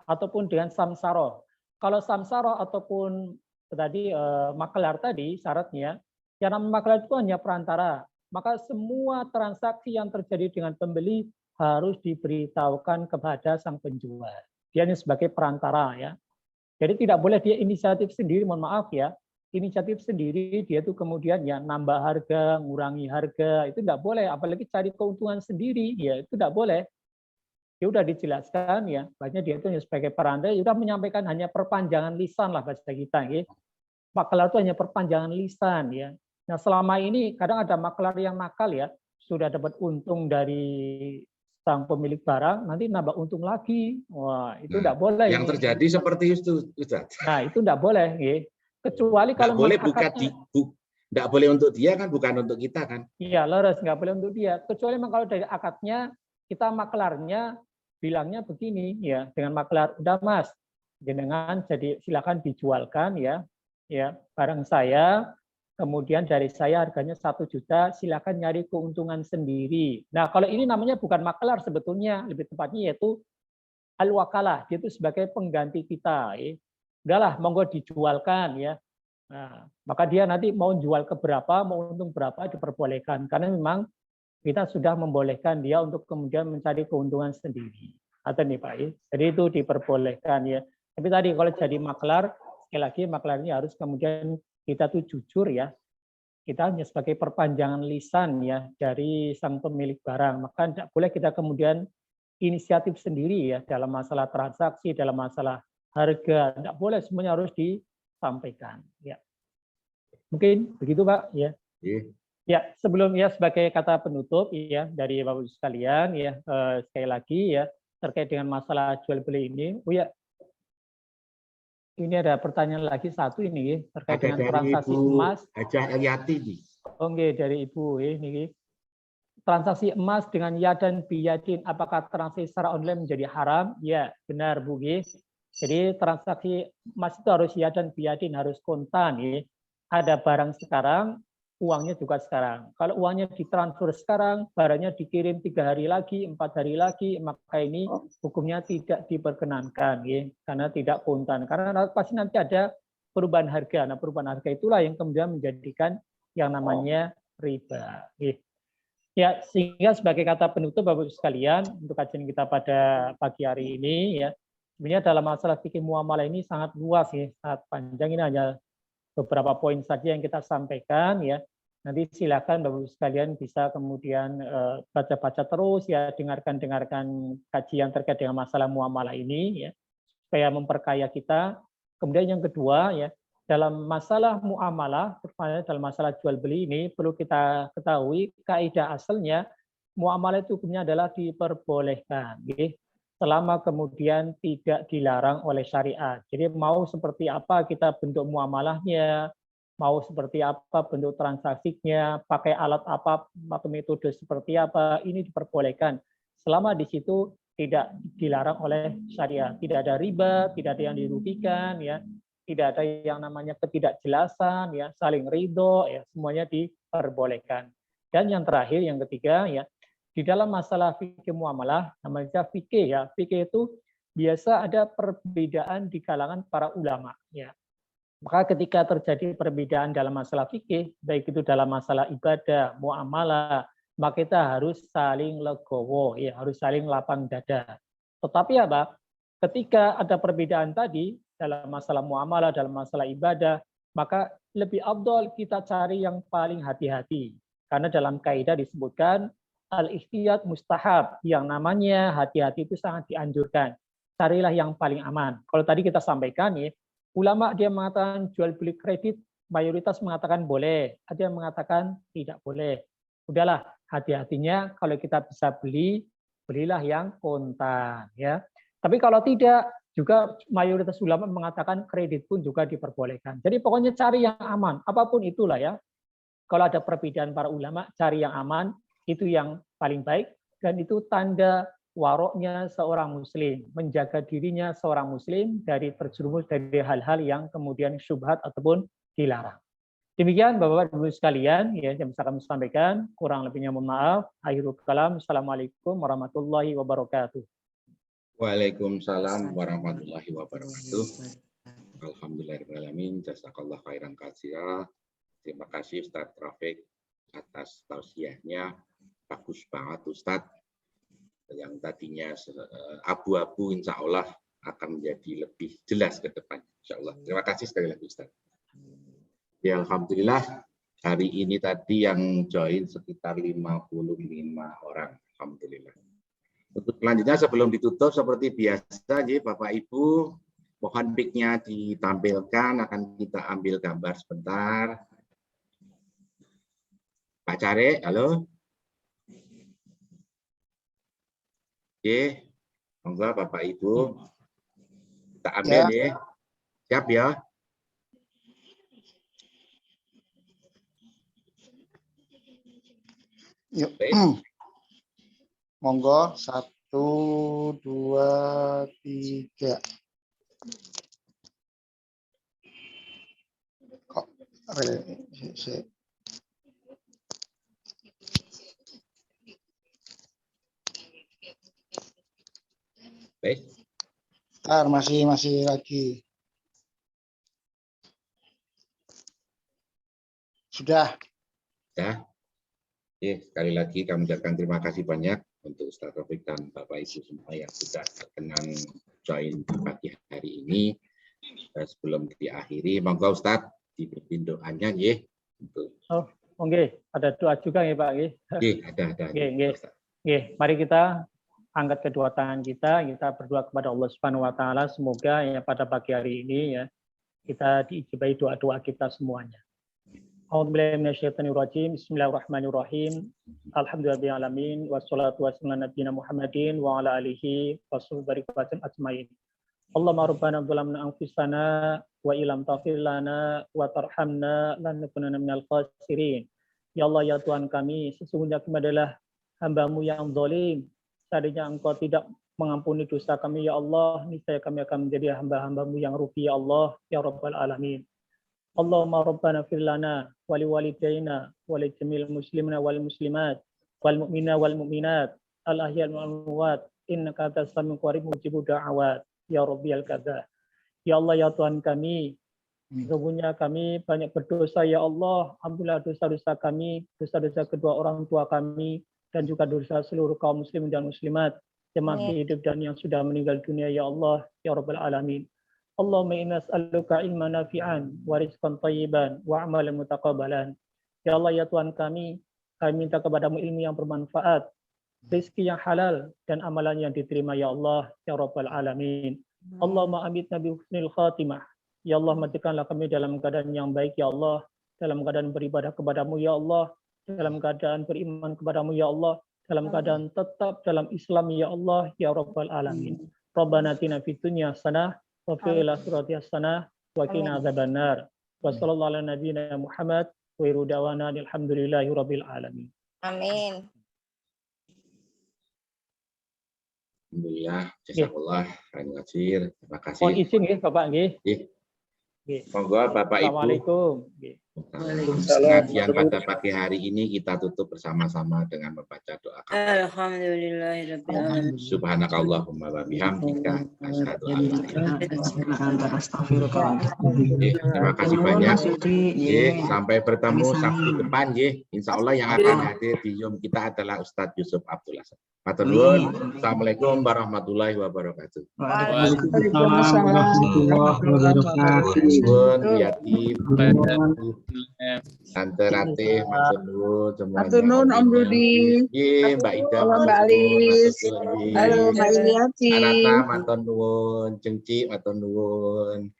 ataupun dengan samsaroh. Kalau samsaroh ataupun tadi maklar tadi syaratnya, yang namanya maklar itu hanya perantara. Maka semua transaksi yang terjadi dengan pembeli harus diberitahukan kepada sang penjual. Dia ini sebagai perantara ya. Jadi tidak boleh dia inisiatif sendiri, mohon maaf ya. Inisiatif sendiri dia tuh kemudian ya nambah harga, ngurangi harga, itu tidak boleh. Apalagi cari keuntungan sendiri, ya itu tidak boleh. Dia sudah dijelaskan ya, banyak dia itu sebagai perantara, sudah menyampaikan hanya perpanjangan lisan lah bahasa kita. Ya. Maklar itu hanya perpanjangan lisan ya. Nah selama ini kadang ada maklar yang nakal ya, sudah dapat untung dari sang pemilik barang, nanti nambah untung lagi. Wah itu tidak boleh. Yang terjadi seperti itu, Ustaz. Nah itu tidak boleh. Ya. Kecuali kalau boleh tidak boleh untuk dia kan, bukan untuk kita kan? Iya, leres nggak boleh untuk dia. Kecuali memang kalau dari akadnya kita maklarnya bilangnya begini ya, dengan maklar, udah Mas, jenengan jadi silakan dijualkan ya barang saya, kemudian dari saya harganya 1 juta, silakan nyari keuntungan sendiri. Nah kalau ini namanya bukan maklar sebetulnya, lebih tepatnya yaitu al-wakalah, itu sebagai pengganti kita. Ya. Udahlah, monggo dijualkan ya. Nah, maka dia nanti mau jual ke berapa, mau untung berapa diperbolehkan, karena memang kita sudah membolehkan dia untuk kemudian mencari keuntungan sendiri. Atau nih Pak, jadi itu diperbolehkan ya. Tapi tadi kalau jadi maklar, sekali lagi maklarnya harus kemudian kita tuh jujur ya. Kita hanya sebagai perpanjangan lisan ya dari sang pemilik barang. Maka tidak boleh kita kemudian inisiatif sendiri ya dalam masalah transaksi, dalam masalah harga. Tidak boleh, semuanya harus disampaikan. Ya. Mungkin begitu Pak ya. Ya, sebelum ya sebagai kata penutup ya dari Bapak Ibu sekalian ya sekali lagi ya terkait dengan masalah jual beli ini. Oh ya, ini ada pertanyaan lagi satu ini terkait dengan transaksi emas. Hajah Ayati. Oke, dari Ibu ini. Transaksi emas dengan yadan biyadin, apakah transaksi secara online menjadi haram? Ya, benar Bu. Jadi transaksi emas itu harus yadan biyadin, harus kontan ya. Ada barang sekarang, uangnya juga sekarang. Kalau uangnya ditransfer sekarang, barangnya dikirim 3 hari lagi, 4 hari lagi, maka ini hukumnya tidak diperkenankan, ya, karena tidak kontan. Karena pasti nanti ada perubahan harga. Nah, perubahan harga itulah yang kemudian menjadikan yang namanya riba. Ya, sehingga sebagai kata penutup, Bapak Ibu sekalian, untuk kajian kita pada pagi hari ini, ya, sebenarnya dalam masalah fikih muamalah ini sangat luas, ya, sangat panjang. Ini hanya beberapa poin saja yang kita sampaikan ya. Nanti silakan Bapak Ibu sekalian bisa kemudian baca-baca terus ya, dengarkan kajian terkait dengan masalah muamalah ini ya, supaya memperkaya kita. Kemudian yang kedua ya, dalam masalah muamalah, terutama dalam masalah jual beli ini perlu kita ketahui kaidah asalnya muamalah itu hukumnya adalah diperbolehkan, selama kemudian tidak dilarang oleh syariat. Jadi mau seperti apa kita bentuk muamalahnya, mau seperti apa bentuk transaksinya, pakai alat apa, pakai metode seperti apa, ini diperbolehkan selama di situ tidak dilarang oleh syariat. Tidak ada riba, tidak ada yang dirugikan, ya, tidak ada yang namanya ketidakjelasan, ya, saling ridho, ya, semuanya diperbolehkan. Dan yang terakhir, yang ketiga, ya, di dalam masalah fikih muamalah, namanya fikih, ya, fikih itu biasa ada perbedaan di kalangan para ulama, ya. Maka ketika terjadi perbedaan dalam masalah fikih, baik itu dalam masalah ibadah, muamalah, maka kita harus saling legowo, ya, harus saling lapang dada. Tetapi apa? Ketika ada perbedaan tadi dalam masalah muamalah, dalam masalah ibadah, maka lebih afdol kita cari yang paling hati-hati. Karena dalam kaidah disebutkan al-ihtiyat mustahab, yang namanya hati-hati itu sangat dianjurkan. Carilah yang paling aman. Kalau tadi kita sampaikan nih, ulama dia mengatakan jual beli kredit, mayoritas mengatakan boleh, ada yang mengatakan tidak boleh. Udahlah, hati-hatinya kalau kita bisa beli, belilah yang kontan, ya. Tapi kalau tidak, juga mayoritas ulama mengatakan kredit pun juga diperbolehkan. Jadi pokoknya cari yang aman, apapun itulah, ya. Kalau ada perbedaan para ulama, cari yang aman, itu yang paling baik, dan itu tanda waroknya seorang muslim, menjaga dirinya seorang muslim dari terjerumus dari hal-hal yang kemudian syubhat ataupun dilarang. Demikian Bapak-Bapak Ibu sekalian, ya, yang bisa kami sampaikan. Kurang lebihnya mohon maaf. Akhirul kalam. Assalamualaikum warahmatullahi wabarakatuh. Waalaikumsalam warahmatullahi wabarakatuh. Alhamdulillahirrahmanirrahim. Jazakallah khairan katsira. Terima kasih Ustaz Rafiq atas tausiahnya. Bagus banget Ustaz. Yang tadinya abu-abu insya Allah akan menjadi lebih jelas ke depan. Insya Allah. Terima kasih sekali lagi Ustaz. Ya, alhamdulillah hari ini tadi yang join sekitar 55 orang. Alhamdulillah. Untuk selanjutnya sebelum ditutup seperti biasa, ya, Bapak Ibu, mohon mic-nya ditampilkan, akan kita ambil gambar sebentar. Pak Care, halo. Oke, monggo Bapak Ibu. Kita ambil ya. Siap ya. Yuk. Monggo 1, 2, 3. Kok baik. Masih lagi. Sudah. Ya. Oke, sekali lagi kami ucapkan terima kasih banyak untuk Ustaz Rafiq dan Bapak Ibu semua yang sudah berkenan join di pagi hari ini. Sebelum diakhiri, monggo Ustaz dipimpin doanya ya. Oh, oke, ada doa juga ya Pak. Oke, ada. Oke, mari kita angkat kedua tangan kita berdoa kepada Allah Subhanahu wa taala, semoga ya pada pagi hari ini ya kita diijabahi doa-doa kita semuanya. A'udzubillahi minasyaitonirrajim. Bismillahirrahmanirrahim. Alhamdulillahirabbil alamin wassalatu wassalamu ala nabiyina Muhammadin wa ala alihi washabihi ajmain. Allahumma rabbana zalamna anfusana wa illam taghfir lana wa tarhamna lanakunanna minal khasirin. Ya Allah ya Tuhan kami, sesungguhnya kami adalah hamba-Mu yang zalim. Seandainya Engkau tidak mengampuni dosa kami ya Allah, niscaya kami akan menjadi hamba-hamba-Mu yang rugi ya Allah ya Rabbal alamin. Allahumma rabbana fir lana wa liwalidayna wa li jamil muslimina wal muslimat wal mu'minina wal mu'minat al ahya wal amwat innaka antas samiul qarib mujibud da'awat ya rabbiyal kadza. Ya Allah ya Tuhan kami, sesungguhnya kami banyak berdosa ya Allah. Ampunilah dosa-dosa kami, dosa-dosa kedua orang tua kami, dan juga dosa seluruh kaum muslimin dan muslimat yang masih hidup dan yang sudah meninggal dunia ya Allah ya Rabbal alamin. Allahumma inna nas'aluka ilman nafi'an wa rizqan thayyiban wa amalan mutaqabbalan. Ya Allah ya Tuhan kami minta kepadamu ilmu yang bermanfaat, rezeki yang halal, dan amalan yang diterima ya Allah ya Rabbal alamin. Allahumma amitna bi husnil khatimah Ya Allah, matikanlah kami dalam keadaan yang baik, ya Allah. Dalam keadaan beribadah kepadamu, ya Allah. Dalam keadaan beriman kepadamu, ya Allah. Dalam keadaan tetap dalam Islam, ya Allah, ya Rabbal Alamin. Rabbana atina fid dunya hasanah wa fil akhirati hasanah wa qina adzabannar. Wa sallallahu ala nabiyyina Muhammad wa irudawana alhamdulillahi rabbil alamin. Amin. Alhamdulillah, jazakallah khairan katsir. Terima kasih. Mohon izin nggih Bapak nggih. Nggih. Nggih. Monggo Bapak Ibu. Assalamualaikum. Nggih. Pengajian pada pagi hari ini kita tutup bersama-sama dengan membaca doa kafarat. Alhamdulillahirabbil alamin. Subhanakallahumma wa bihamdika asyhadu an la ilaha Terima kasih banyak. Sampai bertemu Sabtu depan Insya Allah yang akan hadir di Zoom kita adalah Ustadz Yusuf Abdullah. Matur nuwun. Assalamualaikum warahmatullahi wabarakatuh. Waalaikumsalam warahmatullahi wabarakatuh. Yatim, Tante Ratih, matur nuwun semuanya. Matur nuwun Om Rudi. Mbak Ida, Mbak Alis. Halo Mbak Iliati. Anata, matur nuwun. Cengci, matur nuwun.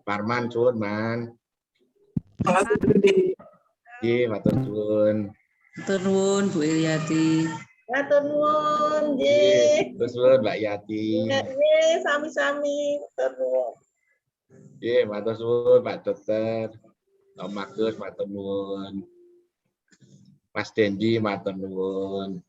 Parman, suwun man. Nggih, matur nuwun. Matur nuwun Bu Iliati. Matur nuwun, Terus nuwun Mbak Yati. sami-sami. Matur nuwun. Matur nuwun Pak Dokter. Om Agus, matur nuwun. Mas Dendi, matur nuwun.